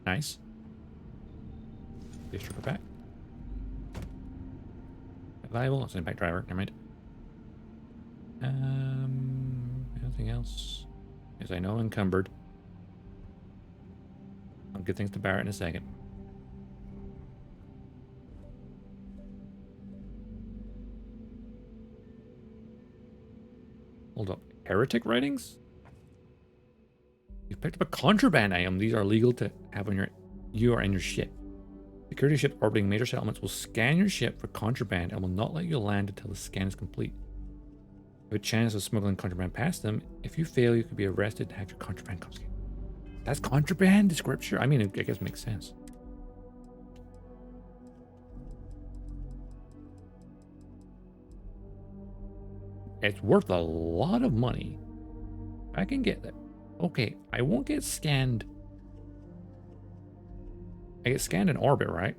Nice. Base trooper back. Valuable. It's an impact driver. Never mind. Anything else? As I know, encumbered. I'll get things to Barrett in a second. Hold up. Heretic writings? You picked up a contraband item. These are legal to have on you or in your ship. Security ships orbiting major settlements will scan your ship for contraband and will not let you land until the scan is complete. You have a chance of smuggling contraband past them. If you fail, you could be arrested and have your contraband confiscated. That's contraband, the scripture? I mean, I guess it makes sense. It's worth a lot of money. I can get that. Okay, I won't get scanned. I get scanned in orbit, right?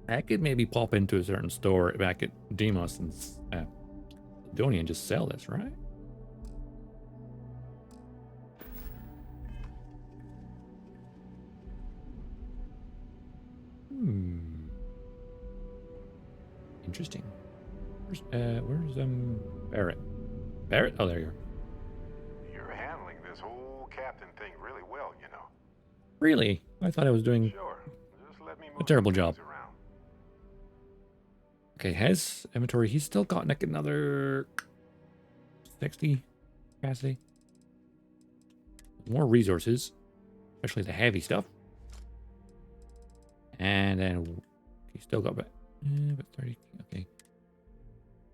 I could maybe pop into a certain store back at Deimos and Sidonia and just sell this, right? Interesting. Where's Barrett? Barrett? Oh, there you are. You're handling this whole captain thing really well, you know. Really? I thought I was doing a terrible job. Okay, his inventory, he's still got like another 60 capacity. More resources, especially the heavy stuff. And then he's still got about 30. Okay.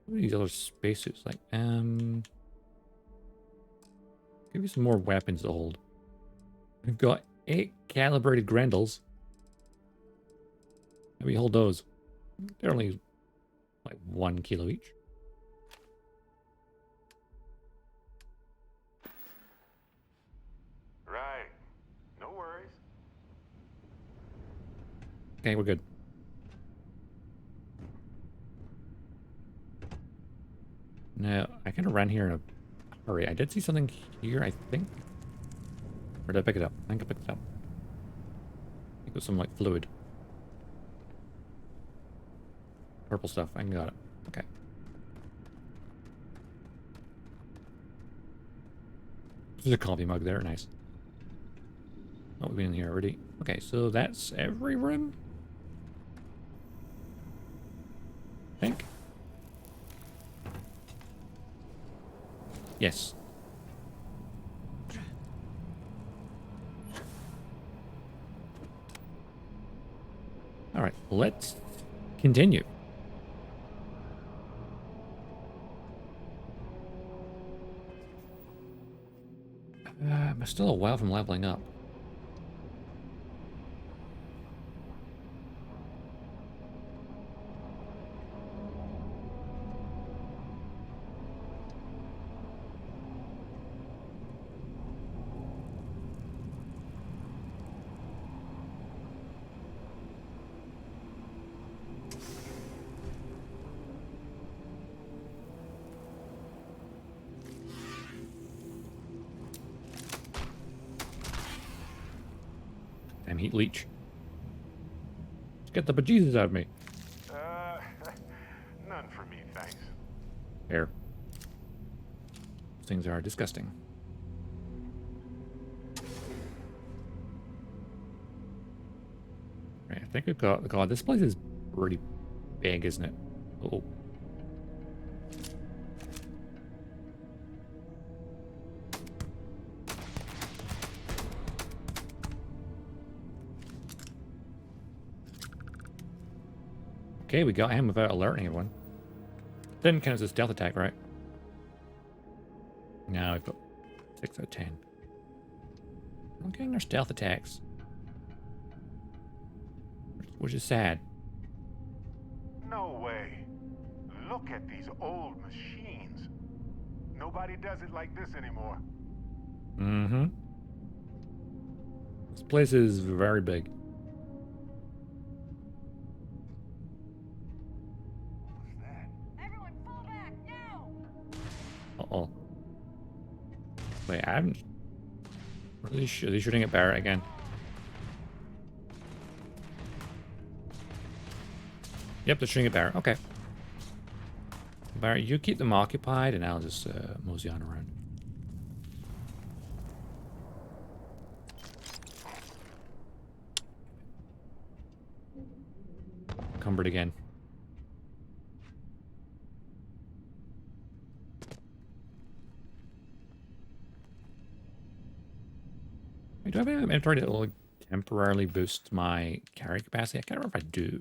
What are these other spacesuits like? Give you some more weapons to hold. We've got 8 calibrated Grendels. How do we hold those? They're only like 1 kilo each. Right. No worries. Okay, we're good. Now, I kind of ran here in a hurry. I did see something here, I think. Where did I pick it up? I think I picked it up. I think it was some like fluid. Purple stuff. I got it. Okay. There's a coffee mug there. Nice. Oh, we've been in here already. Okay, so that's every room? I think. Yes. All right, let's continue. I'm still a while from leveling up. Damn heat leech. Let's get the bejesus out of me. None for me, thanks. Fair. Those things are disgusting. think we've got... God, this place is pretty big, isn't it? Oh. Okay, we got him without alerting anyone. Didn't count as a stealth attack, right? No, we've got 6 out of 10. I'm getting their stealth attacks. Which is sad. No way. Look at these old machines. Nobody does it like this anymore. Mm-hmm. This place is very big. Everyone fall back now! Uh-oh. Wait, I haven't... Are they shooting at Barrett again? Yep, they're shooting at Barrett. Okay. Barrett, you keep them occupied, and I'll just mosey on around. Cumbered again. Wait, do I have an inventory that will temporarily boost my carry capacity? I can't remember if I do.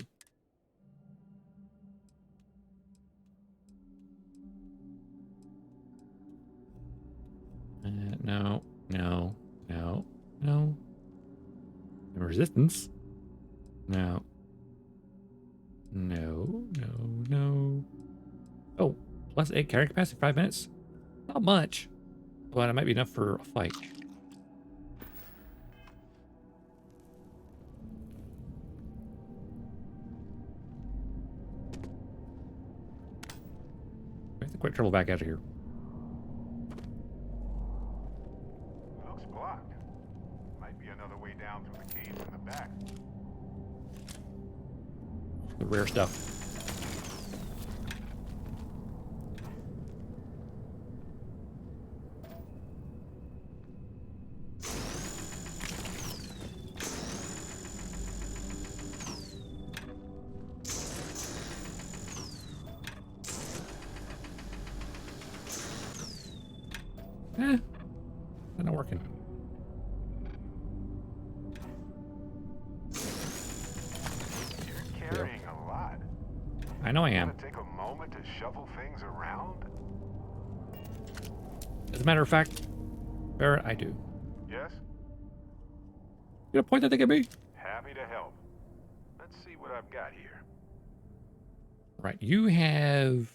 No. No resistance. No. Oh, plus 8 carry capacity, 5 minutes. Not much, but it might be enough for a fight. I have to quick travel back out of here. Looks blocked. Might be another way down through the caves in the back. The rare stuff. Not working. You're carrying a lot. I know I am. Wanna take a moment to shuffle things around? As a matter of fact, Barrett, I do. Yes? You got a point that they can be? Happy to help. Let's see what I've got here. Right, you have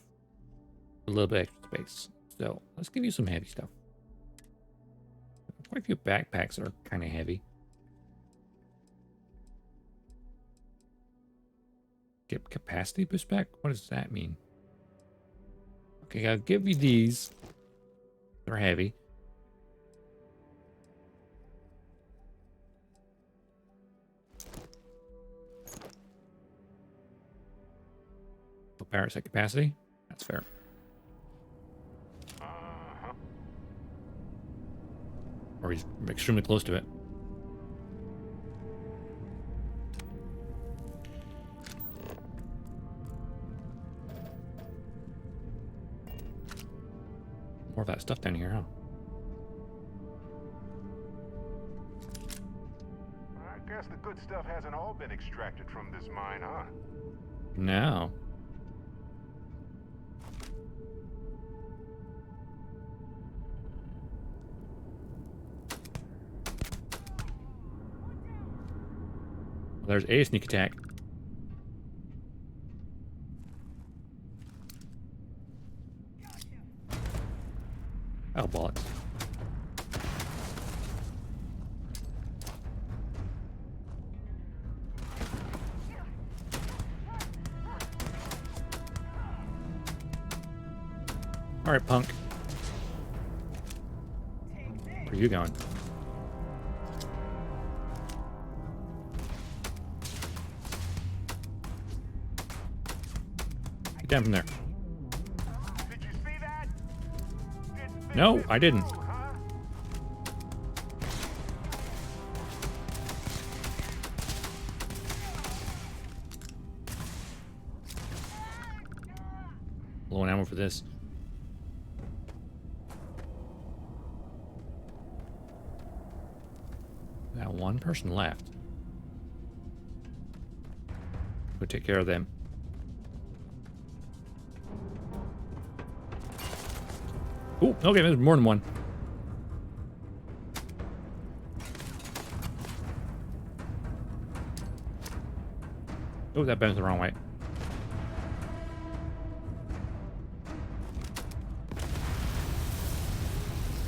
a little bit extra space. So let's give you some heavy stuff. Quite a few backpacks are kind of heavy. Get capacity boost back? What does that mean? Okay, I'll give you these. They're heavy. Parasite capacity? That's fair. Or he's extremely close to it. More of that stuff down here, huh? I guess the good stuff hasn't all been extracted from this mine, huh? No. There's a sneak attack. Oh, bollocks. All right, punk. Where are you going? Down from there. Did you see that? No, I didn't. for this. Got one person left. Go take care of them. Oh, okay, there's more than one. Oh, that bounced the wrong way.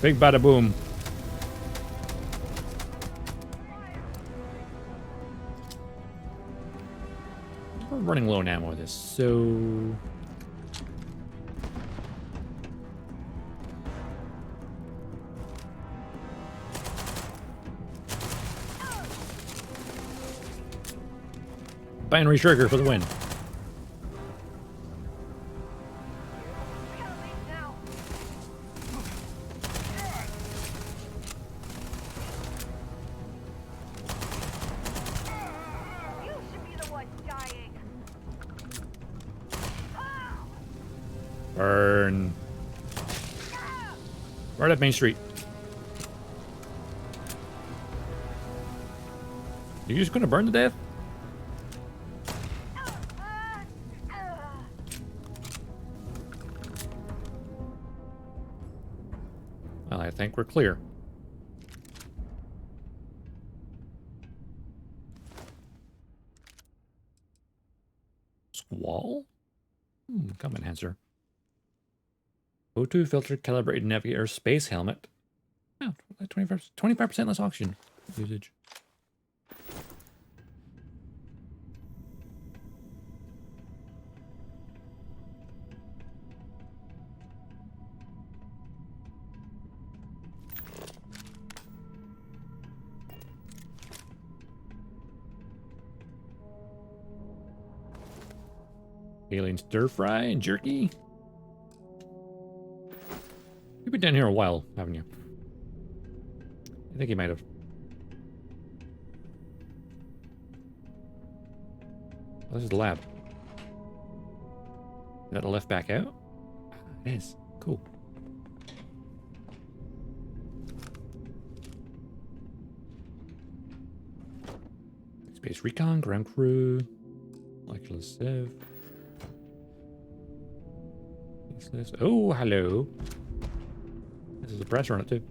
Big bada boom. We're running low on ammo with this, so... Binary trigger for the win. Burn. Right up Main Street. You just gonna burn to death? Well, I think we're clear. Squall? Come enhancer. O2 filter calibrated navigator space helmet. Oh, 25% less oxygen usage. Alien stir fry and jerky. You've been down here a while, haven't you? I think you might have. Oh, this is the lab. Is that the lift back out? It is. Cool. Space recon, ground crew, molecular sieve. Oh, hello. This is a pressure on it too.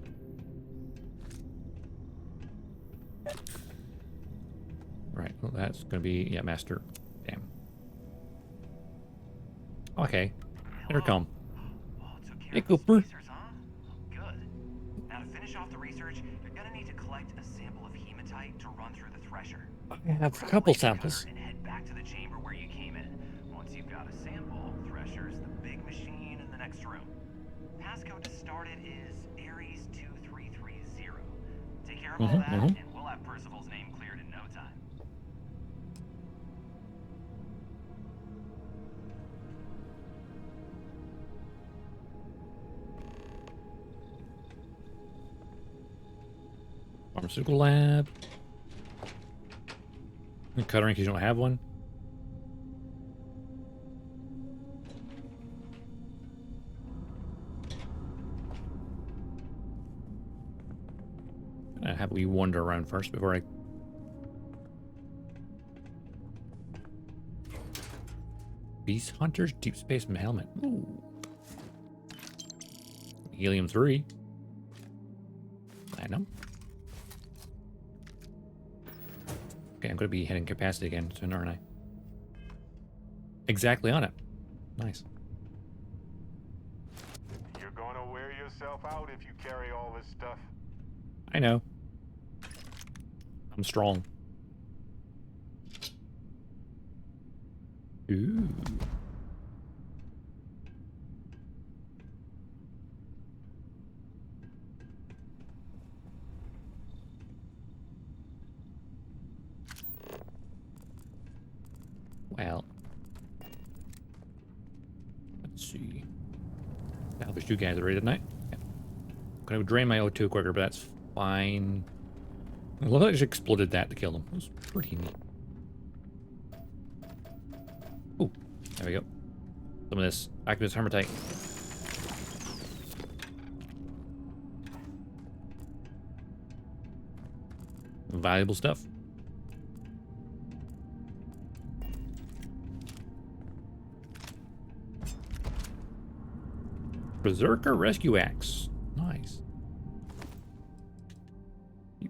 Right, well that's gonna be, yeah, master. Damn. Okay. Intercom. Hey, Cooper. Good. Now to finish off the research, you're gonna need to collect a sample of hematite to run through the thresher. I have a couple samples. And head back to the chamber where you came in. Once you've got a sample, thresher's the big machine in the next room. Passcode to start it is Ares 2330. Take care of all that, and we'll have Percival's name cleared in no time. Pharmaceutical lab. Cutter in case you don't have one. I have we wander around first before I. Beast Hunter's Deep Space Helmet. Ooh. Helium-3. Platinum. Okay, I'm going to be hitting capacity again soon, aren't I? Exactly on it. Nice. You're going to wear yourself out if you carry all this stuff. I know. I'm strong. Ooh. Well. Let's see. Salvage you guys already, didn't I? Yeah. Gonna drain my O2 quicker, but that's fine. I love that I just exploded that to kill them. It was pretty neat. Oh, there we go. Some of this activist hermitite. Valuable stuff. Berserker Rescue Axe. Nice.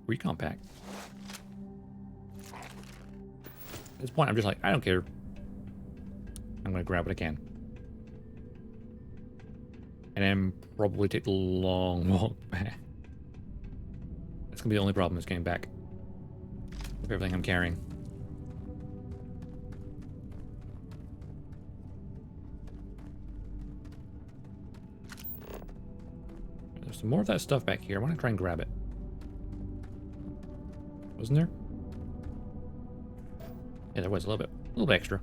Recon pack. At this point, I'm just like, I don't care. I'm gonna grab what I can. And then probably take the long walk back. That's gonna be the only problem is getting back with everything I'm carrying. There's some more of that stuff back here. I want to try and grab it. Wasn't there? Yeah, there was a little bit extra.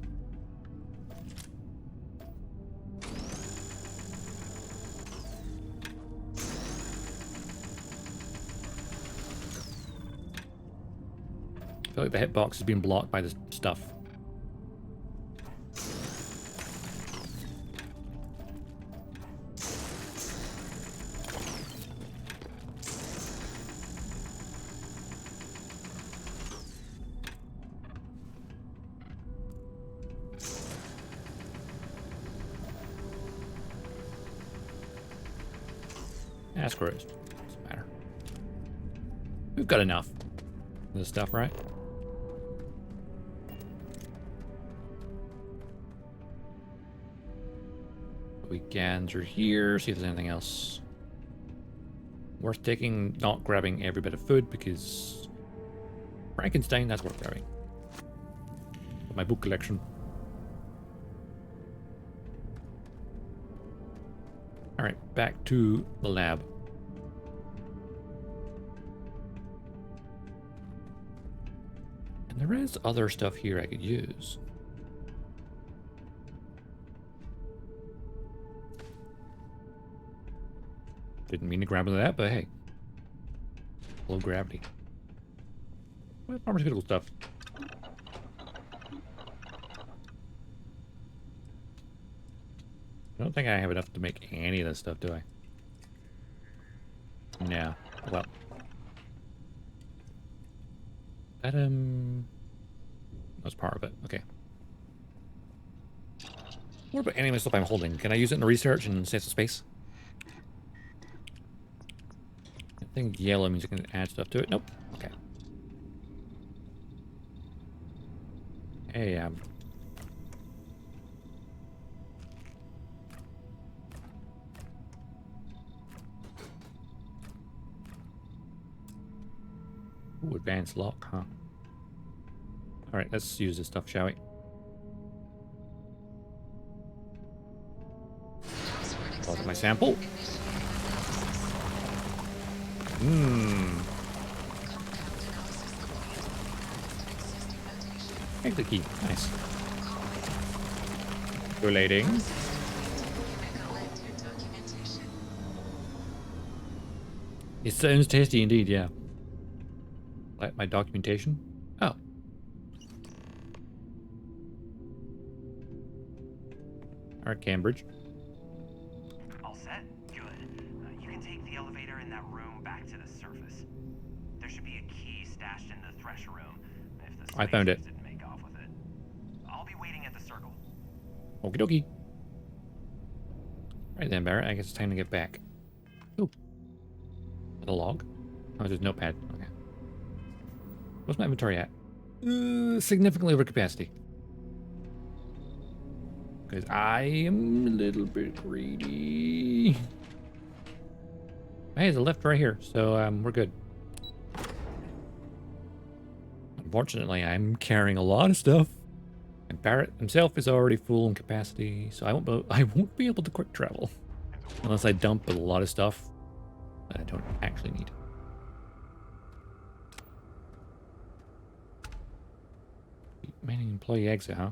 I feel like the hitbox is being blocked by this stuff. Yeah, screw it. Doesn't matter. We've got enough of this stuff, right? We gander here, see if there's anything else worth taking. Not grabbing every bit of food because Frankenstein, that's worth grabbing. My book collection. Alright, back to the lab. And there is other stuff here I could use. Didn't mean to grab into that, but hey. Low gravity. Well, pharmaceutical stuff. I don't think I have enough to make any of this stuff, do I? No. Well. That, that's part of it. Okay. What about any of the stuff I'm holding? Can I use it in the research and save some space? I think yellow means I can add stuff to it. Nope. Okay. Hey, ooh, advanced lock, huh? Alright, let's use this stuff, shall we? Pause my sample. Exit key. Nice. Relating. It sounds tasty indeed, yeah. Like my documentation? Oh. Alright, Cambridge. All set? Good. You can take the elevator in that room back to the surface. There should be a key stashed in the thresher room. If the I found it. didn't make off with it. I'll be waiting at the circle. Okie dokie. Right then, Barrett. I guess it's time to get back. Ooh. A log? Oh, there's a notepad. Okay. What's my inventory at? Significantly over capacity. Because I am a little bit greedy. Hey, there's a lift right here, so we're good. Unfortunately, I'm carrying a lot of stuff. And Barrett himself is already full in capacity, so I won't be able to quick travel. Unless I dump a lot of stuff that I don't actually need. Main employee exit, huh?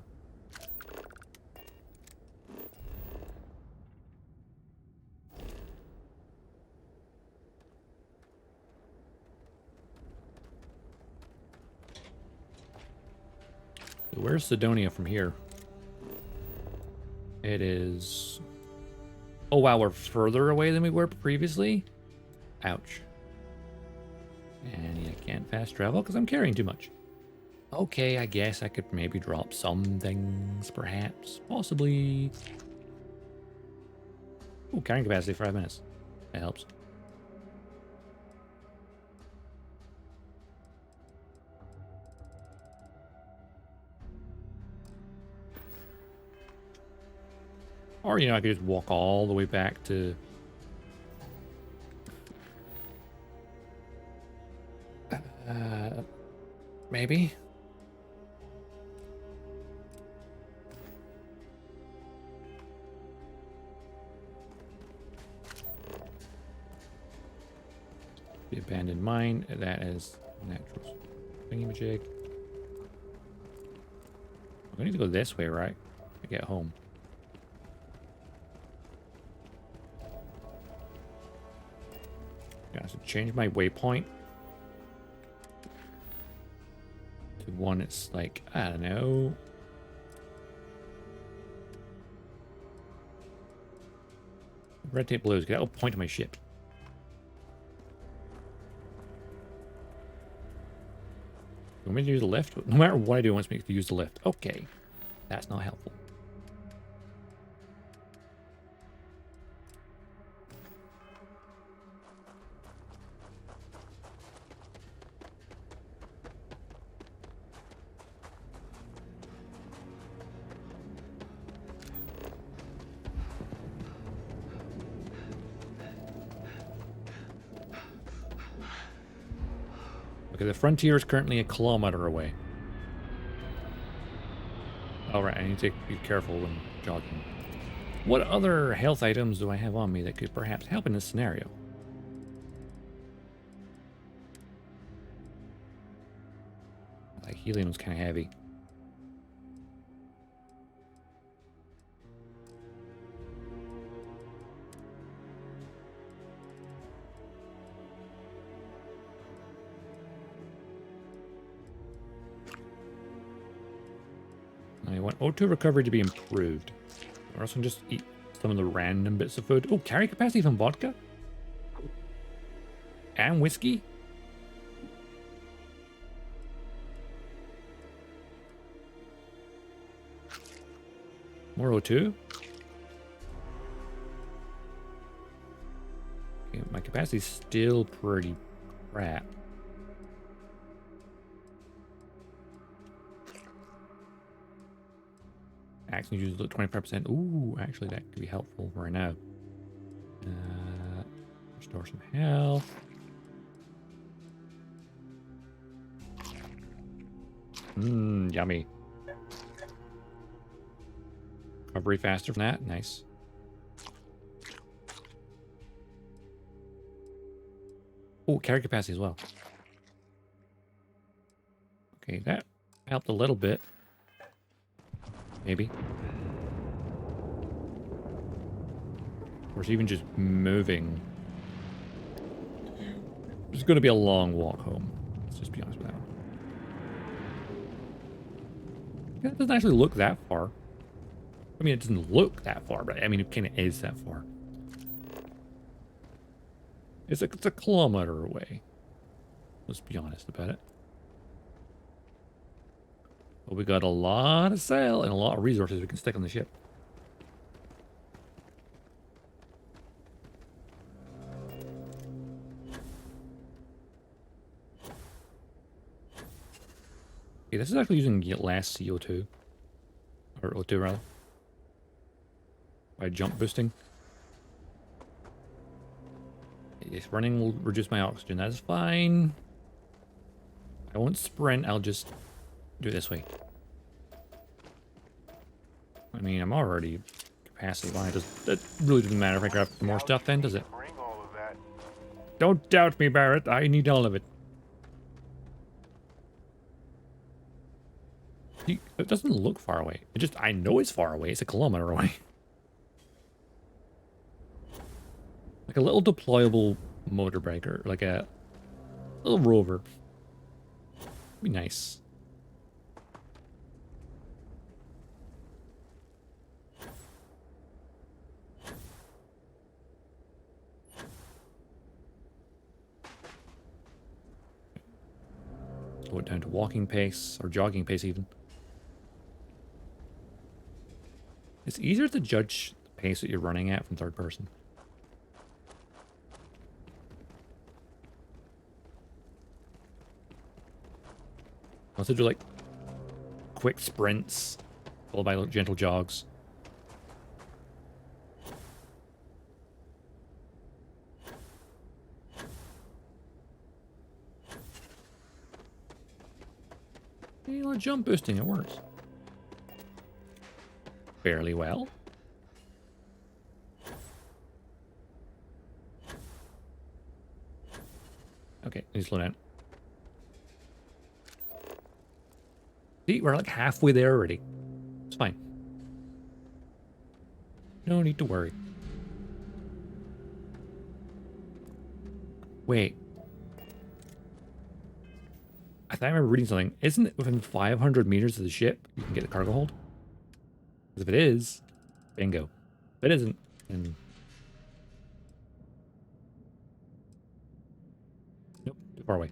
Where's Sidonia from here? It is... Oh wow, we're further away than we were previously? Ouch. And yeah, I can't fast travel because I'm carrying too much. Okay, I guess I could maybe drop some things, perhaps. Possibly. Oh, carrying capacity, 5 minutes. That helps. Or, you know, I could just walk all the way back to... maybe? The abandoned mine, that is natural thingamajig. I need to go this way, right? To get home. Yeah, so change my waypoint to one it's like, I don't know. Red tape blues, that'll point to my ship. You want me to use the lift? No matter what I do, it wants me to use the lift. Okay. That's not helpful. Okay, the frontier is currently 1 kilometer away. Alright, I need to be careful when jogging. What other health items do I have on me that could perhaps help in this scenario? Like helium's kind of heavy. I want O2 recovery to be improved. Or else I can just eat some of the random bits of food. Oh, carry capacity from vodka? And whiskey? More O2? Okay, my capacity's still pretty crap. Actually use 25%. Ooh, actually that could be helpful right now. Restore some health. Mmm, yummy. Recovery faster from that. Nice. Oh, carry capacity as well. Okay, that helped a little bit. Maybe. Of course, even just moving. It's going to be a long walk home. Let's just be honest with that one. Yeah, it doesn't actually look that far. I mean, it doesn't look that far, but I mean, it kind of is that far. It's a kilometer away. Let's be honest about it. But we got a lot of sail and a lot of resources we can stick on the ship. Okay, this is actually using less CO2. Or O2 rather. By jump boosting. Yes, running will reduce my oxygen. That's fine. I won't sprint, I'll just do it this way. I mean, I'm already capacity line. It really doesn't matter if I grab more stuff then, does it? Don't doubt me, Barrett. I need all of it. See, it doesn't look far away. It just, I know it's far away. It's a kilometer away. Like a little deployable motor breaker. Like a little rover. Be nice. slow it down to walking pace, or jogging pace even. It's easier to judge the pace that you're running at from third person. Also do like quick sprints, followed by like gentle jogs. You know, jump boosting, it works. Fairly well. Okay, need to slow down. See, we're like halfway there already. It's fine. No need to worry. Wait. I thought I remember reading something. Isn't it within 500 meters of the ship you can get the cargo hold? Because if it is, bingo. If it isn't, then... Nope, too far away.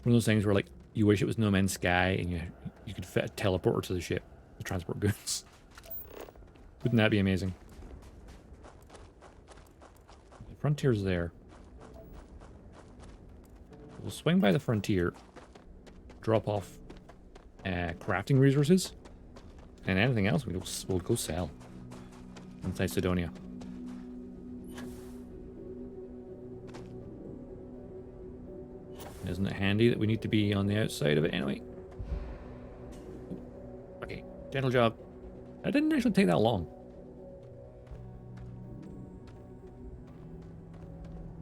One of those things where, like, you wish it was No Man's Sky and you could fit a teleporter to the ship to transport goods. Wouldn't that be amazing? The frontier's there. We'll swing by the frontier, drop off crafting resources, and anything else we'll go sell inside Sidonia. Isn't it handy that we need to be on the outside of it anyway? Okay, gentle jog. That didn't actually take that long.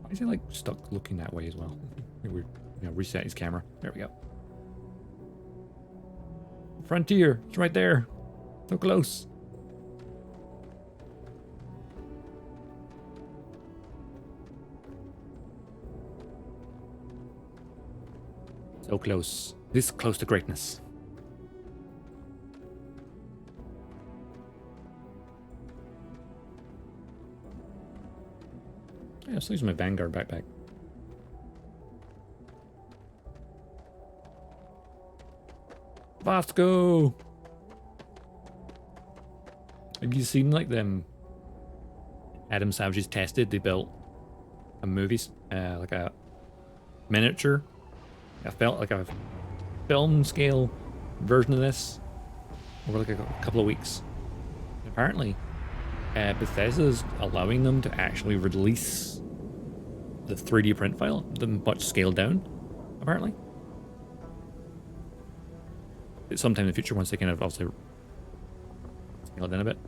Why is he like stuck looking that way as well? Maybe we're reset his camera. There we go. Frontier, it's right there. So close. So close. This close to greatness. Yeah, let's use my Vanguard backpack. Vasco! Have you seen like them? Adam Savage's Tested, they built a movie, like a miniature. I felt like a film scale version of this over like a couple of weeks. Apparently, Bethesda's allowing them to actually release the 3D print file, them much scaled down, apparently. It's sometime in the future once they kind of also scale it down a bit.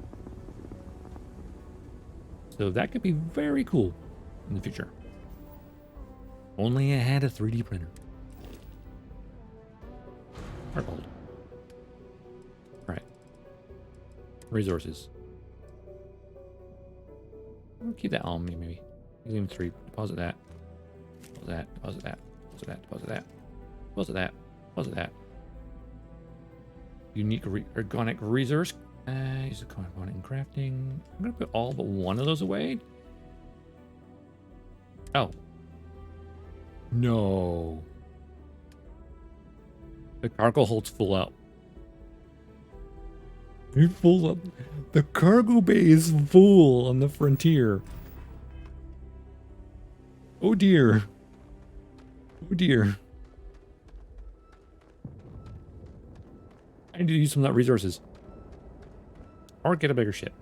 So that could be very cool in the future. Only I had a 3D printer. Or gold. Right. Resources. I'll keep that on me, maybe. Even 3. Deposit that. Deposit that. Deposit that. Deposit that. Deposit that. Deposit that. Deposit that. Unique organic resource. Use a component in crafting. I'm gonna put all but one of those away. Oh. No. The cargo hold's full up. It's full up. The cargo bay is full on the frontier. Oh dear. Oh dear. I need to use some of that resources. Or get a bigger ship.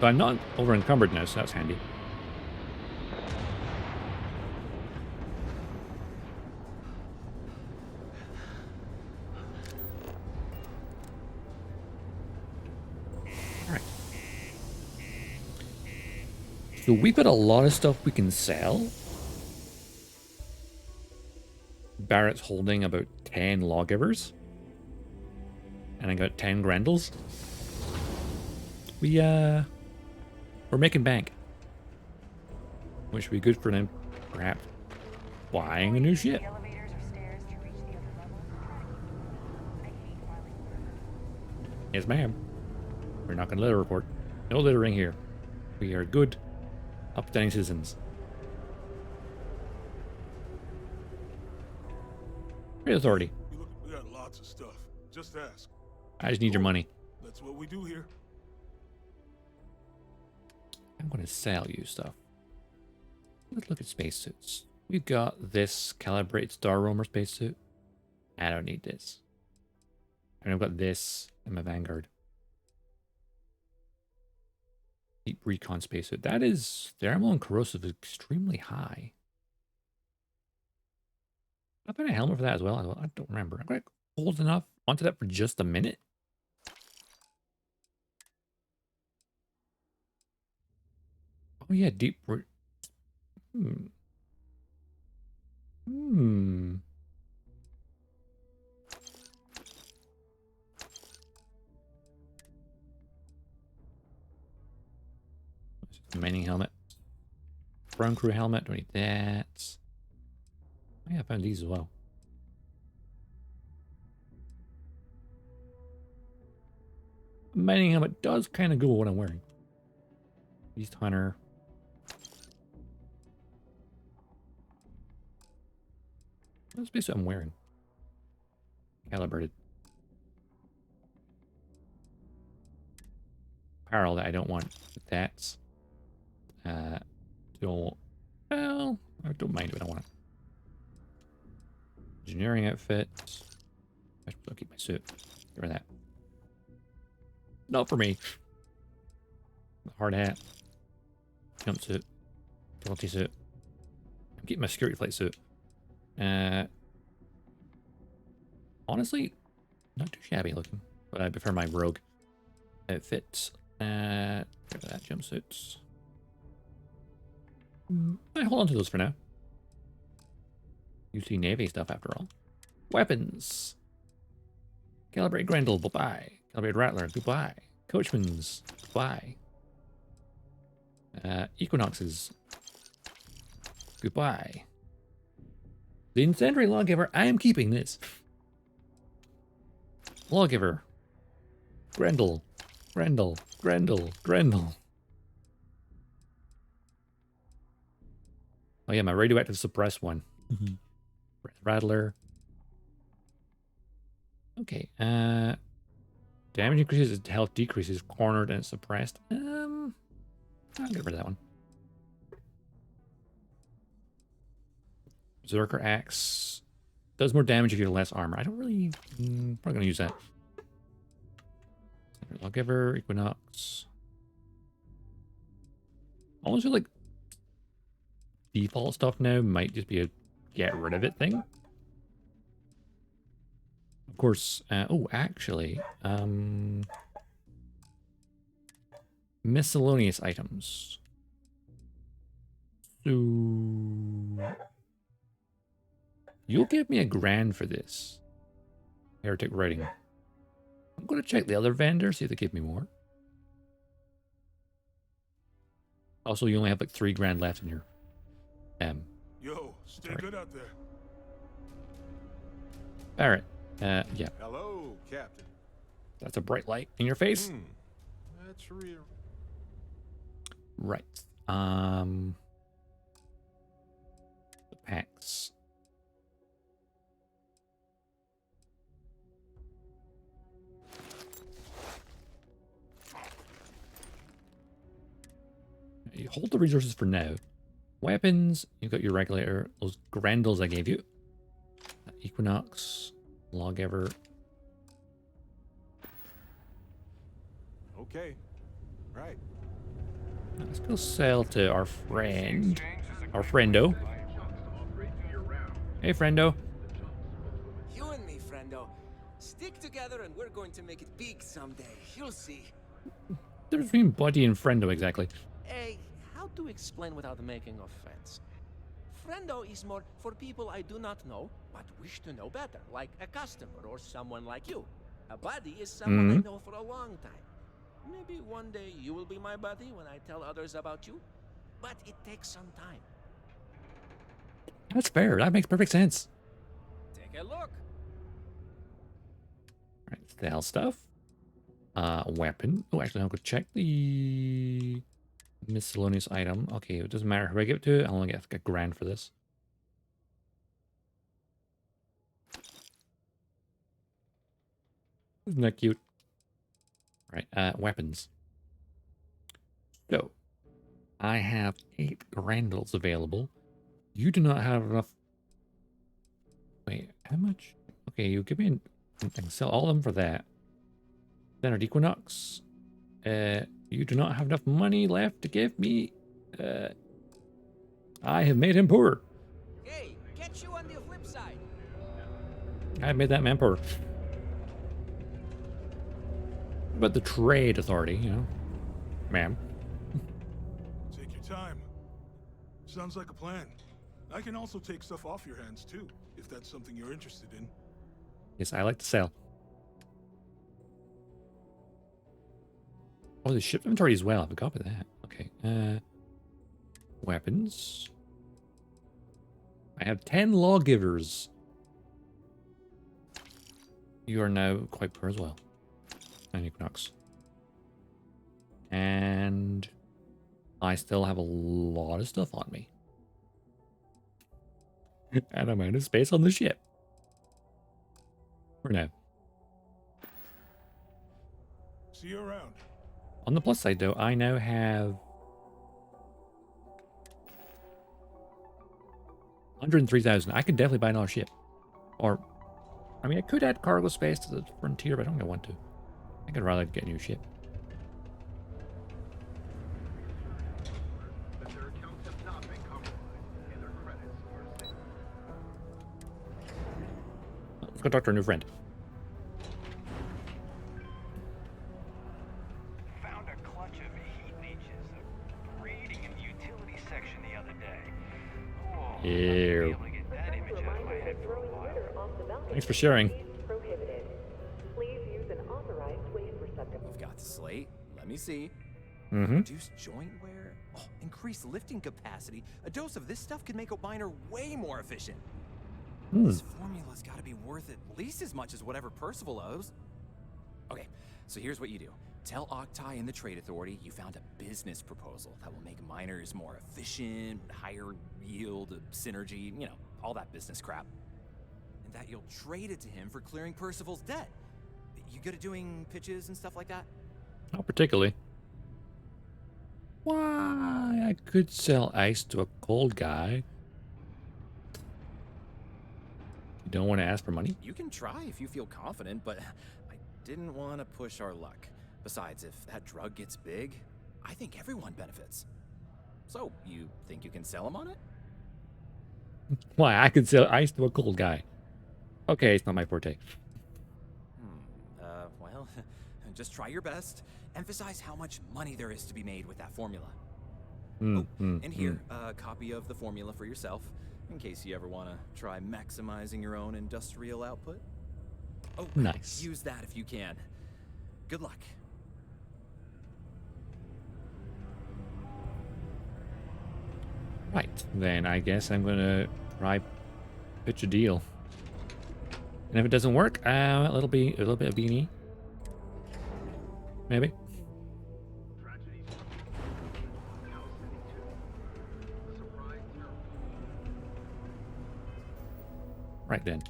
But I'm not over encumbered now, so that's handy. Alright. So we've got a lot of stuff we can sell. Barrett's holding about 10 lawgivers. And I got 10 Grendels. We're making bank. Which would be good for them, perhaps, buying a new ship. Yes, ma'am. We're not going to litter report. No littering here. We are good, upstanding citizens. Trade authority. Look, we got lots of stuff. Just ask. I just need your money. That's what we do here. I'm going to sell you stuff. Let's look at spacesuits. We've got this calibrated Star Roamer spacesuit. I don't need this. And I've got this in my Vanguard. Deep recon spacesuit. That is thermal and corrosive extremely high. I put a helmet for that as well. I don't remember. I'm going to hold enough onto that for just a minute. Oh yeah, deep. Mining helmet. Brown crew helmet. Don't need that. Oh yeah, I found these as well. Mining helmet does kind of go with what I'm wearing. Beast Hunter. What's the spacesuit I'm wearing? Calibrated. Apparel that I don't want. That's don't. Well, I don't mind it. I don't want it. Engineering outfit. I'll keep my suit. Get rid of that. Not for me. Hard hat. Jumpsuit. Penalty suit. I'm keeping my security flight suit. Honestly, not too shabby looking, but I prefer my rogue outfit. Get rid of that jumpsuits. I hold on to those for now. UC Navy stuff after all. Weapons. Calibrate Grendel, bye-bye. Calibrate Rattler, goodbye. Coachman's, goodbye. Equinoxes, goodbye. The Incendiary Lawgiver, I am keeping this. Lawgiver. Grendel. Grendel. Grendel. Grendel. Oh yeah, my radioactive suppress one. Rattler. Okay. Damage increases, health decreases, cornered and suppressed. I'll get rid of that one. Berserker Axe. Does more damage if you have less armor. I don't really... probably gonna use that. Lawgiver, Equinox. I almost feel like default stuff now might just be a get rid of it thing. Of course, oh, actually, miscellaneous items. So, you'll give me $1,000 for this. Heretic writing. I'm going to check the other vendors, see if they give me more. Also, you only have like $3,000 left in your Yo, stay good out there. Barrett. Yeah. Hello, Captain. That's a bright light in your face. That's real. Right. The packs. You hold the resources for now. Weapons, you've got your regulator, those Grendels I gave you. Equinox, Lawgiver. Okay. Right. Let's go sell to our friend. Our friendo. Hey, friendo. You and me, friendo. Stick together and we're going to make it big someday. You'll see. Difference between buddy and friendo, exactly. Hey, how to explain without making offense? Friendo is more for people I do not know, but wish to know better, like a customer or someone like you. A buddy is someone I know for a long time. Maybe one day you will be my buddy when I tell others about you, but it takes some time. That's fair. That makes perfect sense. Take a look. Alright, sell stuff. Weapon. Oh, actually, I'll go check the miscellaneous item. Okay, it doesn't matter who I give it to. I'll only get like $1,000 for this. Isn't that cute? Right, weapons. So, I have 8 Grendels available. You do not have enough. Wait, how much? Okay, you give me. I can sell all of them for that. Standard Equinox. You do not have enough money left to give me. I have made him poor. Hey, catch you on the flip side. I made that man poor. But the trade authority, you know, ma'am. Take your time. Sounds like a plan. I can also take stuff off your hands too, if that's something you're interested in. Yes, I like to sell. Oh, the ship inventory as well. I forgot about that. Okay. Weapons. I have 10 lawgivers. You are now quite poor as well. And Equinox. And I still have a lot of stuff on me. And I'm out of space on the ship. For now. See you around. On the plus side, though, I now have 103,000. I could definitely buy another ship. Or, I mean, I could add cargo space to the frontier, but I don't think I want to. I could rather get a new ship. Let's go talk to our new friend. Found a clutch of heat leeches breeding in the utility section the other day. Oh, Ew. that image out of my head for a while. Thanks for sharing. Please use an authorized waste receptacle. We've got the slate. Let me see. Mm-hmm. Reduce joint wear. Oh, increase lifting capacity. A dose of this stuff could make a miner way more efficient. This formula's got to be worth at least as much as whatever Percival owes. Okay, so here's what you do. Tell Octai and the Trade Authority you found a business proposal that will make miners more efficient, higher yield, synergy, you know, all that business crap. And that you'll trade it to him for clearing Percival's debt. You good at doing pitches and stuff like that? Not particularly. Why? I could sell ice to a cold guy. You don't want to ask for money? You can try if you feel confident, but I didn't want to push our luck. Besides, if that drug gets big, I think everyone benefits. So, you think you can sell him on it? Why? I could sell ice to a cold guy. Okay, it's not my forte. Well, just try your best. Emphasize how much money there is to be made with that formula. And here, a copy of the formula for yourself, in case you ever want to try maximizing your own industrial output. Oh, nice. Use that if you can. Good luck. Right, then I guess I'm gonna try pitch a deal. And if it doesn't work, a little bit of beanie. Maybe. Right then.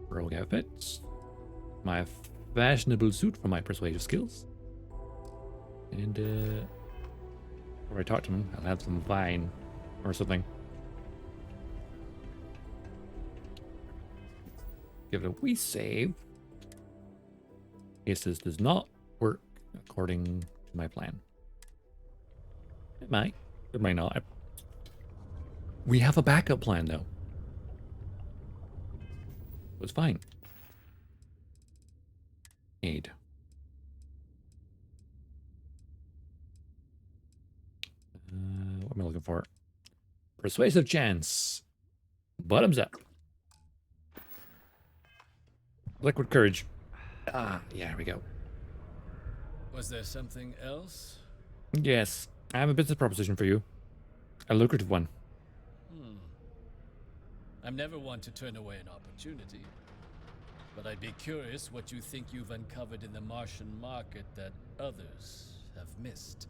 Rogue outfits. My fashionable suit for my persuasive skills. And before I talk to him, I'll have some wine or something. Give it a wee save. In case this does not work according to my plan. It might. It might not. We have a backup plan, though. It was fine. Aid. What am I looking for? Persuasive chance. Bottoms up. Liquid courage. Yeah, here we go. Was there something else? Yes, I have a business proposition for you. A lucrative one. I'm never one to turn away an opportunity. but I'd be curious what you think you've uncovered in the Martian market that others have missed.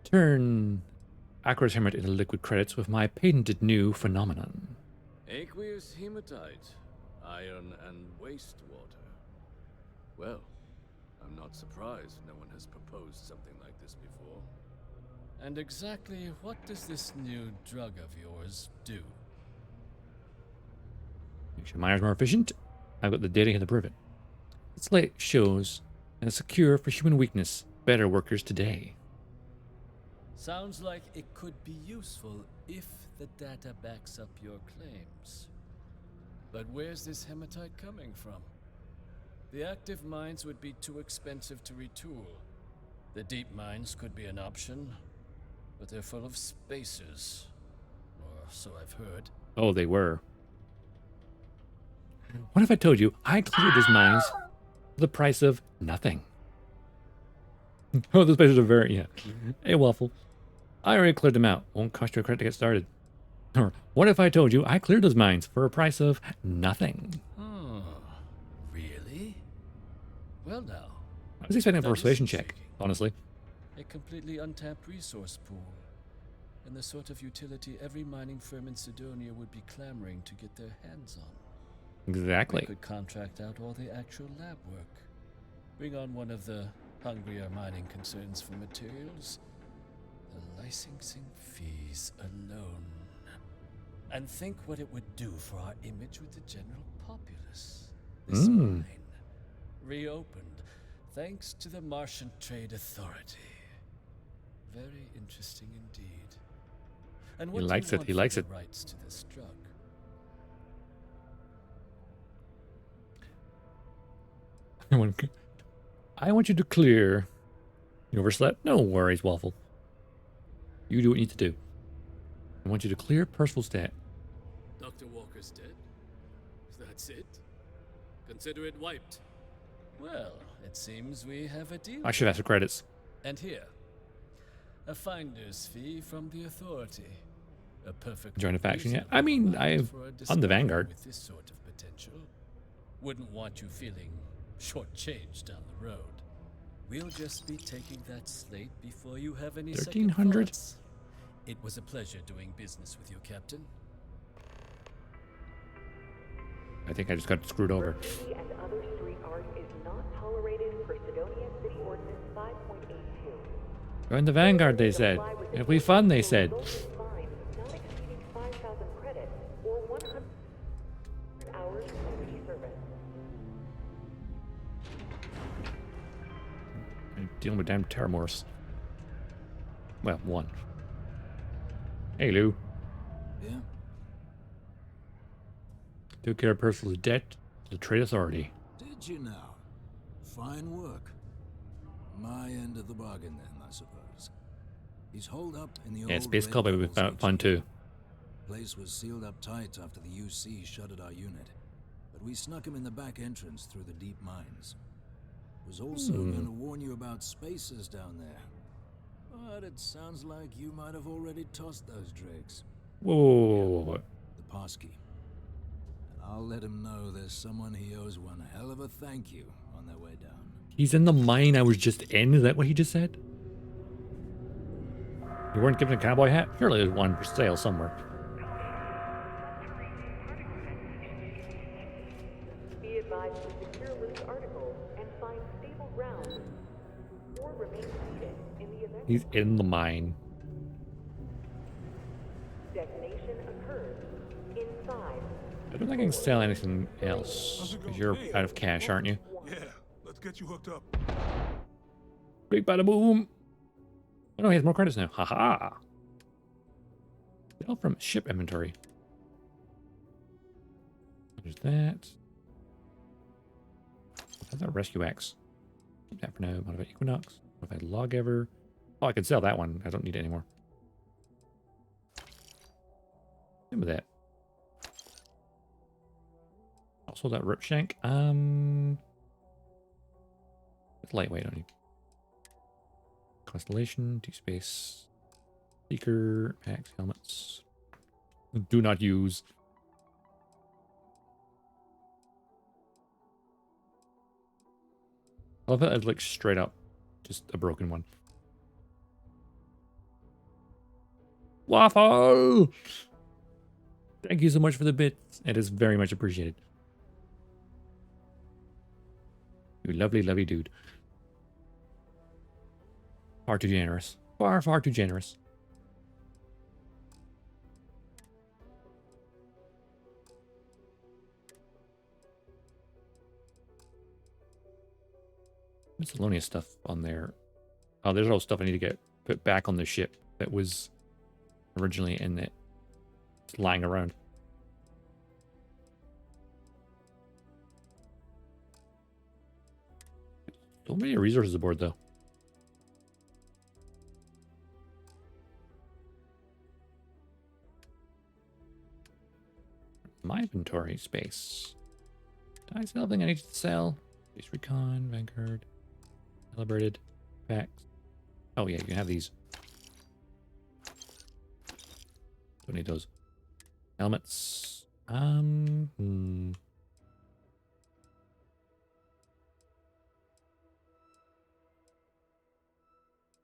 Turn aqueous hematite into liquid credits with my patented new phenomenon. Aqueous hematite, iron and wastewater. Well, I'm not surprised no one has proposed something like this before. And exactly what does this new drug of yours do? Makes your miners more efficient. I've got the data here to prove it. Its light shows and it's a cure for human weakness. Better workers today. Sounds like it could be useful if the data backs up your claims. But where's this hematite coming from? The active mines would be too expensive to retool. The deep mines could be an option, but they're full of spacers. Or so I've heard. Oh, they were. What if I told you I cleared those mines for the price of nothing? Oh, those spacers are very, yeah. Hey, Waffle. I already cleared them out. Won't cost you a credit to get started. Or what if I told you I cleared those mines for a price of nothing? Oh, really? Well now. I was expecting a persuasion check, honestly. A completely untapped resource pool. And the sort of utility every mining firm in Sidonia would be clamoring to get their hands on. Exactly. We could contract out all the actual lab work. Bring on one of the hungrier mining concerns for materials. The licensing fees alone. And think what it would do for our image with the general populace. This mine, reopened, thanks to the Martian Trade Authority. Very interesting indeed. And what He likes it. He likes it. Rights to this drug. I want you to clear. You overslept? No worries, Waffle. You do what you need to do. I want you to clear Percival's debt. Dr. Walker's dead? That's it? Consider it wiped. Well, it seems we have a deal. I should ask for credits. And here, a finder's fee from the authority. A perfect Join a faction yet? I mean, I'm the Vanguard. With this sort of potential, wouldn't want you feeling shortchanged down the road. We'll just be taking that slate before you have any 1300? thoughts. It was a pleasure doing business with you, Captain. I think I just got screwed over. Graffiti and other street art is not tolerated per Sidonia City Ordinance 5.82. Join the Vanguard, they said. It'll be fun, they said. Not exceeding 5,000 credits or 100 hours community service. I'm dealing with damn Terramorphs. Well, one. Hey, Lou. Yeah? Took care of Percival's debt to the Trade Authority. Did you now? Fine work. My end of the bargain then, I suppose. He's holed up in the old... Yeah, Space Cowboy would be fun too. Place was sealed up tight after the UC shuttered our unit. But we snuck him in the back entrance through the deep mines. Was also going to warn you about spacers down there. But it sounds like you might have already tossed those dregs. Whoa. The passkey. And I'll let him know there's someone he owes one hell of a thank you on their way down. He's in the mine I was just in? Is that what he just said? You weren't given a cowboy hat? Surely there's one for sale somewhere. Be advised to secure loose articles and find stable ground or remain seated in the event He's in the mine. detonation occurs inside. I don't think I can sell anything else. Because you're out of cash, aren't you? Yeah, let's get you hooked up. Big bada boom. Oh no, he has more credits now. Haha. Sell from ship inventory. There's that. How's that rescue axe? Keep that for now. What about Equinox? What if I log ever? Oh, I could sell that one. I don't need it anymore. Remember that. Also that rip shank. It's lightweight on you. Constellation, deep space, seeker, packs, helmets. Do not use. I love that it's like straight up. Just a broken one. Waffle! Thank you so much for the bits. It is very much appreciated. You lovely, lovely dude. Far too generous. Far, far too generous. Miscellaneous stuff on there. Oh, there's all stuff I need to get put back on the ship that was originally in it. It's lying around. So many resources aboard, though. My inventory space. Did I sell everything I need to sell? Space Recon, Vanguard, Celebrated, Packs. Oh yeah, you can have these. Don't need those. Helmets.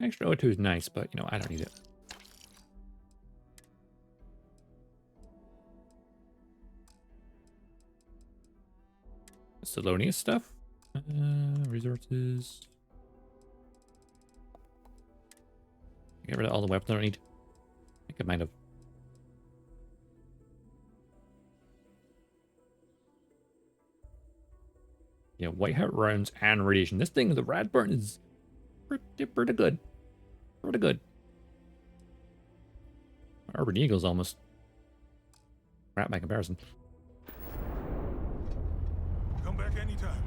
Extra O2 is nice, but you know, I don't need it. Salonius stuff. Resources. Get rid of all the weapons I don't need. I think I might have. Yeah, white hat rounds and radiation. This thing, the rad burn, is pretty good. Pretty good. Urban Eagle's almost crap by comparison. Come back anytime.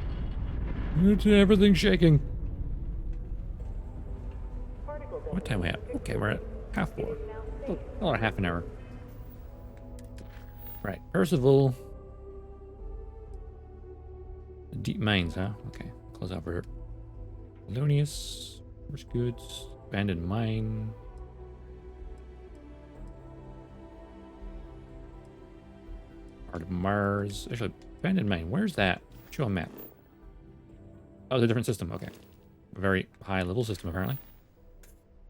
It's everything shaking. What time are we at? Okay, we're at 4:30. Oh, half an hour. Right, Percival. Deep mines, huh? Okay, close out for here. Polonius, Force Goods, Abandoned Mine. Part of Mars. Actually, Abandoned Mine, where's that? Show a map. Oh, it's a different system, okay. A very high level system, apparently.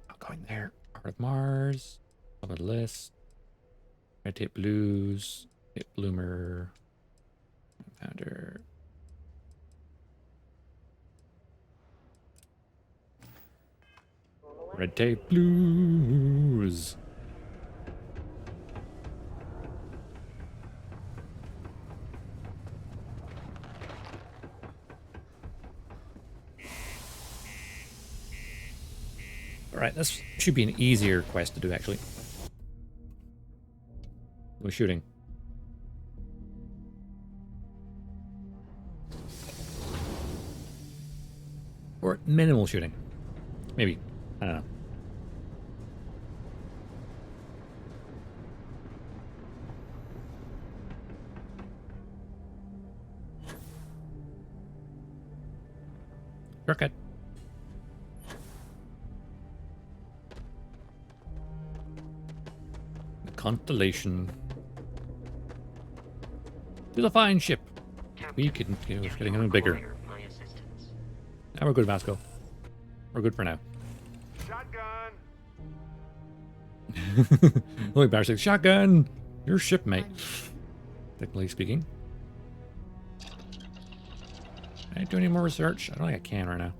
I'm going there. Part of Mars. Top of the list. Red Tape Blues. Hit Bloomer. Founder. Red Tape Blues. Alright, this should be an easier quest to do, actually. We're shooting. Or minimal shooting. Maybe. I don't know. Shortcut. The Constellation. It's a fine ship. We can, you know, it's getting even bigger. Now we're good, Vasco. We're good for now. Shotgun. Look, Barry says, shotgun! Your shipmate. Technically speaking. Can I do any more research? I don't think I can right now.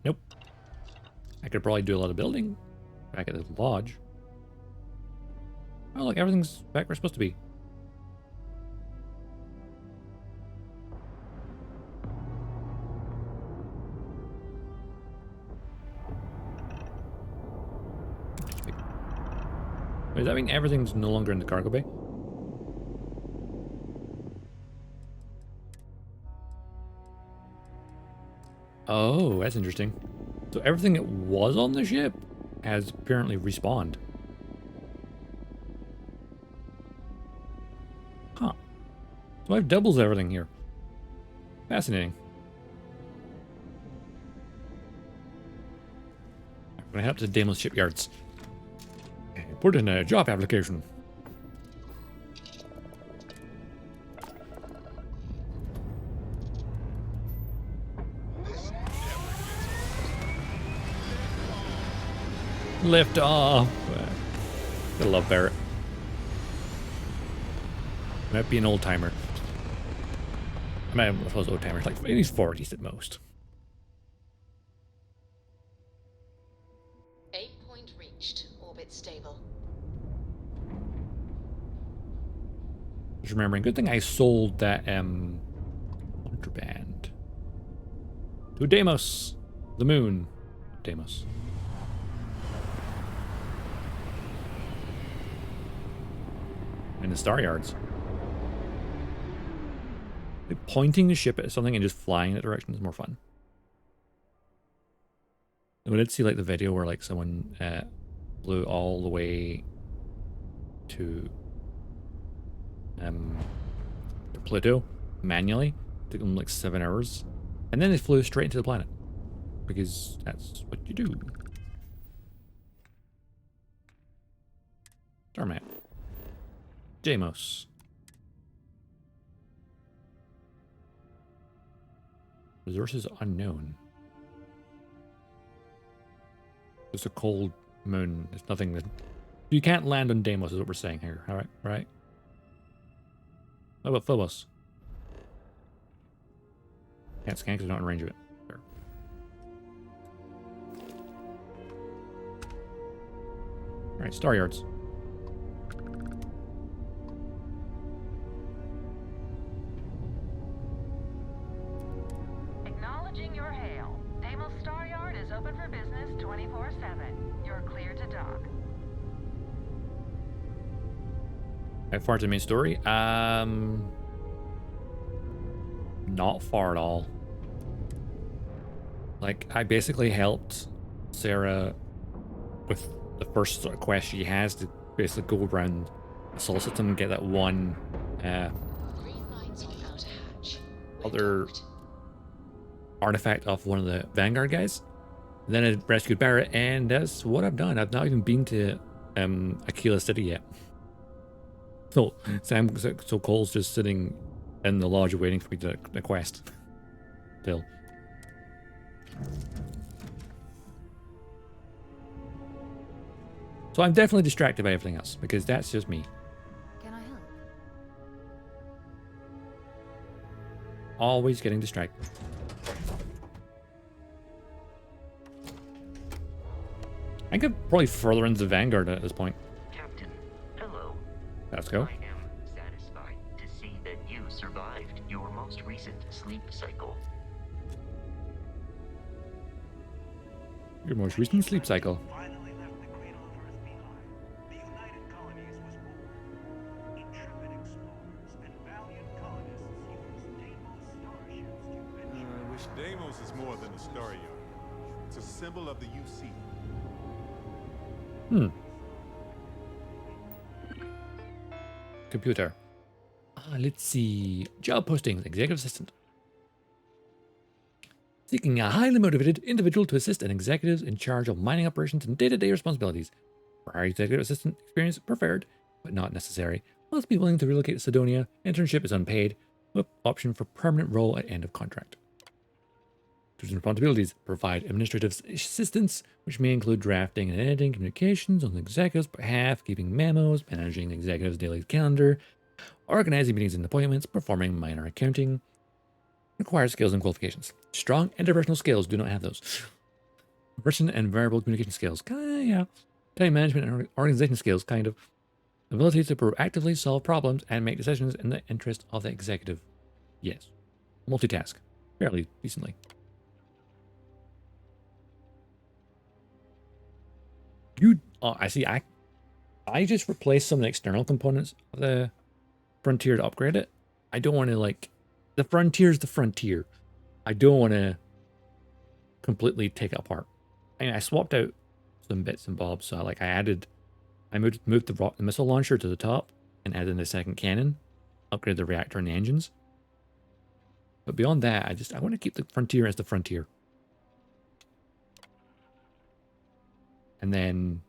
Nope. I could probably do a lot of building back at the lodge. Oh, look, everything's back where it's supposed to be. Does that mean everything's no longer in the cargo bay? Oh, that's interesting. So everything that was on the ship has apparently respawned. Huh. So I've doubles everything here. Fascinating. I'm gonna head up to Daimler's shipyards. Put in a job application. Lift off. I love Barrett. Might be an old timer. I mean, I suppose old timer, like maybe 40s at most. 8 point reached. Orbit stable. Just remembering, good thing I sold that contraband to Deimos, the moon. Deimos. And the star yards. Like pointing the ship at something and just flying in that direction is more fun. I did see like the video where like someone flew all the way to Pluto manually. It took them like 7 hours. And then they flew straight into the planet. Because that's what you do. Star map. Deimos. Resources unknown. It's a cold moon. There's nothing that... You can't land on Deimos is what we're saying here. Alright, right? What about Phobos? Can't scan because they're not in range of it. Sure. Alright, star yards. Acknowledging your hail. Deimos Star Yard is open for business 24/7. You're clear to dock. How far to the main story? Not far at all. Like, I basically helped Sarah with the first sort of quest she has to basically go around the solar system and get that one other artifact off one of the Vanguard guys. And then I rescued Barrett, and that's what I've done. I've not even been to Aquila City yet. So Cole's just sitting in the lodge waiting for me to the quest. Still. So I'm definitely distracted by everything else, because that's just me. Can I help? Always getting distracted. I could probably further into the Vanguard at this point. Captain, hello. Let's go. I am satisfied to see that you survived your most recent sleep cycle. Your most recent sleep cycle. I wish Deimos is more than a star yard. It's a symbol of the UC. Computer. Let's see. Job postings. Executive assistant. Seeking a highly motivated individual to assist an executive in charge of mining operations and day-to-day responsibilities. Prior executive assistant experience preferred, but not necessary. Must be willing to relocate to Sidonia. Internship is unpaid, with option for permanent role at end of contract. Duties and responsibilities. Provide administrative assistance, which may include drafting and editing communications on the executive's behalf, keeping memos, managing the executive's daily calendar, organizing meetings and appointments, performing minor accounting. Requires skills and qualifications. Strong interpersonal skills. Do not have those. Person and variable communication skills. Yeah. Time management and organization skills. Kind of. Ability to proactively solve problems and make decisions in the interest of the executive. Yes. Multitask. Fairly decently. I see. I just replaced some of the external components of the Frontier to upgrade it. I don't want to like... The Frontier's the Frontier. I don't want to completely take it apart. I swapped out some bits and bobs. So I moved the missile launcher to the top and added in a second cannon. Upgraded the reactor and the engines. But beyond that, I want to keep the Frontier as the Frontier. And then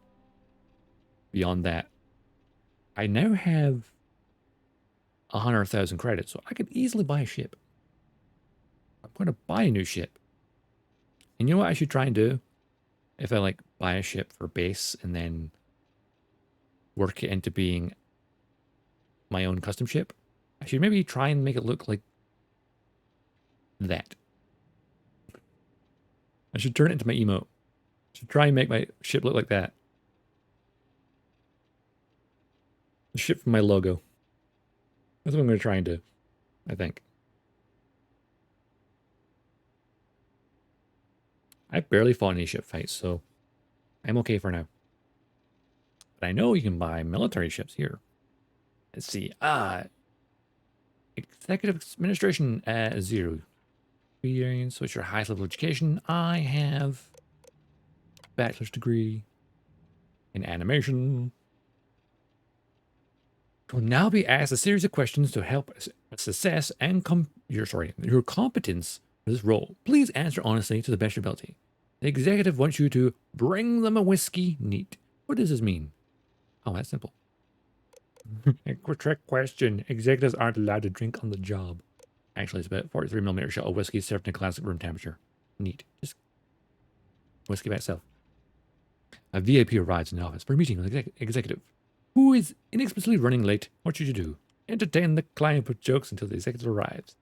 beyond that, I now have 100,000 credits, so I could easily buy a ship. I'm going to buy a new ship. And you know what I should try and do? If I like buy a ship for base and then work it into being my own custom ship, I should maybe try and make it look like that. I should turn it into my emote. I should try and make my ship look like that. The ship from my logo. That's what I'm going to try and do, I think. I barely fought any ship fights, so I'm okay for now. But I know you can buy military ships here. Let's see. Executive Administration 0. So it's your highest level of education. I have bachelor's degree in animation. Will now be asked a series of questions to help assess and your competence for this role. Please answer honestly to the best of your ability. The executive wants you to bring them a whiskey neat. What does this mean? Oh, that's simple. A trick question. Executives aren't allowed to drink on the job. Actually, it's about 43mm shot of whiskey served in classic room temperature. Neat. Just whiskey by itself. A VIP arrives in the office for a meeting with the executive, who is inexplicably running late. What should you do? Entertain the client with jokes until the executive arrives.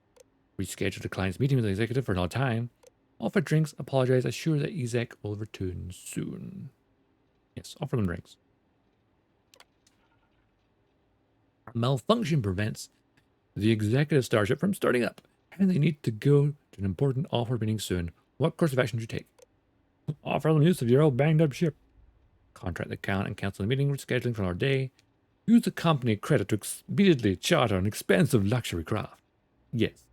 Reschedule the client's meeting with the executive for another time. Offer drinks, apologize, assure that exec will return soon. Yes, offer them drinks. Malfunction prevents the executive starship from starting up, and they need to go to an important offer meeting soon. What course of action should you take? Offer them use of your old banged up ship. Contract the account and cancel the meeting, rescheduling for another day. Use the company credit to expediently charter an expensive luxury craft. Yes.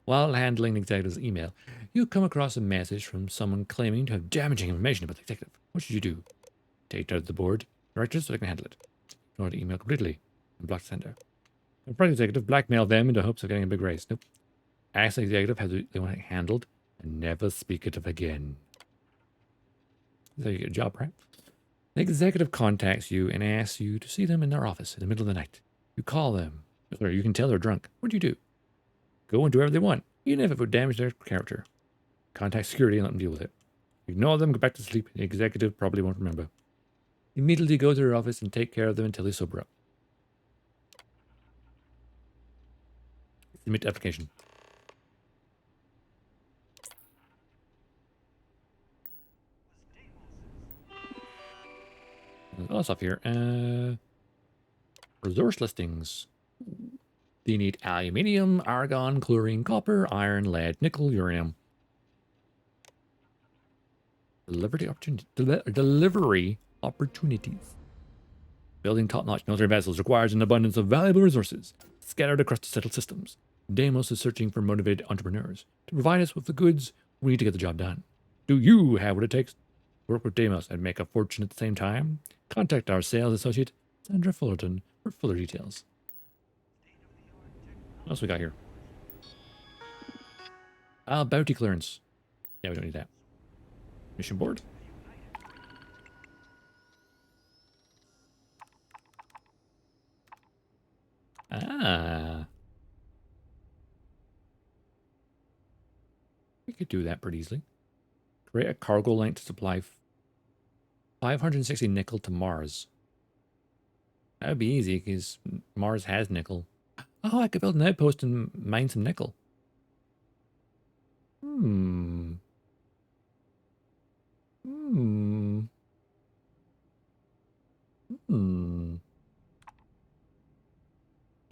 While handling the executive's email, you come across a message from someone claiming to have damaging information about the executive. What should you do? Take it out of the board directors so they can handle it. Ignore the email completely and block the sender. Confront the executive, blackmail them in the hopes of getting a big raise. Nope. Ask the executive how they want it handled and never speak of it again. That's how you get a job, right? The executive contacts you and asks you to see them in their office in the middle of the night. You call them, or you can tell they're drunk. What do you do? Go and do whatever they want, even if it would damage their character. Contact security and let them deal with it. Ignore them, go back to sleep. The executive probably won't remember. Immediately go to their office and take care of them until they sober up. Submit application. There's all stuff here. Resource listings. You need aluminium, argon, chlorine, copper, iron, lead, nickel, uranium. Delivery opportunities. Building top-notch military vessels requires an abundance of valuable resources scattered across the settled systems. Deimos is searching for motivated entrepreneurs to provide us with the goods we need to get the job done. Do you have what it takes to work with Deimos and make a fortune at the same time? Contact our sales associate, Sandra Fullerton, for fuller details. What else we got here? Bounty clearance. Yeah, we don't need that. Mission board. We could do that pretty easily. Create a cargo link to supply 560 nickel to Mars. That would be easy because Mars has nickel. Oh, I could build an outpost and mine some nickel. Kill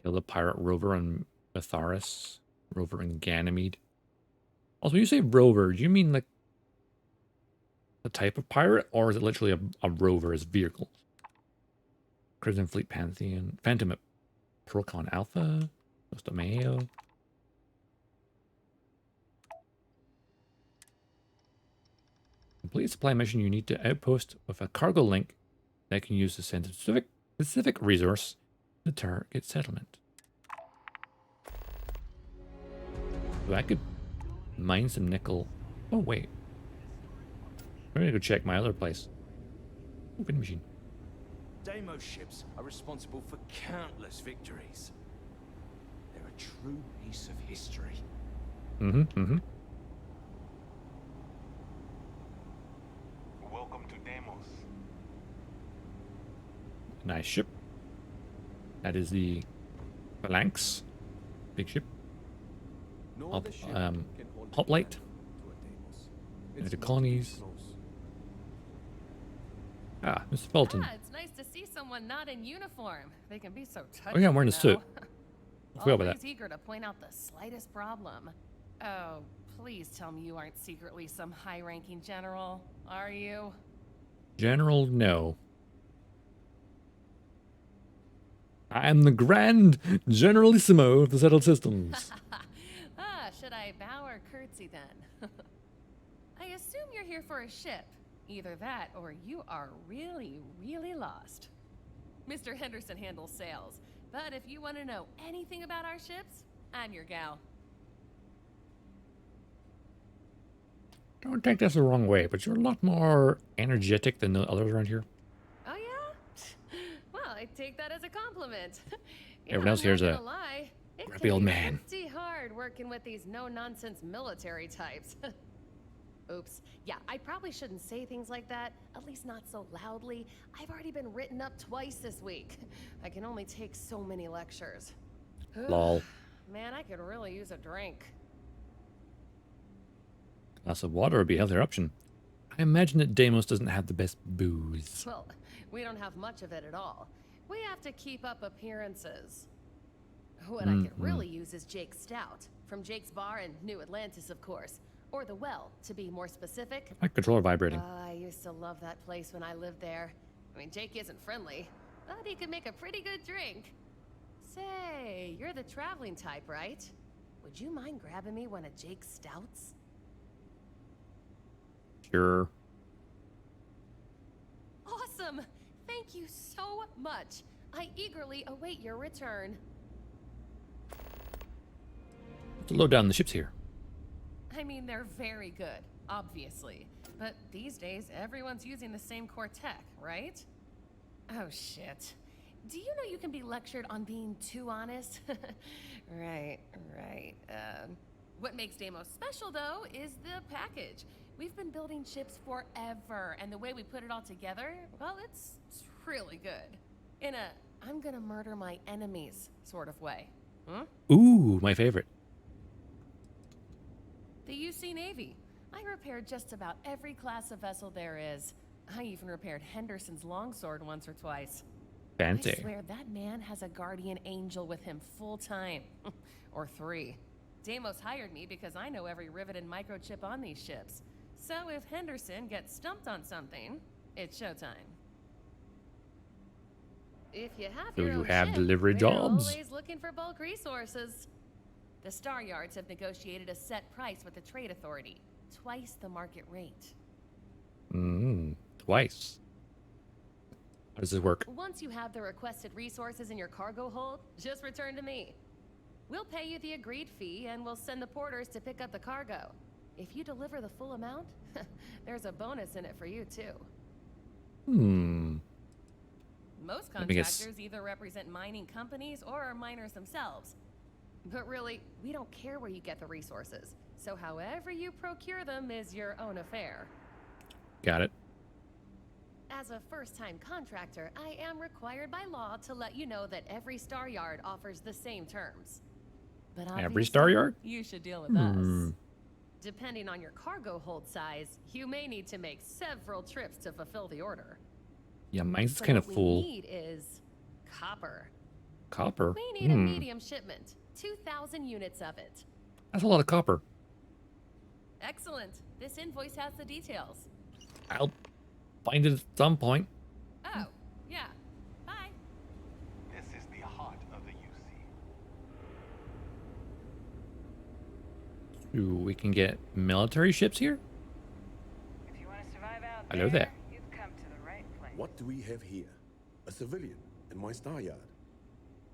the pirate rover on Matharis. Rover and Ganymede. Also, when you say rover, do you mean like the type of pirate, or is it literally a rover as a vehicle? Crimson Fleet Pantheon. Phantom Procon Alpha. Nostomeo. Complete supply mission, you need to outpost with a cargo link that can use to send a specific resource to target settlement. So I could mine some nickel. Oh, wait. I'm going to go check my other place. Open machine. Deimos ships are responsible for countless victories. They're a true piece of history. Mm-hmm. Welcome to Deimos. Nice ship. That is the Phalanx. Big ship. Hoplite. The colonies. Ah, Mr. Fulton. Ah, it's nice to see someone not in uniform. They can be so touchy. Oh yeah, I'm wearing a suit. I forgot about Always that. eager to point out the slightest problem. Oh, please tell me you aren't secretly some high-ranking general, are you? General, no. I am the Grand Generalissimo of the Settled Systems. Ah, should I bow or curtsy then? I assume you're here for a ship. Either that or you are really, really lost. Mr. Henderson handles sales, but if you want to know anything about our ships, I'm your gal. Don't take this the wrong way, but you're a lot more energetic than the others around here. Oh yeah? Well, I take that as a compliment. Everyone else here's a grumpy old man. Pretty hard working with these no-nonsense military types. Oops. Yeah, I probably shouldn't say things like that, at least not so loudly. I've already been written up twice this week. I can only take so many lectures. Lol. Man, I could really use a drink. Glass of water would be a healthier option. I imagine that Deimos doesn't have the best booze. Well, we don't have much of it at all. We have to keep up appearances. What I could really use is Jake's Stout, from Jake's Bar in New Atlantis, of course. Or the Well, to be more specific. My controller vibrating. I used to love that place when I lived there. I mean, Jake isn't friendly, but he could make a pretty good drink. Say, you're the traveling type, right? Would you mind grabbing me one of Jake's Stouts? Sure. Awesome! Thank you so much. I eagerly await your return. Let's load down the ships here. I mean, they're very good, obviously. But these days, everyone's using the same core tech, right? Oh, shit. Do you know you can be lectured on being too honest? Right. What makes Deimos special, though, is the package. We've been building ships forever, and the way we put it all together, well, it's really good. In a, I'm gonna murder my enemies sort of way. Ooh, my favorite. The UC Navy. I repaired just about every class of vessel there is. I even repaired Henderson's longsword once or twice. Fancy. I swear that man has a guardian angel with him full time. Or 3. Deimos hired me because I know every rivet and microchip on these ships. So if Henderson gets stumped on something, it's showtime. If you have Do your you own have ship, delivery we're jobs? always looking for bulk resources. The Star Yards have negotiated a set price with the Trade Authority, twice the market rate. Twice. How does this work? Once you have the requested resources in your cargo hold, just return to me. We'll pay you the agreed fee and we'll send the porters to pick up the cargo. If you deliver the full amount, there's a bonus in it for you too. Most contractors either represent mining companies or are miners themselves. But really, we don't care where you get the resources. So however you procure them is your own affair. Got it. As a first-time contractor, I am required by law to let you know that every Star Yard offers the same terms. But Every Star Yard? You should deal with us. Depending on your cargo hold size, you may need to make several trips to fulfill the order. Yeah, mine's But kind of what full. we need is copper. Copper? We need a medium shipment. 2,000 units of it. That's a lot of copper. Excellent. This invoice has the details. I'll find it at some point. Oh, yeah. Bye. This is the heart of the UC. Ooh, we can get military ships here? If you want to survive out Hello there. you've come to the right place. What do we have here? A civilian in my Star Yard.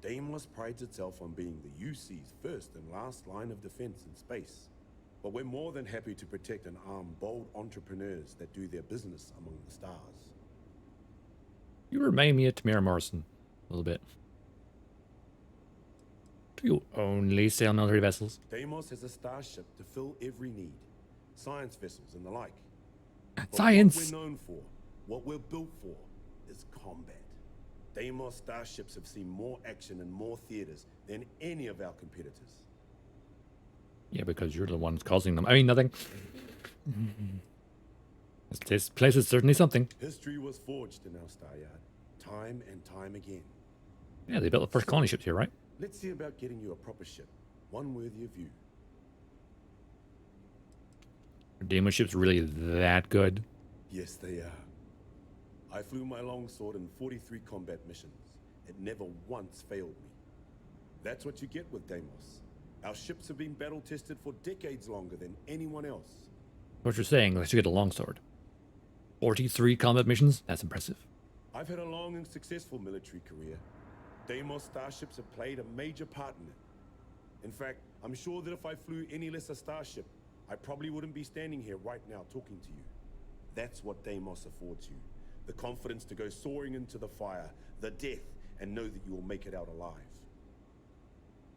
Deimos prides itself on being the UC's first and last line of defense in space. But we're more than happy to protect and arm bold entrepreneurs that do their business among the stars. You remind me of Tamara Morrison a little bit. Do you only sail military vessels? Deimos has a starship to fill every need. Science vessels and the like. But Science! What we're known for, what we're built for, is combat. Deimos starships have seen more action and more theaters than any of our competitors. Yeah, because you're the ones causing them. I mean, nothing. This place is certainly something. History was forged in our star yard, time and time again. Yeah, they built the first colony ships here, right? Let's see about getting you a proper ship, one worthy of you. Are Deimos ships really that good? Yes, they are. I flew my longsword in 43 combat missions. It never once failed me. That's what you get with Deimos. Our ships have been battle-tested for decades longer than anyone else. What you're saying, let's get a longsword. 43 combat missions? That's impressive. I've had a long and successful military career. Deimos starships have played a major part in it. In fact, I'm sure that if I flew any lesser starship, I probably wouldn't be standing here right now talking to you. That's what Deimos affords you. The confidence to go soaring into the fire, the death, and know that you will make it out alive.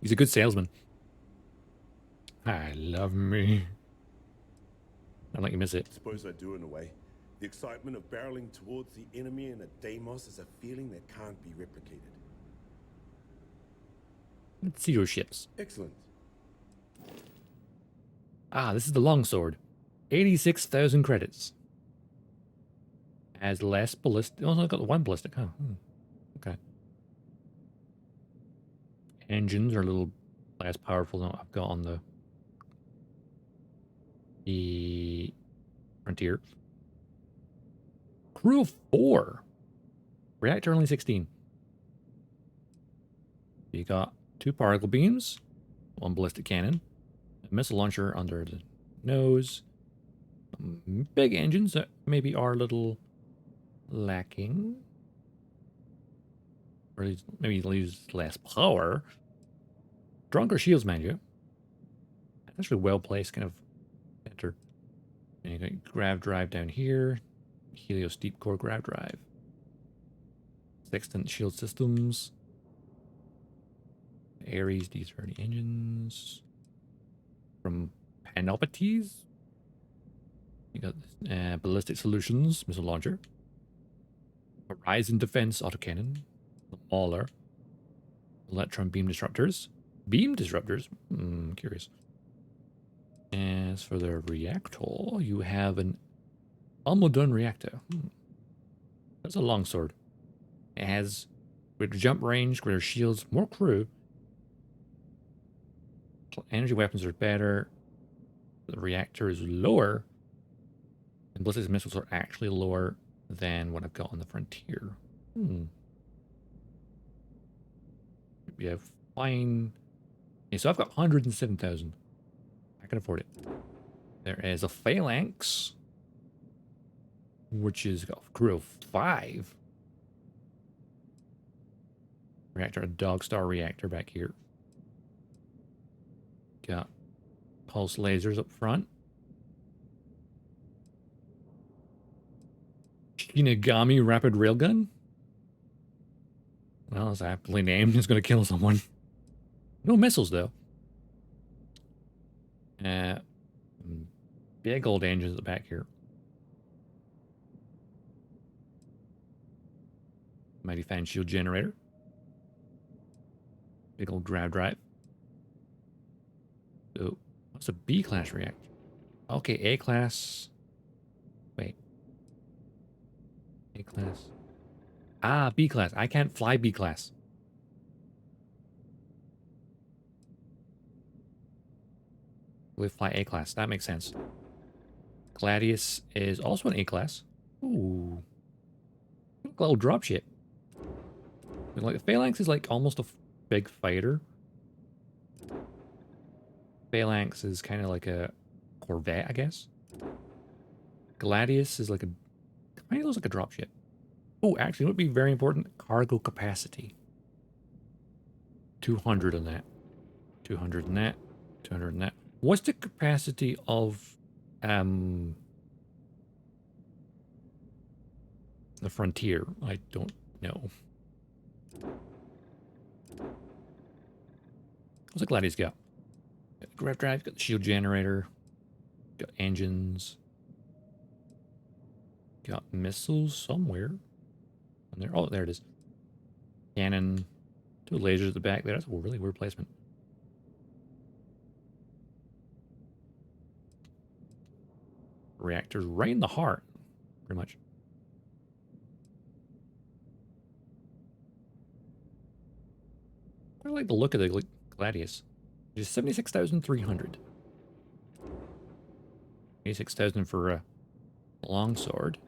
He's a good salesman. I love me. Don't let you miss it. Suppose I do in a way. The excitement of barreling towards the enemy in a Deimos is a feeling that can't be replicated. Let's see your ships. Excellent. Ah, this is the longsword. 86,000 credits. Has less ballistic. Oh, I got the one ballistic, huh? Okay. Engines are a little less powerful than what I've got on the Frontier. Crew of 4. Reactor only 16. You got 2 particle beams, 1 ballistic cannon, a missile launcher under the nose, big engines that maybe are a little lacking, or at least maybe use less power. Stronger shields, mind you. That's actually well placed, kind of better. And you got grav drive down here, Helios deep core grav drive, sextant shield systems. Ares D30 engines from Panoptes. You got ballistic solutions, missile launcher, Horizon defense autocannon, the Mauler, electron beam disruptors. Beam disruptors? Curious. As for the reactor, you have an Almudon reactor. That's a longsword. It has greater jump range, greater shields, more crew. Energy weapons are better. The reactor is lower. And ballistic missiles are actually lower than what I've got on the Frontier. We have fine. Okay, so I've got 107,000. I can afford it. There is a Phalanx, which is got a crew of 5. Reactor, a Dogtags reactor back here. Got pulse lasers up front. Shinigami rapid railgun. Well, it's aptly named. It's going to kill someone. No missiles, though. Big old engines at the back here. Mighty fan shield generator. Big old grav drive. Oh, what's a B-class reactor? Okay, A-class. Wait. A-class. Ah, B-class. I can't fly B-class. We fly A-class. That makes sense. Gladius is also an A-class. Ooh. Look, a little dropship. Like, the Phalanx is like almost a big fighter. Phalanx is kind of like a Corvette, I guess. Gladius is like a... kind of looks like a dropship. Oh, actually, it would be very important. Cargo capacity. 200 on that. 200 on that. 200 on that. What's the capacity of the Frontier? I don't No. What's the Gladius got? Got the grav drive, got the shield generator, got engines, got missiles somewhere. On there. Oh, there it is. Cannon, 2 lasers at the back there. That's a really weird placement. Reactors right in the heart, pretty much. I like the look of the Gladius. It's 76,300. 86,000 for a longsword.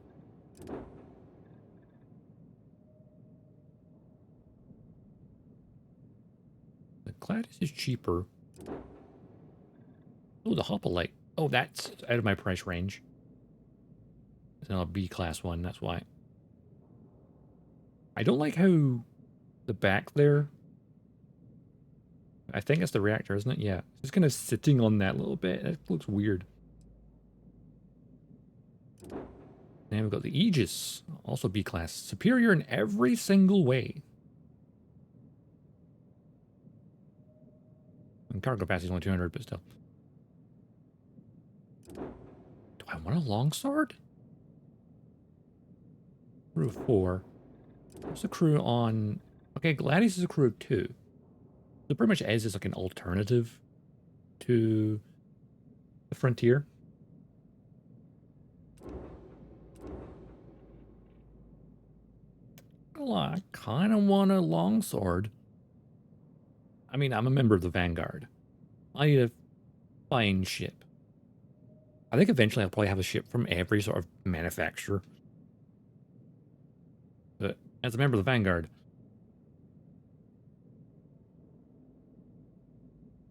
The Gladius is cheaper. Oh, the Hoplite. Oh, that's out of my price range. It's now a B class one, that's why. I don't like how the back there, I think it's the reactor, isn't it? Yeah. It's just kind of sitting on that little bit. It looks weird. And we've got the Aegis, also B class. Superior in every single way. And cargo capacity is only 200, but still. Do I want a longsword? Crew of 4. What's the crew on... Okay, Gladius is a crew of 2. So pretty much Ez is like an alternative to the Frontier. Well, I kind of want a longsword. I mean, I'm a member of the Vanguard. I need a fine ship. I think eventually I'll probably have a ship from every sort of manufacturer. But as a member of the Vanguard,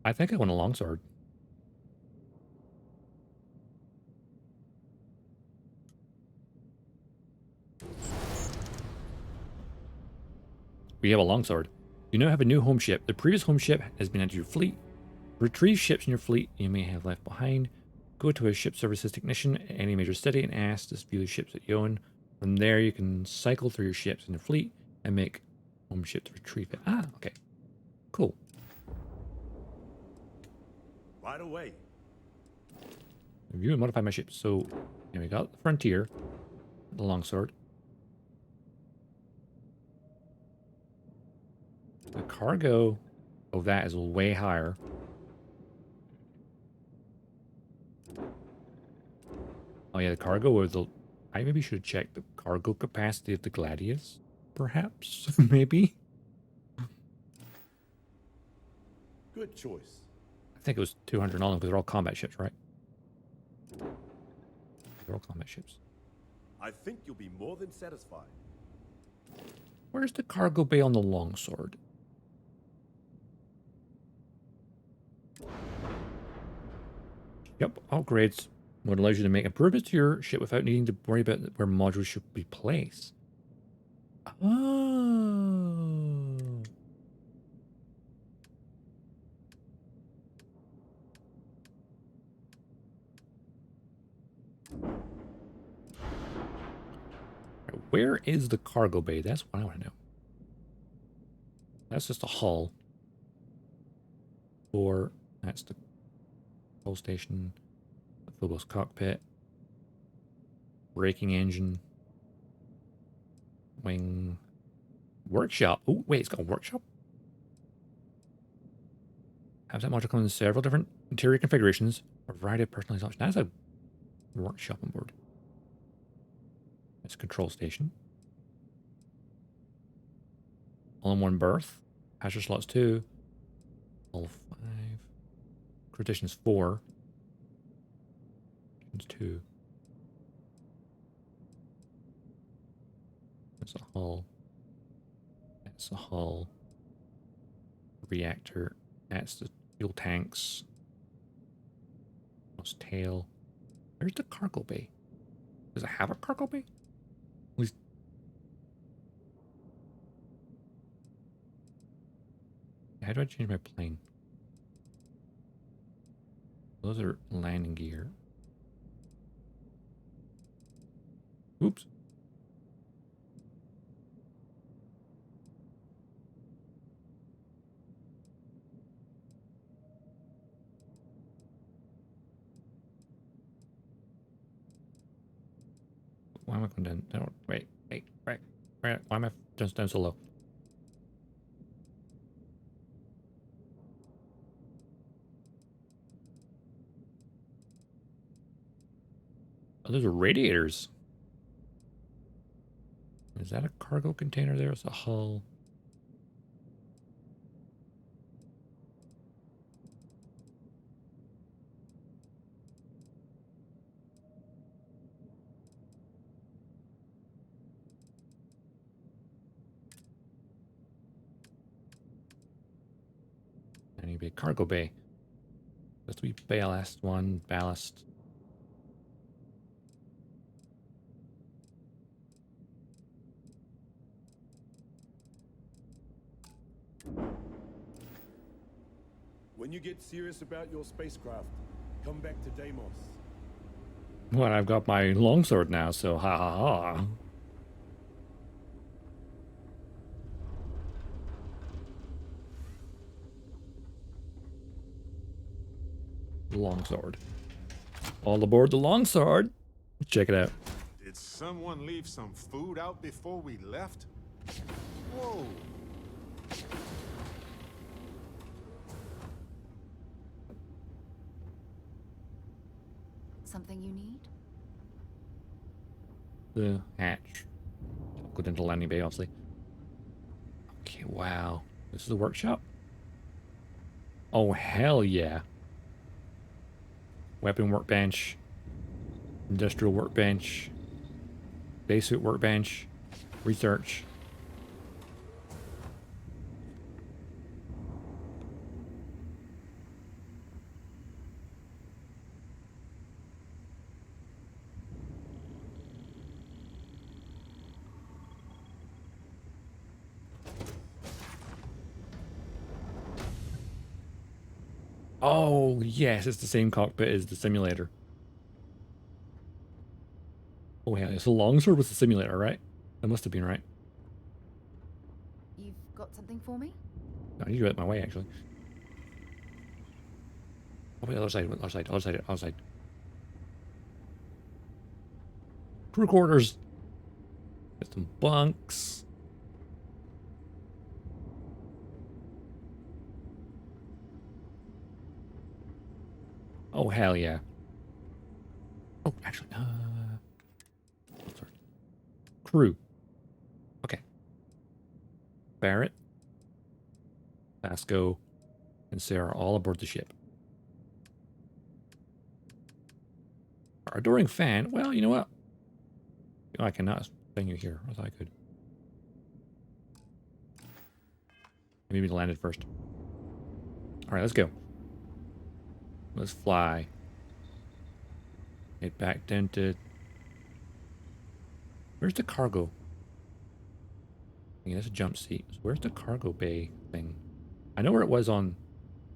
I think I want a longsword. We have a longsword. You now have a new home ship. The previous home ship has been added to your fleet. Retrieve ships in your fleet you may have left behind. Go to a ship services technician at any major city and ask to view the ships that you own. From there, you can cycle through your ships in your fleet and make home ship to retrieve it. Ah, okay. Cool. Right away. Review and modify my ships. So, here we got the Frontier, the longsword. The cargo of that is way higher. Oh yeah, the cargo of the... I maybe should check the cargo capacity of the Gladius, perhaps? Maybe? Good choice. I think it was 200 all of them because they're all combat ships, right? They're all combat ships. I think you'll be more than satisfied. Where's the cargo bay on the longsword? Yep, upgrades. What allows you to make improvements to your ship without needing to worry about where modules should be placed. Oh. Where is the cargo bay? That's what I want to know. That's just a hull. Or that's the hull station, the Phobos cockpit, braking engine, wing, workshop. Oh, wait, it's got a workshop? Has that module come in several different interior configurations, a variety of personalized options. That's a workshop on board. That's a control station. All-in-one berth. Passenger slots 2. All 5. Crew additions 4. It's 2. That's a hull. That's a hull. Reactor. That's the fuel tanks. That's tail. Where's the cargo bay? Does it have a cargo bay? At least... How do I change my plane? Those are landing gear. Oops. am I going down? No, wait. Why am I just down so low? Oh, those are radiators. Is that a cargo container there? It's a hull. Any big cargo bay. Supposed to be ballast one, ballast. When you get serious about your spacecraft, come back to Deimos. Well, I've got my longsword now, so ha ha ha. Longsword. All aboard the longsword. Check it out. Did someone leave some food out before we left? Whoa. Something you need? The hatch. Go into landing bay, obviously. Okay, wow. This is a workshop? Oh, hell yeah. Weapon workbench. Industrial workbench. Basic workbench. Research. Oh, yes, it's the same cockpit as the simulator. Oh, yeah, it's a longsword with the simulator, right? That must have been right. You've got something for me? I need to get out of my way, actually. Oh, wait, other side. Crew quarters. Get some bunks. Oh, hell yeah. Oh, actually, sorry. Crew. Okay. Barrett, Vasco, and Sarah all aboard the ship. Our adoring fan. Well, you know what? I cannot send you here. I thought I could. Maybe we landed first. All right, let's go. Let's fly. Get back dented. Where's the cargo? Yeah, that's a jump seat. So where's the cargo bay thing? I know where it was on.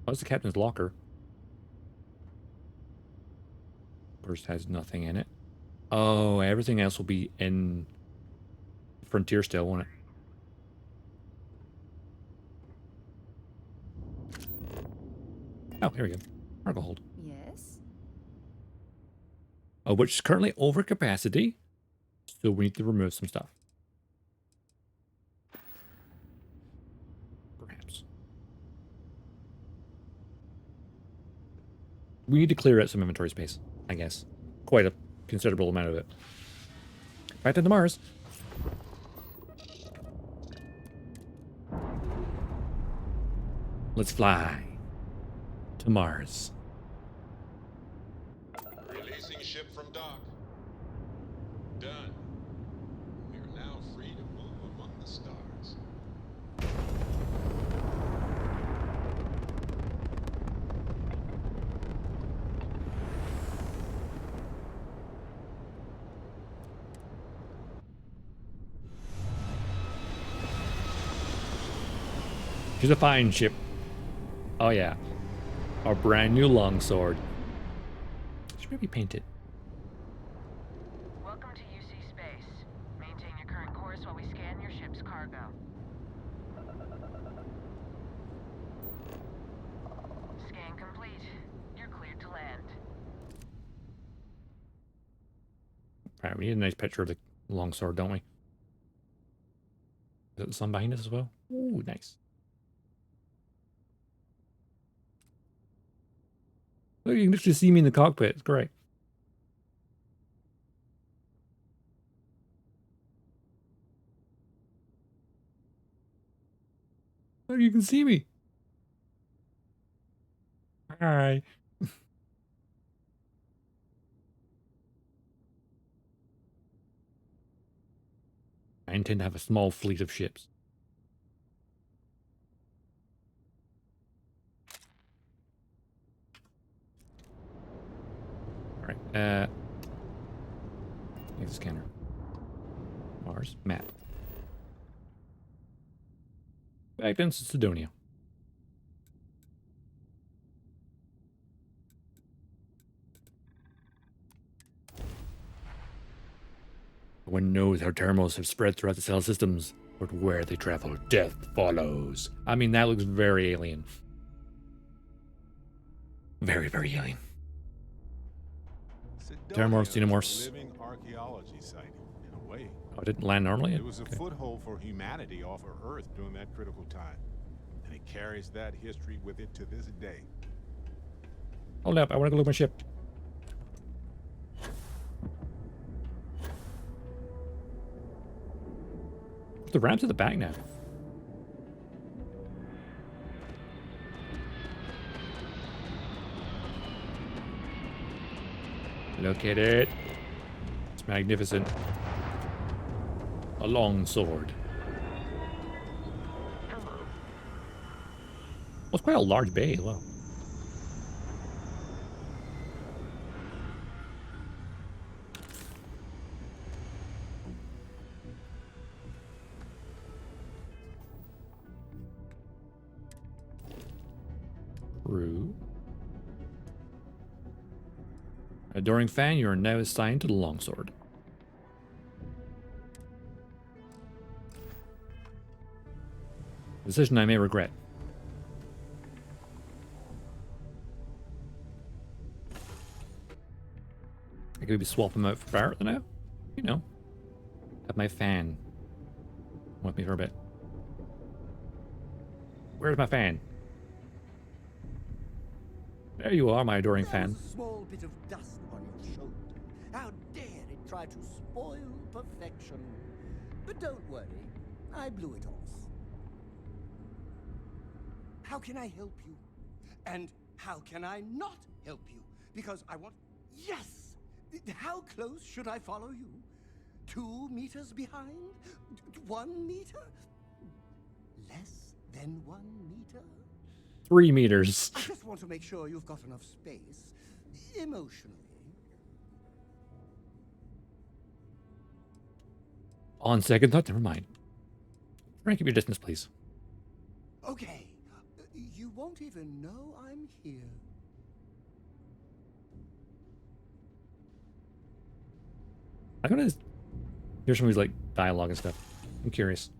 What's the captain's locker? First has nothing in it. Oh, everything else will be in Frontier still, won't it? Oh, here we go. Cargo hold. Yes. Oh, which is currently over capacity. So we need to remove some stuff. Perhaps. We need to clear out some inventory space, I guess. Quite a considerable amount of it. Back to Mars. Let's fly to Mars. Releasing ship from dock. Done. We are now free to move among the stars. She's a fine ship. Oh yeah. Our brand new longsword. Should maybe paint it. Welcome to UC Space. Maintain your current course while we scan your ship's cargo. Scan complete. You're cleared to land. Alright, we need a nice picture of the longsword, don't we? Is that the sun behind us as well? Ooh, nice. Look, you can literally see me in the cockpit. It's great. Look, you can see me. Hi. I intend to have a small fleet of ships. All right. Here's the scanner. Mars map. Back then, Sidonia. One knows how thermals have spread throughout the cell systems, but where they travel, death follows. I mean, that looks very alien. Very, very alien. Terramorphs, Xenomorphs. Living archaeology site, in a way. Oh, it didn't land normally? It was a foothold for humanity off of Earth during that critical time. And it carries that history with it to this day. Hold up, I want to go look at my ship. The ramps at the back now. Look at it. It's magnificent. A long sword. Well, it's quite a large bay as well. True. During Fan, you are now assigned to the longsword. Decision I may regret. I could maybe swap him out for Barrett now. You know. Have my fan with me for a bit. Where's my fan? There you are, my adoring fan. A small bit of dust on your shoulder. How dare it try to spoil perfection? But don't worry, I blew it off. How can I help you? And how can I not help you? Because I want... Yes! How close should I follow you? 2 meters behind? 1 meter? Less than 1 meter? 3 meters. I just want to make sure you've got enough space, emotionally. On second thought, never mind. Try and keep your distance, please. Okay. You won't even know I'm here. I'm gonna hear some of these like dialogue and stuff. I'm curious.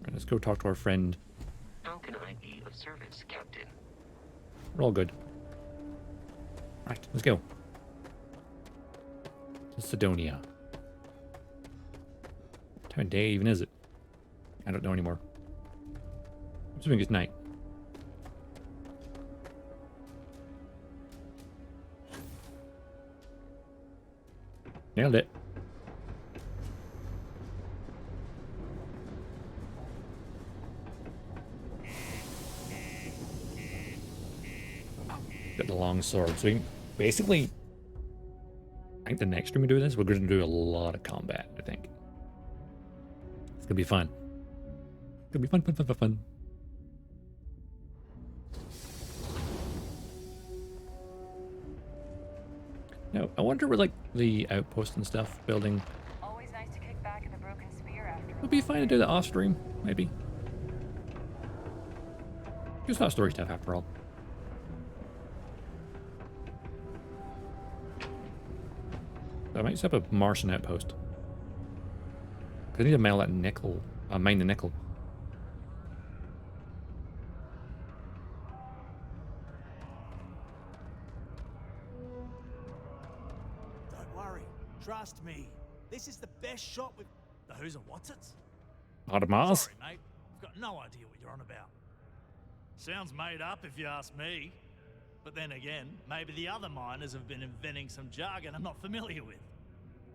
Right, let's go talk to our friend. How can I be of service, Captain? We're all good. Right, let's go. To Sidonia. What time of day even is it? I don't know anymore. I'm assuming it's night. Nailed it. Got the long sword. So we basically, I think the next stream we do this, we're going to do a lot of combat, I think. It's going to be fun. It's going to be fun. Now, I wonder where, like, the outpost and stuff, building. Always nice to kick back at the broken spear after. It would be fine to do that off stream, maybe. Just not story stuff after all. So I might set up a Martian outpost. I need to mail that nickel. Mine the nickel. Don't Trust me, this is the best shot with the who's and what's it's. Out of Mars? Sorry, mate. I've got no idea what you're on about. Sounds made up if you ask me. But then again, maybe the other miners have been inventing some jargon I'm not familiar with.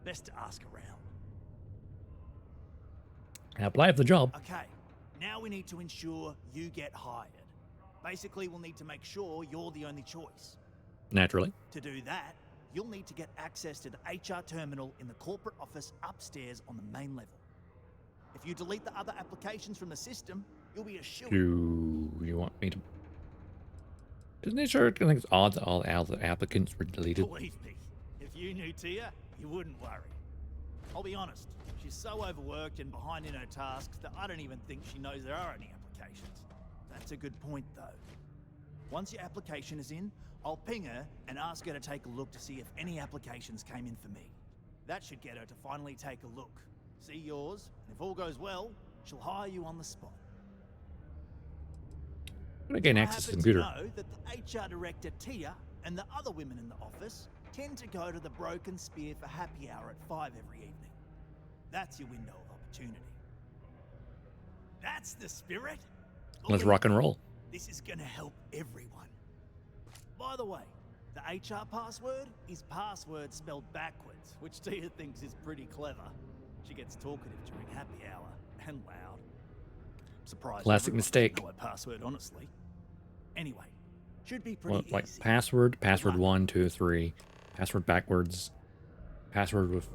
Best to ask around. Apply for the job. Okay, now we need to ensure you get hired. Basically, we'll need to make sure you're the only choice. Naturally. To do that, you'll need to get access to the HR terminal in the corporate office upstairs on the main level. If you delete the other applications from the system, you'll be a shoo. Do you want me to? Isn't it sure? I think it's odd that all the applicants were deleted. Believe me, if you knew Tia, you wouldn't worry. I'll be honest, she's so overworked and behind in her tasks that I don't even think she knows there are any applications. That's a good point, though. Once your application is in, I'll ping her and ask her to take a look to see if any applications came in for me. That should get her to finally take a look. See yours, and if all goes well, she'll hire you on the spot. I'm gonna gain access to the computer. I know that the HR director Tia and the other women in the office tend to go to the Broken Spear for happy hour at 5 every evening. That's your window of opportunity. That's the spirit. Let's rock and roll. This is gonna help everyone. By the way, the HR password is password spelled backwards, which Tia thinks is pretty clever. She gets talkative during happy hour and loud. Surprised. Classic mistake. Know her password, honestly. Anyway, should be pretty easy. Like password 1, 2, 3, password backwards, password with.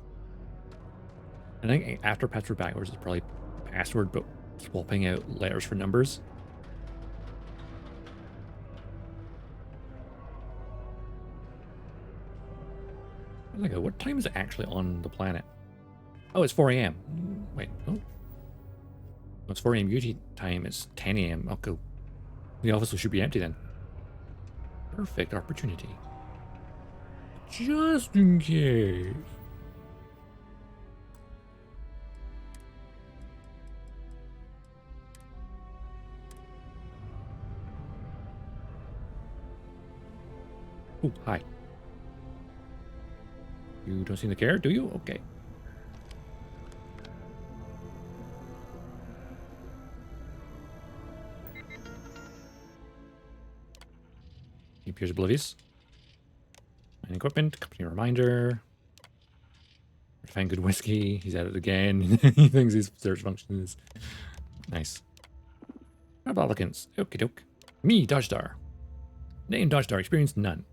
I think after password backwards is probably password, but swapping out letters for numbers. Like, what time is it actually on the planet? Oh, it's 4 a.m. Wait, oh. It's 4 a.m. UT time. It's 10 a.m. Oh, cool. The office should be empty then. Perfect opportunity. Just in case. Oh, hi. You don't seem to care, do you? Okay. He appears oblivious. And equipment, company reminder. Find good whiskey. He's at it again. He thinks his search function is nice. Job applicants. Okie doke. Me, Dodgestar. Name Dodgestar. Experience none.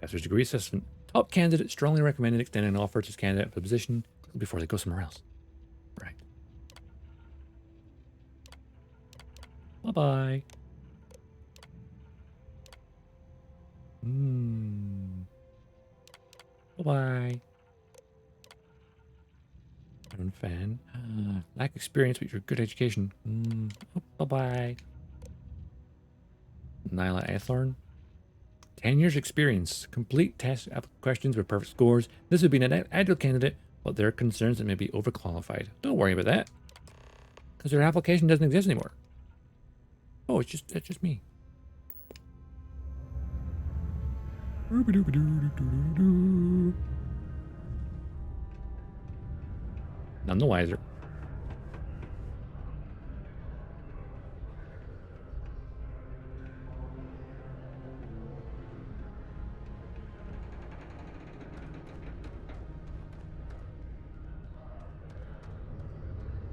Bachelor's degree assessment. Top candidate strongly recommended extending an offer to his candidate for the position before they go somewhere else. Right. Bye-bye. Bye-bye. Iron fan. Lack experience but your good education. Oh, bye-bye. Nyla Athorn. 10 years experience. Complete test questions with perfect scores. This would be an ideal candidate, but there are concerns that may be overqualified. Don't worry about that. Because their application doesn't exist anymore. Oh, it's just me. None the wiser.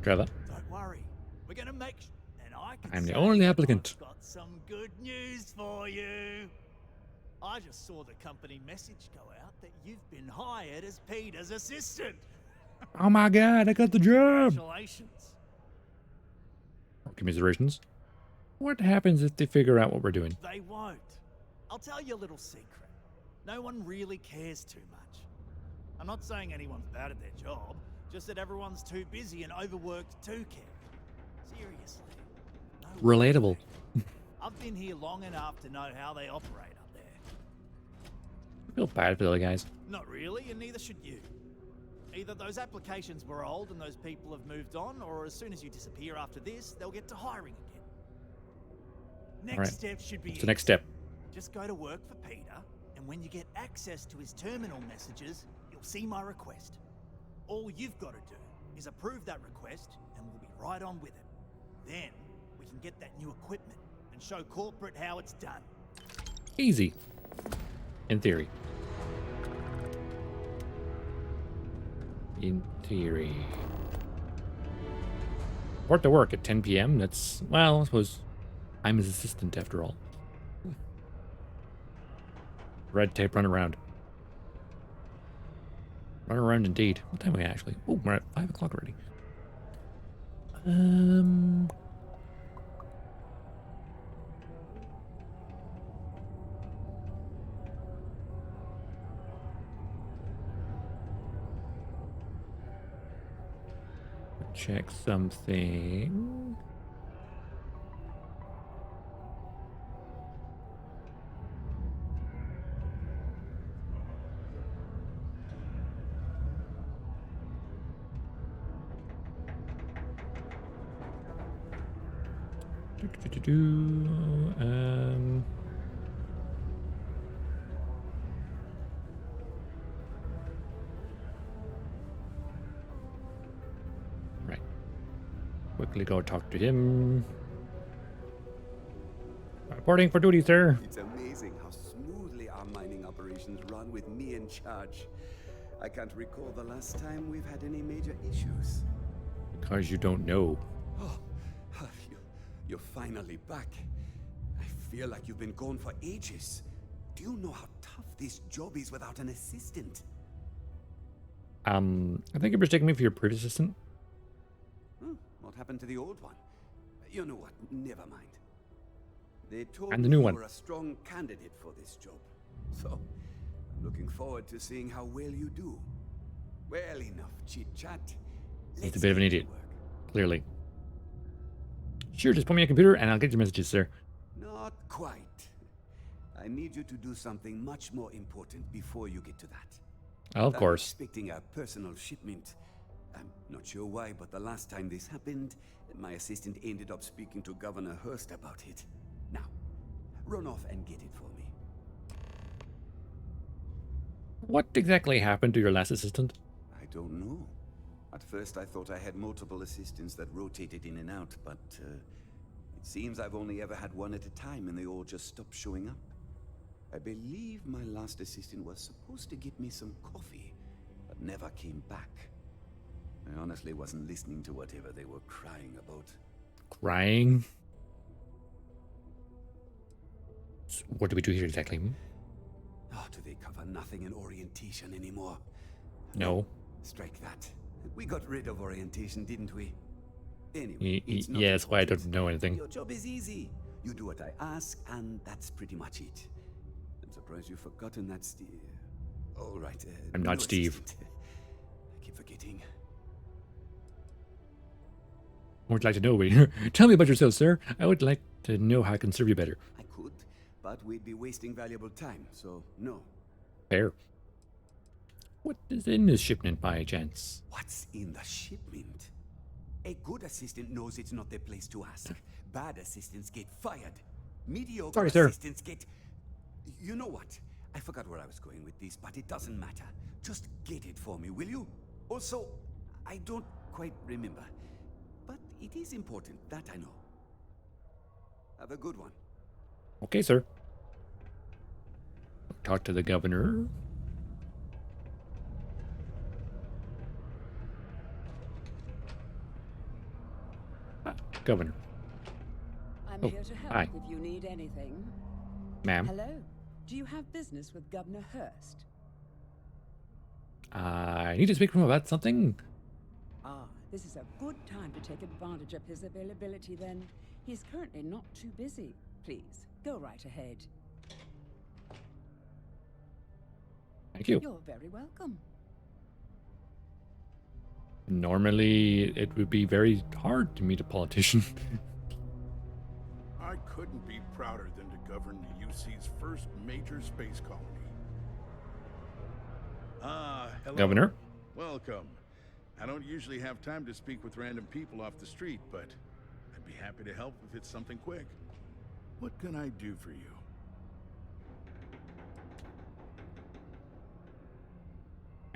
Trevor. Don't worry, we're gonna make. And I'm the only applicant. I've got some good news for you. I just saw the company message go out that you've been hired as Peter's assistant. Oh my god, I got the job! Congratulations. Commiserations. What happens if they figure out what we're doing? They won't. I'll tell you a little secret. No one really cares too much. I'm not saying anyone's bad at their job, just that everyone's too busy and overworked to care. Seriously. No Relatable. I've been here long enough to know how they operate up there. I feel bad for the other guys. Not really, and neither should you. Either those applications were old and those people have moved on, or as soon as you disappear after this, they'll get to hiring again. Next step should be What's the next step? Just go to work for Peter, And when you get access to his terminal messages, you'll see my request. All you've got to do is approve that request, and we'll be right on with it. Then, we can get that new equipment and show corporate how it's done. Easy. In theory. In theory. Report to work at 10 p.m. That's, well, I suppose I'm his assistant after all. Red tape, run around. Run around indeed. What time are we actually? Oh, we're at 5 o'clock already. Check something. Right. Quickly go talk to him. Reporting for duty, sir. It's amazing how smoothly our mining operations run with me in charge. I can't recall the last time we've had any major issues. Because you don't know. Oh, you're finally back. I feel like you've been gone for ages. Do you know how tough this job is without an assistant? I think you're mistaking me for your previous assistant. What happened to the old one? You know what? Never mind. They told And the new me one. you were a strong candidate for this job. So, I'm looking forward to seeing how well you do. Well, enough chit-chat. He's a bit of an idiot. Clearly. Sure, just put me on a computer and I'll get your messages, sir. Not quite. I need you to do something much more important before you get to that. Of course. I'm expecting a personal shipment. I'm not sure why, but the last time this happened, my assistant ended up speaking to Governor Hurst about it. Now, run off and get it for me. What exactly happened to your last assistant? I don't know. At first I thought I had multiple assistants that rotated in and out, but it seems I've only ever had one at a time and they all just stopped showing up. I believe my last assistant was supposed to get me some coffee, but never came back. I honestly wasn't listening to whatever they were crying about. Crying? So what do we do here exactly? Oh, do they cover nothing in orientation anymore? No. Strike that. We got rid of orientation, didn't we? Anyway, Yeah, that's why I don't know anything. Your job is easy. You do what I ask, and that's pretty much it. I'm surprised you've forgotten that, Steve. All right. I'm not no Steve. assistant. I keep forgetting. I would like to know. Tell me about yourself, sir. I would like to know how I can serve you better. I could, but we'd be wasting valuable time, so no. Fair. What is in this shipment by chance? What's in the shipment? A good assistant knows it's not their place to ask. Bad assistants get fired. Mediocre Sorry, sir. assistants get... You know what? I forgot where I was going with this, but it doesn't matter. Just get it for me, will you? Also, I don't quite remember. But it is important, that I know. Have a good one. Okay, sir. Talk to the governor. Governor. I'm Oh, here to help hi. if you need anything. Ma'am. Hello. Do you have business with Governor Hurst? I need to speak to him about something. Ah, this is a good time to take advantage of his availability then. He's currently not too busy. Please, go right ahead. Thank you. You're very welcome. Normally, it would be very hard to meet a politician. I couldn't be prouder than to govern the UC's first major space colony. Hello. Governor? Welcome. I don't usually have time to speak with random people off the street, but I'd be happy to help if it's something quick. What can I do for you?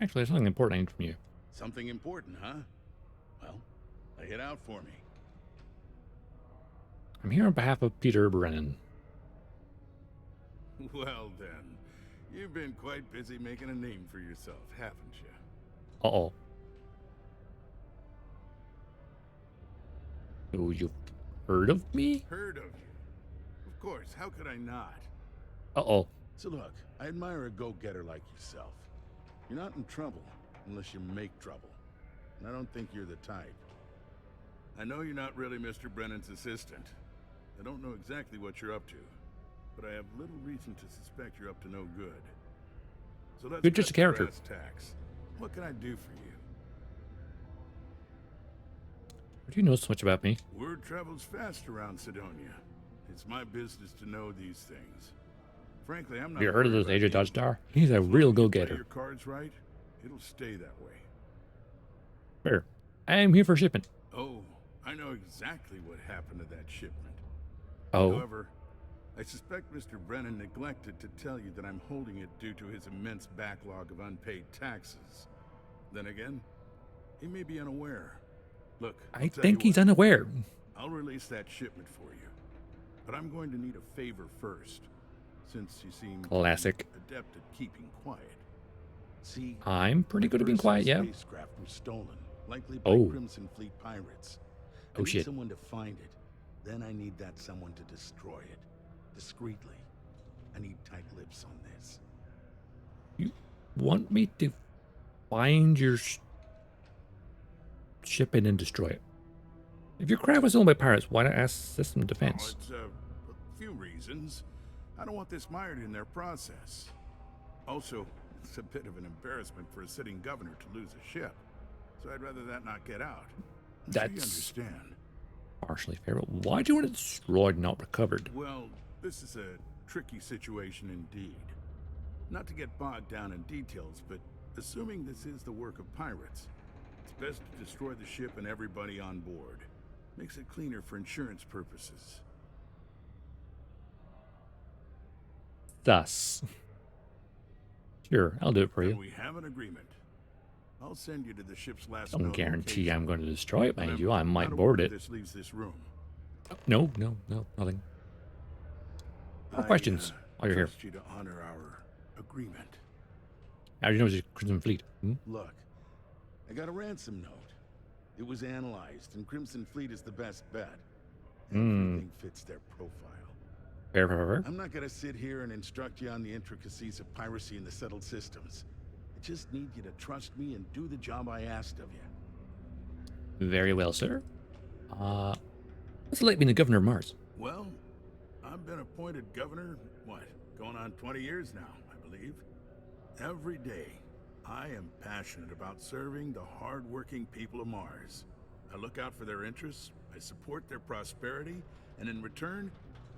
Actually, there's something important I need from you. Something important, huh? Well, lay it out for me. I'm here on behalf of Peter Brennan. Well then, you've been quite busy making a name for yourself, haven't you? Uh-oh. So you've heard of me? Heard of you? Of course, how could I not? Uh-oh. So look, I admire a go-getter like yourself. You're not in trouble unless you make trouble. And I don't think you're the type. I know you're not really Mr. Brennan's assistant. I don't know exactly what you're up to, but I have little reason to suspect you're up to no good. So let's You're just a character. brass tacks. What can I do for you? How do you know so much about me? Word travels fast around Sidonia. It's my business to know these things. Frankly, I'm not. Have you heard of this worried AJ about Dodgestar? He's a real Play go-getter. your cards right, it'll stay that way. Fair. I am here for shipment. Oh, I know exactly what happened to that shipment. Oh. However, I suspect Mr. Brennan neglected to tell you that I'm holding it due to his immense backlog of unpaid taxes. Then again, he may be unaware. Look, I think he's unaware. I'll release that shipment for you. But I'm going to need a favor first, since you seem Classic. adept at keeping quiet. See, I'm pretty good at being quiet, yeah. Spacecraft was stolen, likely by Oh. Crimson Fleet pirates. I Oh, need shit. someone to find it. Then I need that someone to destroy it. Discreetly. I need tight lips on this. You want me to find your ship and then destroy it? If your craft was owned by pirates, why not ask system defense? It's a few reasons. I don't want this mired in their process. Also, it's a bit of an embarrassment for a sitting governor to lose a ship. So I'd rather that not get out. I'm sure you That's understand. partially fair, but why do you want it destroyed and not recovered? Well, this is a tricky situation indeed. Not to get bogged down in details, but assuming this is the work of pirates, it's best to destroy the ship and everybody on board. Makes it cleaner for insurance purposes. Thus. Sure, I'll do it for Then you. we have an agreement. I'll send you to the ship's last Don't known guarantee location. I'm going to destroy it, mind you. I Remember, might not a board word it. of This leaves this room. No, nothing. More questions while you're here. Trust you to honor our agreement. How do you know it's a Crimson Fleet? Hmm? Look, I got a ransom note. It was analyzed, and Crimson Fleet is the best bet. Everything fits their profile. Fair. I'm not gonna sit here and instruct you on the intricacies of piracy in the settled systems. I just need you to trust me and do the job I asked of you. Very well, sir. What's it like being the governor of Mars? Well, I've been appointed governor, going on 20 years now, I believe. Every day, I am passionate about serving the hard-working people of Mars. I look out for their interests, I support their prosperity, and in return,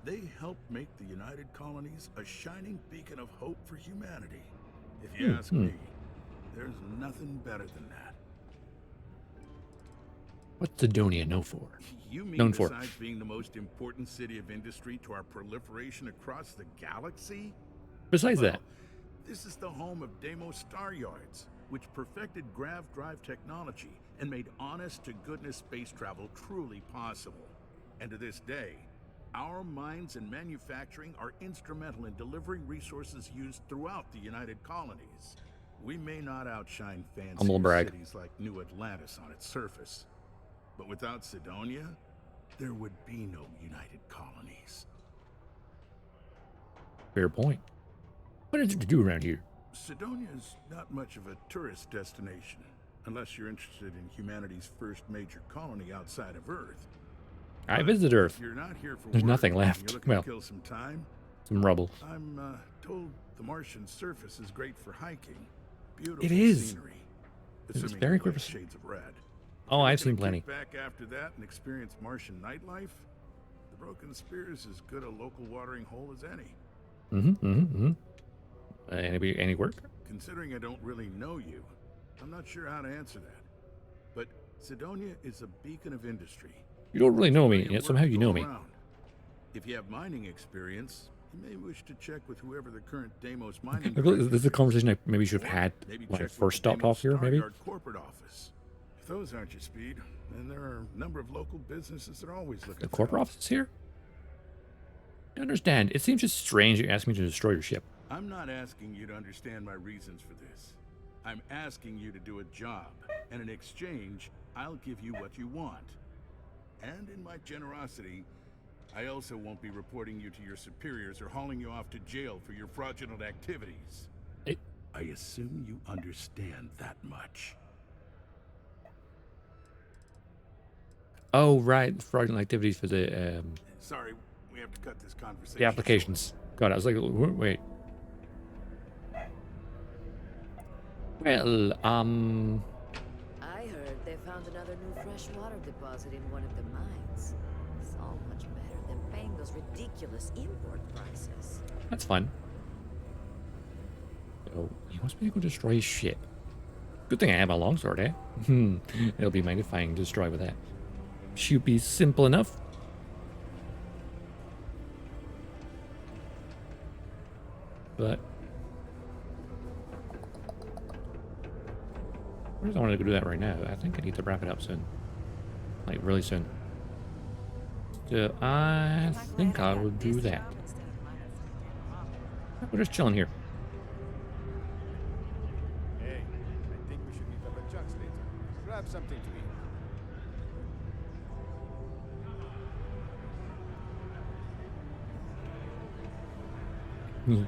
they help make the United Colonies a shining beacon of hope for humanity. If you ask me, there's nothing better than that. What's Sidonia known for? You mean known for? besides being the most important city of industry to our proliferation across the galaxy? Besides Well, that, this is the home of Deimos Star Yards, which perfected grav drive technology and made honest-to-goodness space travel truly possible. And to this day, our mines and manufacturing are instrumental in delivering resources used throughout the United Colonies. We may not outshine fancy Humble brag. cities like New Atlantis on its surface, but without Sidonia, there would be no United Colonies. fair point. What is it to do around here? Sidonia is not much of a tourist destination, unless you're interested in humanity's first major colony outside of Earth. I But visit Earth. if you're not here for There's work nothing and left. You're looking Well, to kill some time. some rubble. I'm told the Martian surface is great for hiking. Beautiful It is. scenery. It's assuming very you like great. shades of red. Oh, I've Looking seen to plenty. kick back after that and experience Martian nightlife? The Broken Spear is as good a local watering hole as any. Any work? Considering I don't really know you, I'm not sure how to answer that. But Sidonia is a beacon of industry. You don't really know me, Plenty of yet work somehow to you go know me. around. If you have mining experience, You may wish to check with whoever the current Deimos mining. This is a conversation I maybe should have had when I first stopped off here, maybe. Corporate office. If those aren't your speed, then there are a number of local businesses that are always looking. The corporate office here? I understand. It seems just strange you asked me to destroy your ship. I'm not asking you to understand my reasons for this. I'm asking you to do a job, and in exchange, I'll give you what you want. And in my generosity, I also won't be reporting you to your superiors or hauling you off to jail for your fraudulent activities. I assume you understand that much. Oh, right. Fraudulent activities for the... Sorry, we have to cut this conversation. The applications. God, I was like, wait. Well, I heard they found another new freshwater deposit in one of the mines. It's all much better than paying those ridiculous import prices. That's fun. So, he wants me to go destroy his ship. Good thing I have my longsword, eh? It'll be mighty fine to destroy with that. Should be simple enough. But I don't want to go do that right now. I think I need to wrap it up soon. Like, really soon. So, I think I will do that. We're just chilling here. Hey, I think we should meet up at Chuck's later. Grab something to eat.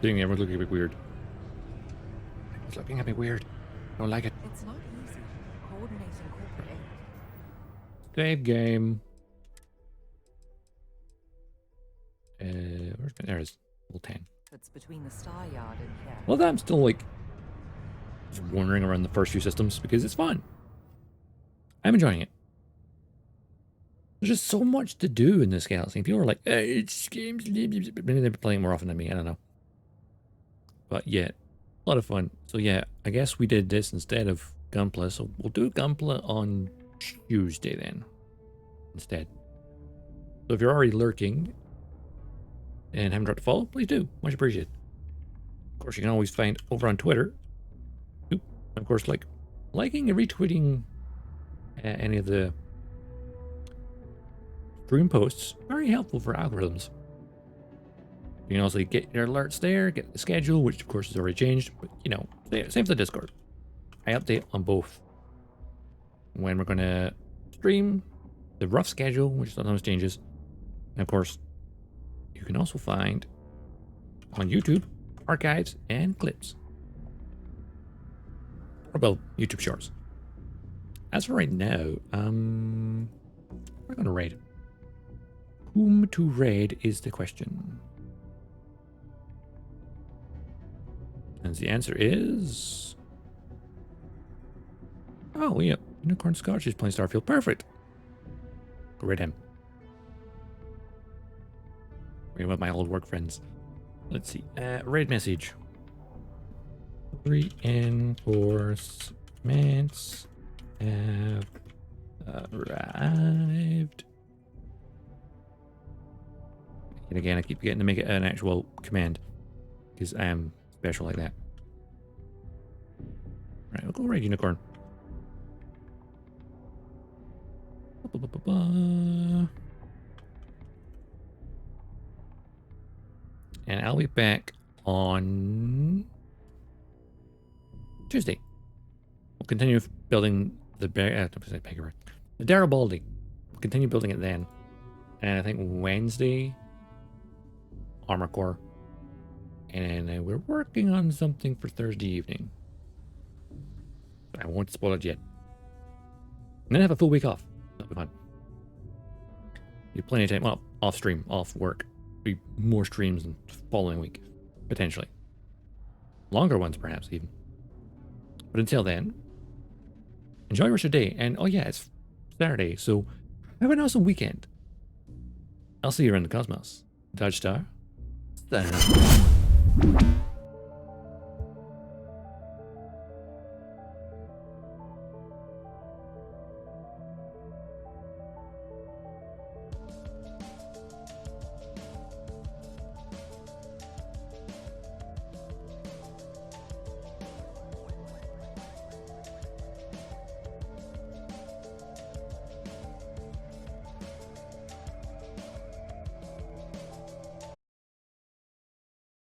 Seeing everyone's looking a bit weird. It's looking a bit weird. I don't like it. It's not easy coordinating corporate. Save game. Where's there it is? Level 10. It's between the Star Yard and here. Well, I'm still like just wandering around the first few systems because it's fun. I'm enjoying it. There's just so much to do in this galaxy. People are like, it's games. Maybe they're playing more often than me. I don't know. But yeah, a lot of fun. So yeah, I guess we did this instead of Gunpla. So we'll do Gunpla on Tuesday then instead. So if you're already lurking and haven't dropped a follow, please do. Much appreciated. Of course, you can always find over on Twitter. Of course, like liking and retweeting any of the stream posts. Very helpful for algorithms. You can also get your alerts there, get the schedule, which of course is already changed, but you know, same for the Discord. I update on both. When we're gonna stream, the rough schedule, which sometimes changes. And of course, you can also find on YouTube archives and clips. Or well, YouTube shorts. As for right now, we're gonna raid. Whom to raid is the question. And the answer is... Oh, yeah. Unicorn Scotch is playing Starfield. Perfect. Go raid him. Raid with my old work friends. Let's see. Raid message. Reinforcements have arrived. And again, I keep getting to make it an actual command because I am special like that. Right, we'll go raid Unicorn. And I'll be back on Tuesday. We'll continue building the Garibaldi. We'll continue building it then. And I think Wednesday, Armor Core. And we're working on something for Thursday evening. I won't spoil it yet. And then have a full week off. That'll be fun. You have plenty of time. Well, off stream, off work. Be more streams in the following week, potentially. Longer ones, perhaps, even. But until then, enjoy the rest of your day. And oh yeah, it's Saturday, so have an awesome weekend. I'll see you around the cosmos. Dodgestar. Sign out.